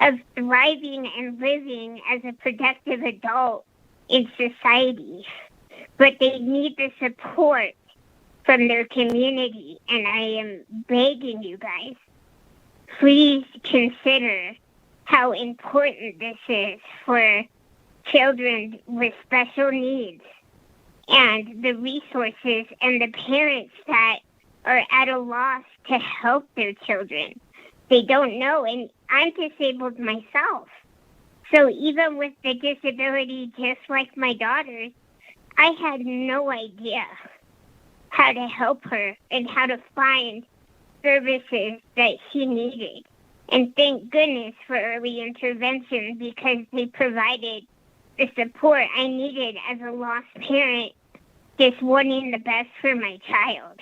of thriving and living as a productive adult in society. But they need the support from their community. And I am begging you guys, please consider how important this is for children with special needs and the resources and the parents that are at a loss to help their children. They don't know, and I'm disabled myself. So even with the disability, just like my daughter's, I had no idea how to help her and how to find services that she needed. And thank goodness for early intervention, because they provided the support I needed as a lost parent, just wanting the best for my child.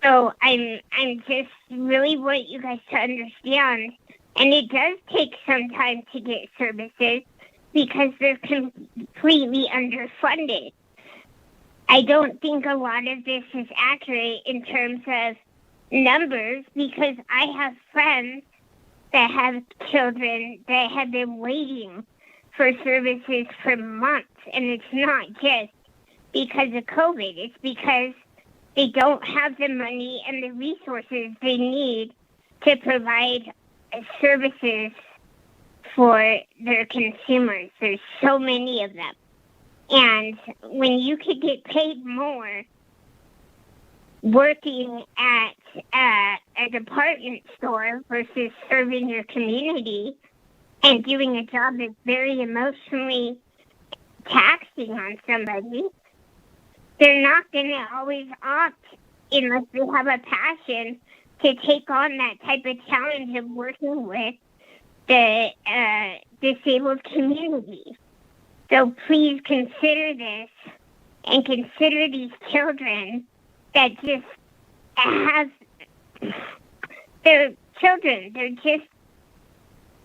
So I'm just really want you guys to understand, and it does take some time to get services because they're completely underfunded. I don't think a lot of this is accurate in terms of numbers, because I have friends that have children that have been waiting for services for months, and it's not just because of COVID. It's because they don't have the money and the resources they need to provide services for their consumers. There's so many of them. And when you could get paid more working at a department store versus serving your community and doing a job that's very emotionally taxing on somebody, they're not going to always opt, unless they have a passion, to take on that type of challenge of working with the disabled community. So please consider this and consider these children that just have, they're children.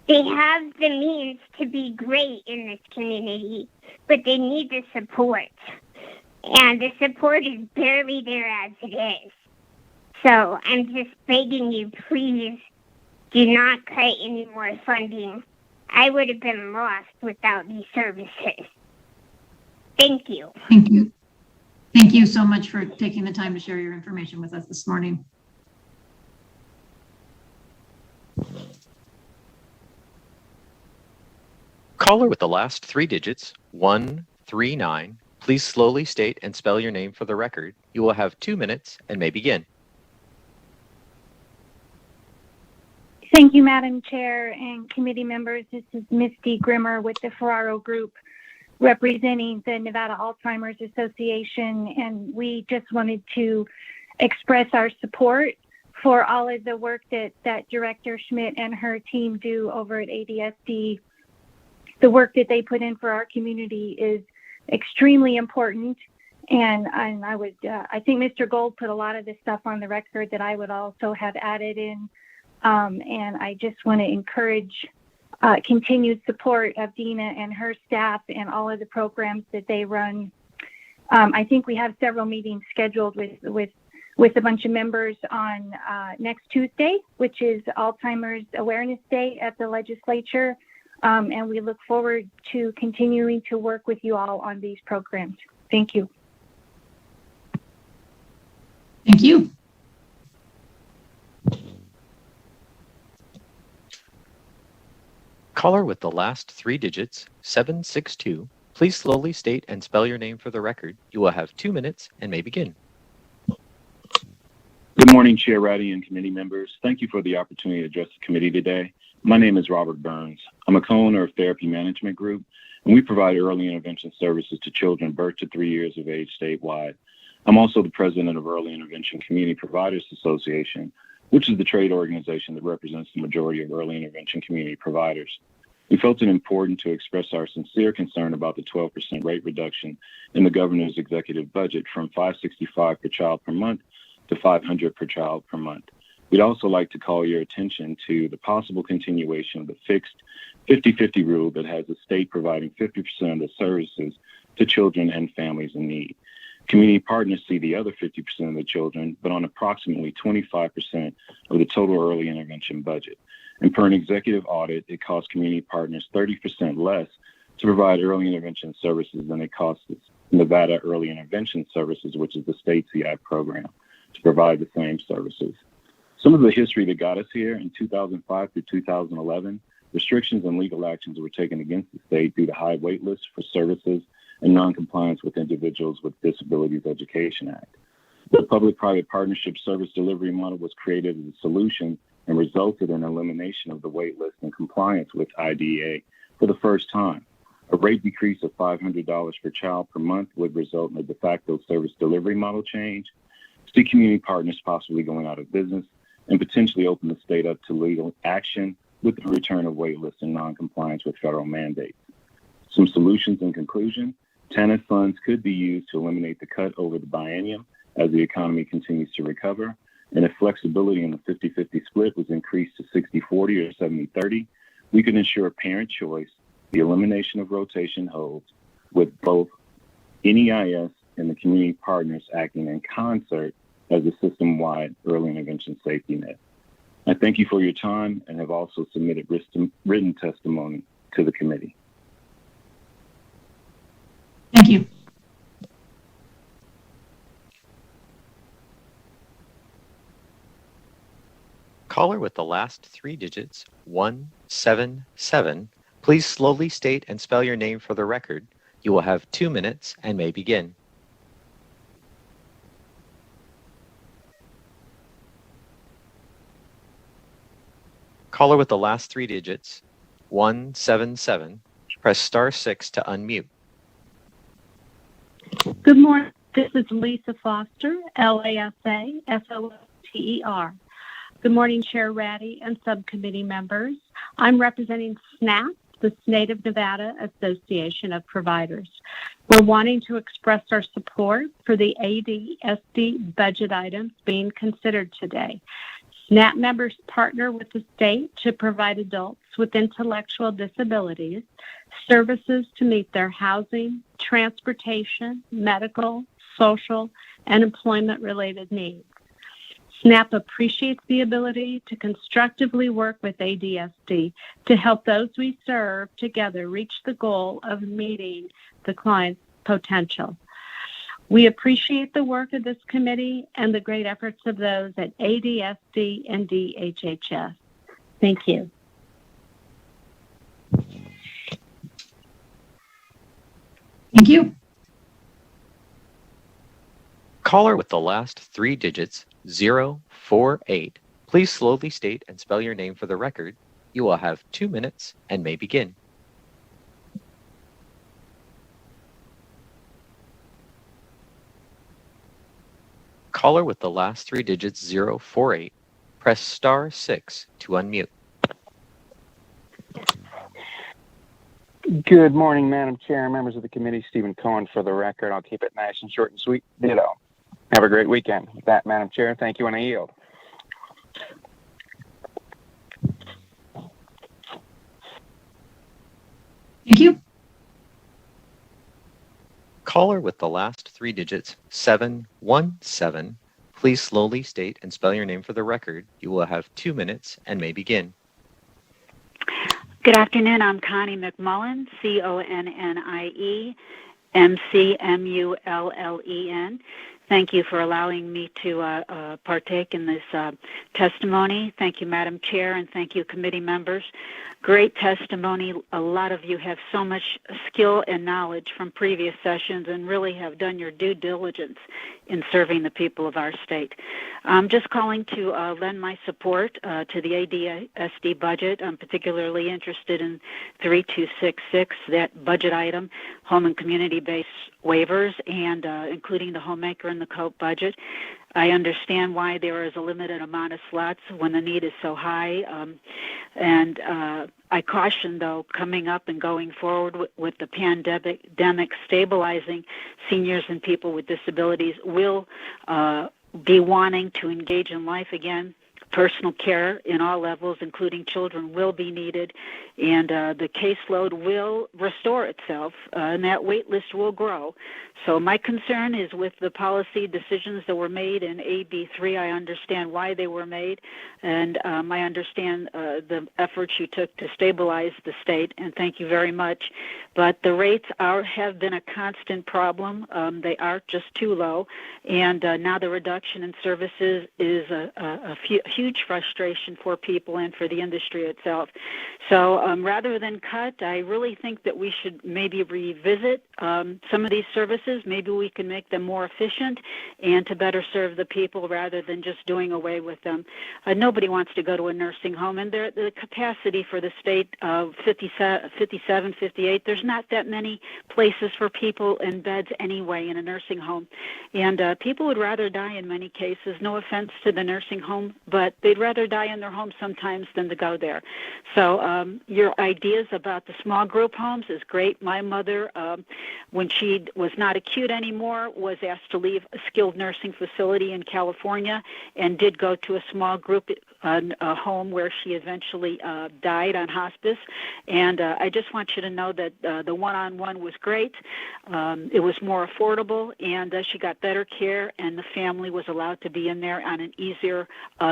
They have the means to be great in this community, but they need the support. And the support is barely there as it is. So I'm just begging you, please do not cut any more funding. I would have been lost without these services. Thank you. Thank you. Thank you so much for taking the time to share your information with us this morning. Caller with the last 3 digits, 139. Please slowly state and spell your name for the record. You will have 2 minutes and may begin. Thank you, Madam Chair and committee members. This is Misty Grimmer with the Ferraro Group, representing the Nevada Alzheimer's Association, and we just wanted to express our support for all of the work that Director Schmidt and her team do over at ADSD. The work that they put in for our community is extremely important, and I think Mr. Gold put a lot of this stuff on the record that I would also have added in, and I just want to encourage continued support of Dina and her staff and all of the programs that they run. I think we have several meetings scheduled with a bunch of members on next Tuesday, which is Alzheimer's Awareness Day at the legislature. And we look forward to continuing to work with you all on these programs. Thank you. Thank you. Caller with the last 3 digits, 762. Please slowly state and spell your name for the record. You will have 2 minutes and may begin. Good morning, Chair Ratty and committee members. Thank you for the opportunity to address the committee today. My name is Robert Burns. I'm a co-owner of Therapy Management Group, and we provide early intervention services to children birth to 3 years of age statewide. I'm also the president of Early Intervention Community Providers Association, which is the trade organization that represents the majority of early intervention community providers. We felt it important to express our sincere concern about the 12% rate reduction in the governor's executive budget from $565 per child per month to $500 per child per month. We'd also like to call your attention to the possible continuation of the fixed 50-50 rule that has the state providing 50% of the services to children and families in need. Community partners see the other 50% of the children, but on approximately 25% of the total early intervention budget. And per an executive audit, it costs community partners 30% less to provide early intervention services than it costs Nevada Early Intervention Services, which is the state CI program, to provide the same services. Some of the history that got us here: in 2005 through 2011, restrictions and legal actions were taken against the state due to high wait lists for services and noncompliance with Individuals with Disabilities Education Act. The public-private partnership service delivery model was created as a solution and resulted in elimination of the wait list and compliance with IDEA for the first time. A rate decrease of $500 per child per month would result in a de facto service delivery model change, see community partners possibly going out of business, and potentially open the state up to legal action with the return of waitlists and noncompliance with federal mandates. Some solutions in conclusion: TANF funds could be used to eliminate the cut over the biennium as the economy continues to recover, and if flexibility in the 50-50 split was increased to 60-40 or 70-30, we could ensure parent choice, the elimination of rotation holds, with both NEIS and the community partners acting in concert as a system-wide early intervention safety net. I thank you for your time and have also submitted written testimony to the committee. Thank you. Caller with the last 3 digits, 177, please slowly state and spell your name for the record. You will have 2 minutes and may begin. Caller with the last 3 digits, 177, press *6 to unmute. Good morning. This is Lisa Foster, LASA, SOTER. Good morning, Chair Ratty and subcommittee members. I'm representing SNAP, the State of Nevada Association of Providers. We're wanting to express our support for the ADSD budget items being considered today. SNAP members partner with the state to provide adults with intellectual disabilities services to meet their housing, transportation, medical, social, and employment-related needs. SNAP appreciates the ability to constructively work with ADSD to help those we serve together reach the goal of meeting the client's potential. We appreciate the work of this committee and the great efforts of those at ADSD and DHHS. Thank you. Thank you. Caller with the last 3 digits, 048, please slowly state and spell your name for the record. You will have 2 minutes and may begin. Caller with the last 3 digits, 048, press *6 to unmute. Good morning, Madam Chair, members of the committee. Stephen Cohen for the record. I'll keep it nice and short and sweet. Ditto. Have a great weekend. With that, Madam Chair, thank you, and I yield. Thank you. Caller with the last 3 digits, 717, please slowly state and spell your name for the record. You will have 2 minutes and may begin. Good afternoon. I'm Connie McMullen, CONNIE, MCMULLEN. Thank you for allowing me to partake in this testimony. Thank you, Madam Chair, and thank you, committee members. Great testimony. A lot of you have so much skill and knowledge from previous sessions and really have done your due diligence in serving the people of our state. I'm just calling to lend my support to the ADSD budget. I'm particularly interested in 3266, that budget item, home and community-based waivers, and including the homemaker and the COPE budget. I understand why there is a limited amount of slots when the need is so high. And I caution, though, coming up and going forward with the pandemic stabilizing, seniors and people with disabilities will be wanting to engage in life again. Personal care in all levels, including children, will be needed, and the caseload will restore itself, and that wait list will grow. So my concern is with the policy decisions that were made in AB3. I understand why they were made, and I understand the efforts you took to stabilize the state, and thank you very much. But the rates have been a constant problem. They are just too low, and now the reduction in services is a huge frustration for people and for the industry itself. So rather than cut, I really think that we should maybe revisit some of these services. Maybe we can make them more efficient and to better serve the people rather than just doing away with them. Nobody wants to go to a nursing home, and the capacity for the state of 57, 58, there's not that many places for people and beds anyway in a nursing home. And people would rather die in many cases, no offense to the nursing home, but they'd rather die in their home sometimes than to go there. So your ideas about the small group homes is great. My mother, when she was not acute anymore, was asked to leave a skilled nursing facility in California and did go to a small group home where she eventually died on hospice. And I just want you to know that the one-on-one was great. It was more affordable, and she got better care, and the family was allowed to be in there on an easier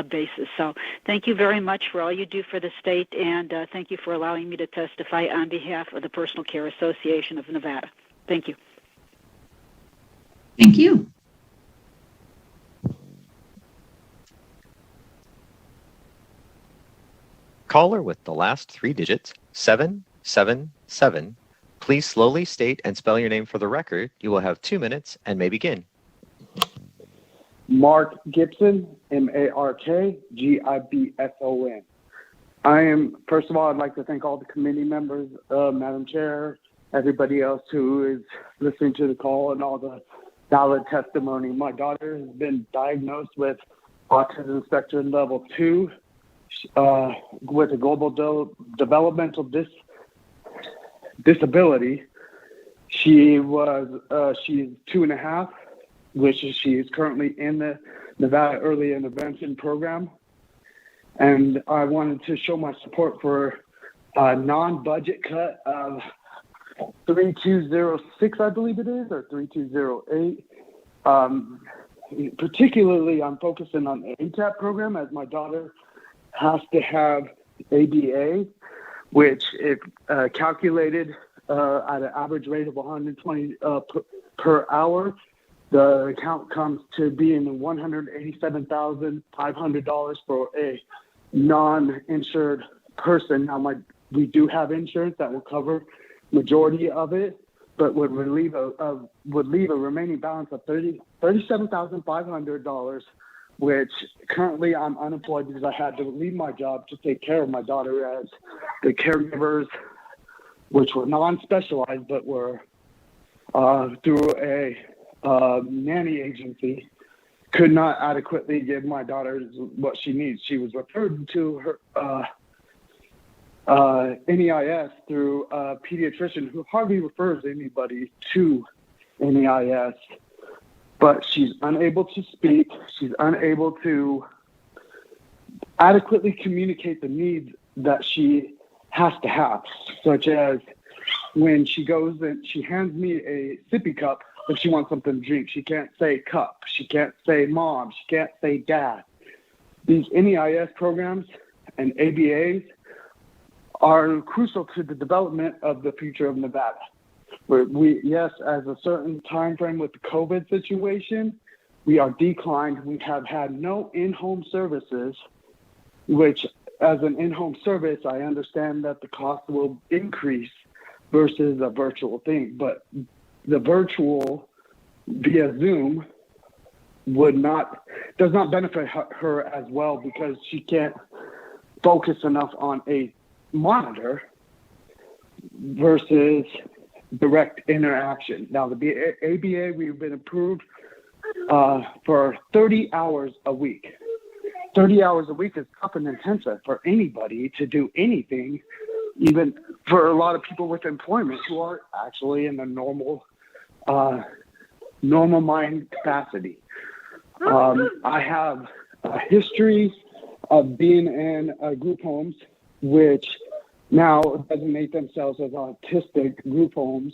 basis. So thank you very much for all you do for the state, and thank you for allowing me to testify on behalf of the Personal Care Association of Nevada. Thank you. Thank you. Caller with the last 3 digits, 777. Please slowly state and spell your name for the record. You will have 2 minutes and may begin. Mark Gibson, MarkGibson. First of all, I'd like to thank all the committee members, Madam Chair, everybody else who is listening to the call and all the valid testimony. My daughter has been diagnosed with autism spectrum level 2 with a global developmental disability. She's 2.5, which is she is currently in the Nevada Early Intervention Program. And I wanted to show my support for a non-budget cut of 3206, I believe it is, or 3208. Particularly, I'm focusing on the ATAP program, as my daughter has to have ABA, which if calculated at an average rate of 120 per hour, the account comes to being $187,500 for a non-insured person. Now, we do have insurance that will cover majority of it, but would leave a remaining balance of $37,500, which currently I'm unemployed because I had to leave my job to take care of my daughter, as the caregivers, which were non-specialized but were through a nanny agency, could not adequately give my daughter what she needs. She was referred to her NEIS through a pediatrician who hardly refers anybody to NEIS, but she's unable to speak. She's unable to adequately communicate the needs that she has to have, such as when she goes and she hands me a sippy cup if she wants something to drink. She can't say cup. She can't say mom. She can't say dad. These NEIS programs and ABAs are crucial to the development of the future of Nevada. Yes, as a certain time frame with the COVID situation, we are declined. We have had no in-home services, which as an in-home service, I understand that the cost will increase versus a virtual thing. But the virtual via Zoom does not benefit her as well, because she can't focus enough on a monitor versus direct interaction. Now, the ABA, we've been approved for 30 hours a week. 30 hours a week is tough and intensive for anybody to do anything, even for a lot of people with employment who are actually in a normal mind capacity. I have a history of being in group homes, which now designate themselves as autistic group homes.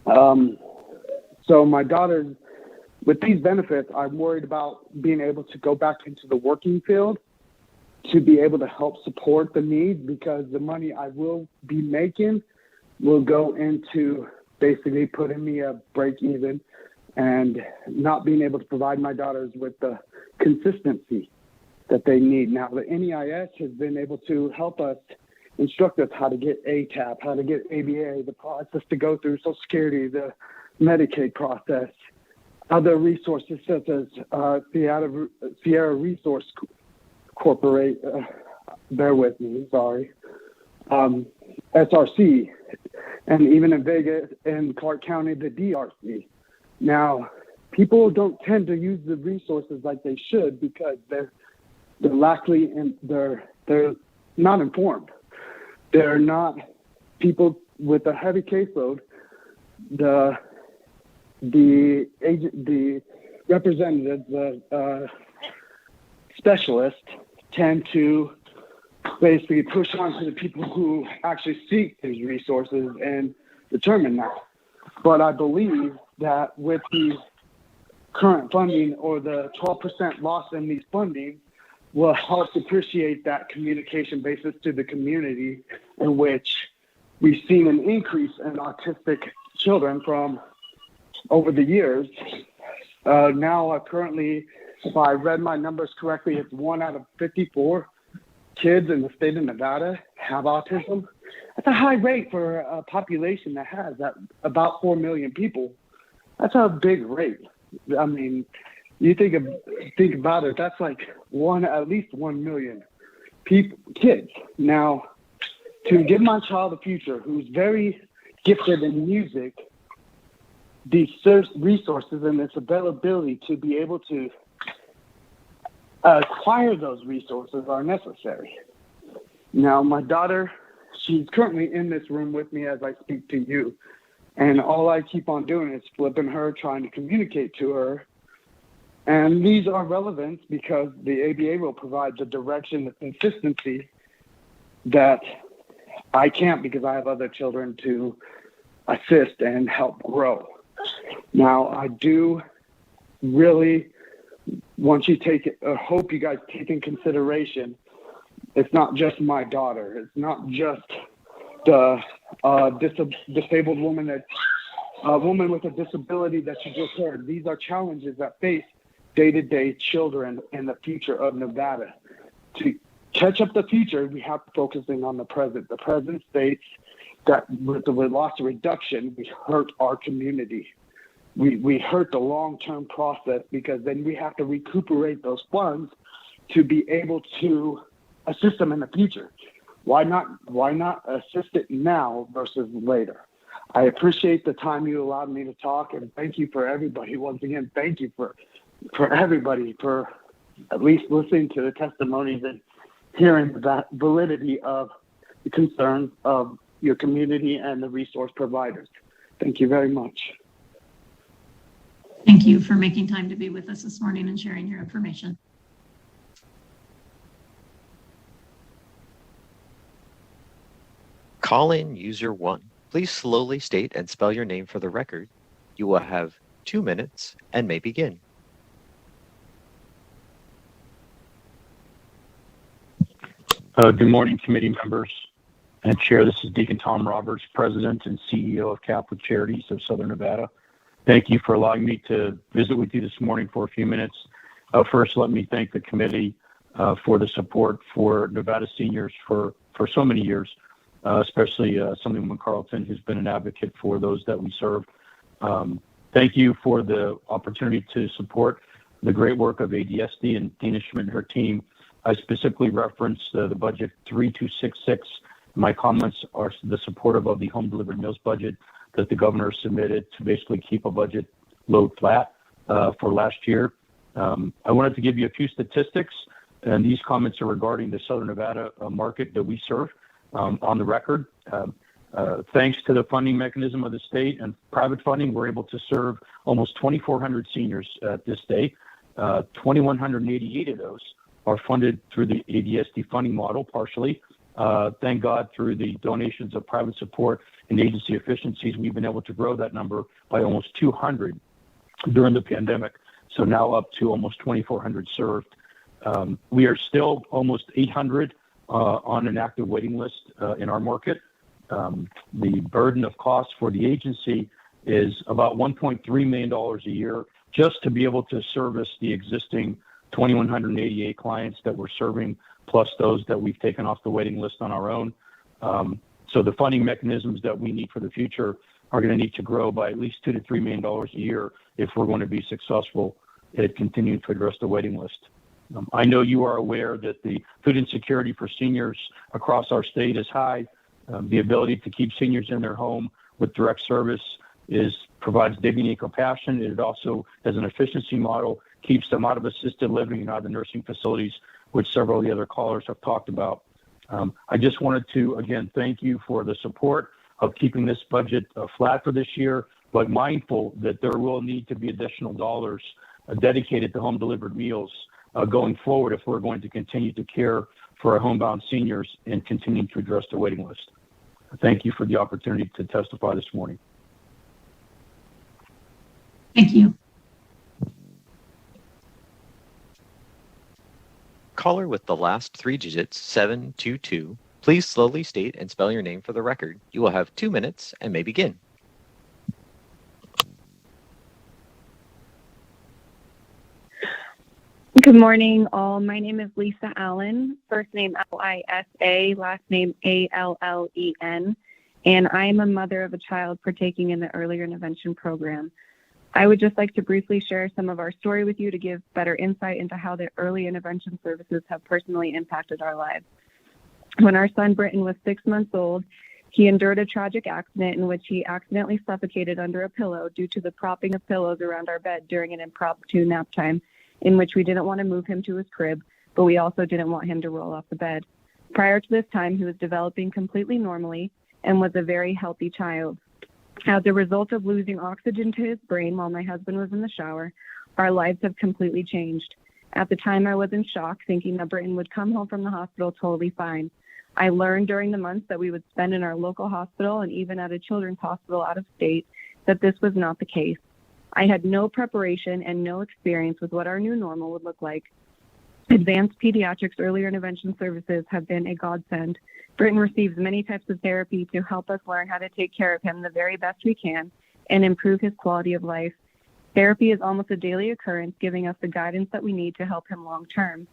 So my daughter, with these benefits, I'm worried about being able to go back into the working field to be able to help support the need, because the money I will be making will go into basically putting me a break even and not being able to provide my daughters with the consistency that they need. Now, the NEIS has been able to help us, instruct us how to get ATAP, how to get ABA, the process to go through Social Security, the Medicaid process, other resources such as Sierra Resource Corporate, bear with me, sorry, SRC, and even in Vegas and Clark County, the DRC. Now, people don't tend to use the resources like they should because they're lackly and they're not informed. They're not people with a heavy caseload. The representatives, the specialists tend to basically push on to the people who actually seek these resources and determine that. But I believe that with the current funding, or the 12% loss in these funding, will help appreciate that communication basis to the community, in which we've seen an increase in autistic children from over the years. Now, currently, if I read my numbers correctly, it's 1 out of 54 kids in the state of Nevada have autism. That's a high rate for a population that has that about 4 million people. That's a big rate. I mean, you think about it. That's like at least 1 million kids. Now, to give my child a future who's very gifted in music, these resources and this availability to be able to acquire those resources are necessary. Now, my daughter, she's currently in this room with me as I speak to you. And all I keep on doing is flipping her, trying to communicate to her. And these are relevant because the ABA will provide the direction, the consistency that I can't because I have other children to assist and help grow. Now, I do really want you to take it, hope you guys take in consideration, it's not just my daughter. It's not just the disabled woman, a woman with a disability that you just heard. These are challenges that face day-to-day children in the future of Nevada. To catch up the future, we have to focus on the present. The present states that with the loss reduction, we hurt our community. We hurt the long-term process because then we have to recuperate those funds to be able to assist them in the future. Why not assist it now versus later? I appreciate the time you allowed me to talk, and thank you for everybody. Once again, thank you for everybody for at least listening to the testimonies and hearing that validity of the concerns of your community and the resource providers. Thank you very much. Thank you for making time to be with us this morning and sharing your information. Call-in user 1. Please slowly state and spell your name for the record. You will have 2 minutes and may begin. Good morning, committee members and Chair. This is Deacon Tom Roberts, President and CEO of Catholic Charities of Southern Nevada. Thank you for allowing me to visit with you this morning for a few minutes. First, let me thank the committee for the support for Nevada seniors for so many years, especially Assemblywoman Carlton, who's been an advocate for those that we serve. Thank you for the opportunity to support the great work of ADSD and Dina Schmidt and her team. I specifically referenced the budget 3266. My comments are the supportive of the home delivered meals budget that the governor submitted to basically keep a budget load flat for last year. I wanted to give you a few statistics, and these comments are regarding the Southern Nevada market that we serve. On the record, thanks to the funding mechanism of the state and private funding, we're able to serve almost 2,400 seniors at this day. 2,188 of those are funded through the ADSD funding model, partially. Thank God, through the donations of private support and agency efficiencies, we've been able to grow that number by almost 200 during the pandemic. So now up to almost 2,400 served. We are still almost 800 on an active waiting list in our market. The burden of costs for the agency is about $1.3 million a year just to be able to service the existing 2,188 clients that we're serving, plus those that we've taken off the waiting list on our own. So the funding mechanisms that we need for the future are going to need to grow by at least $2 to $3 million a year if we're going to be successful at continuing to address the waiting list. I know you are aware that the food insecurity for seniors across our state is high. The ability to keep seniors in their home with direct service provides dignity and compassion. It also, as an efficiency model, keeps them out of assisted living and out of the nursing facilities, which several of the other callers have talked about. I just wanted to, again, thank you for the support of keeping this budget flat for this year, but mindful that there will need to be additional dollars dedicated to home delivered meals going forward if we're going to continue to care for our homebound seniors and continue to address the waiting list. Thank you for the opportunity to testify this morning. Thank you. Caller with the last 3 digits, 722. Please slowly state and spell your name for the record. You will have 2 minutes and may begin. Good morning, all. My name is Lisa Allen, first name Lisa, last name Allen, and I am a mother of a child partaking in the earlier intervention program. I would just like to briefly share some of our story with you to give better insight into how the early intervention services have personally impacted our lives. When our son Britton was 6 months old, he endured a tragic accident in which he accidentally suffocated under a pillow due to the propping of pillows around our bed during an impromptu nap time, in which we didn't want to move him to his crib, but we also didn't want him to roll off the bed. Prior to this time, he was developing completely normally and was a very healthy child. As a result of losing oxygen to his brain while my husband was in the shower, our lives have completely changed. At the time, I was in shock, thinking that Britton would come home from the hospital totally fine. I learned during the months that we would spend in our local hospital and even at a children's hospital out of state that this was not the case. I had no preparation and no experience with what our new normal would look like. Advanced Pediatrics Earlier Intervention Services have been a godsend. Britton receives many types of therapy to help us learn how to take care of him the very best we can and improve his quality of life. Therapy is almost a daily occurrence, giving us the guidance that we need to help him long term.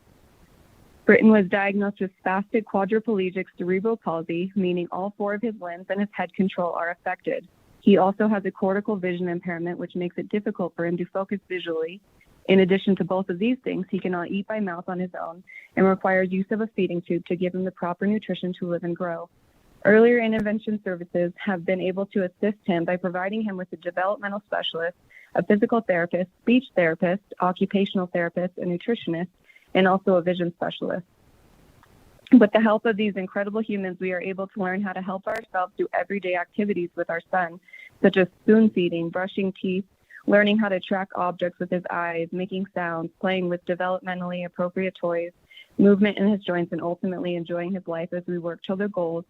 Britton was diagnosed with spastic quadriplegic cerebral palsy, meaning all 4 of his limbs and his head control are affected. He also has a cortical vision impairment, which makes it difficult for him to focus visually. In addition to both of these things, he cannot eat by mouth on his own and requires use of a feeding tube to give him the proper nutrition to live and grow. Earlier intervention services have been able to assist him by providing him with a developmental specialist, a physical therapist, speech therapist, occupational therapist, a nutritionist, and also a vision specialist. With the help of these incredible humans, we are able to learn how to help ourselves do everyday activities with our son, such as spoon feeding, brushing teeth, learning how to track objects with his eyes, making sounds, playing with developmentally appropriate toys, movement in his joints, and ultimately enjoying his life as we work toward the goals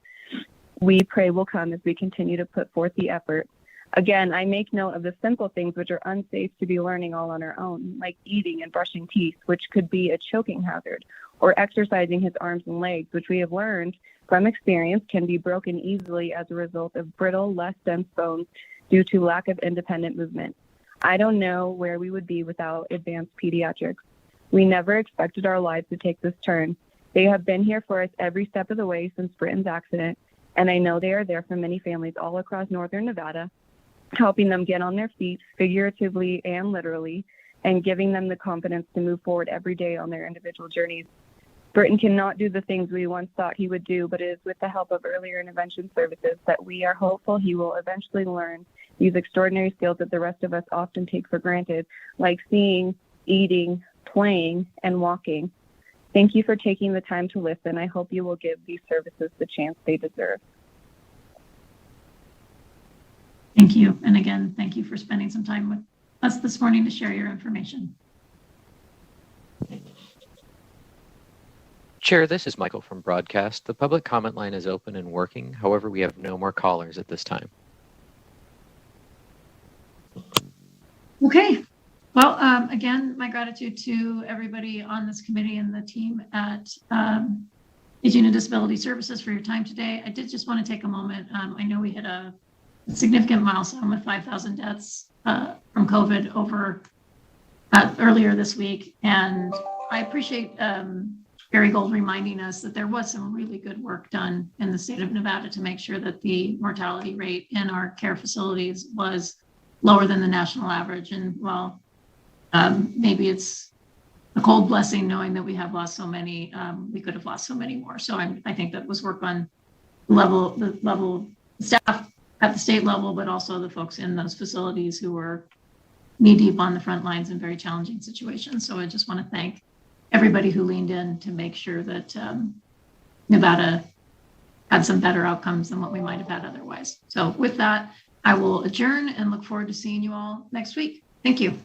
we pray will come as we continue to put forth the effort. Again, I make note of the simple things which are unsafe to be learning all on our own, like eating and brushing teeth, which could be a choking hazard, or exercising his arms and legs, which we have learned from experience can be broken easily as a result of brittle, less dense bones due to lack of independent movement. I don't know where we would be without advanced pediatrics. We never expected our lives to take this turn. They have been here for us every step of the way since Britton's accident, and I know they are there for many families all across northern Nevada, helping them get on their feet, figuratively and literally, and giving them the confidence to move forward every day on their individual journeys. Britton cannot do the things we once thought he would do, but it is with the help of earlier intervention services that we are hopeful he will eventually learn these extraordinary skills that the rest of us often take for granted, like seeing, eating, playing, and walking. Thank you for taking the time to listen. I hope you will give these services the chance they deserve. Thank you. And again, thank you for spending some time with us this morning to share your information. Chair, this is Michael from Broadcast. The public comment line is open and working. However, we have no more callers at this time. Okay. Well, again, my gratitude to everybody on this committee and the team at Aging and Disability Services for your time today. I did just want to take a moment. I know we hit a significant milestone with 5,000 deaths from COVID earlier this week. And I appreciate Barry Gold reminding us that there was some really good work done in the state of Nevada to make sure that the mortality rate in our care facilities was lower than the national average. And while maybe it's a cold blessing knowing that we have lost so many, we could have lost so many more. So I think that was work on the level staff at the state level, but also the folks in those facilities who were knee deep on the front lines in very challenging situations. So I just want to thank everybody who leaned in to make sure that Nevada had some better outcomes than what we might have had otherwise. So with that, I will adjourn and look forward to seeing you all next week. Thank you.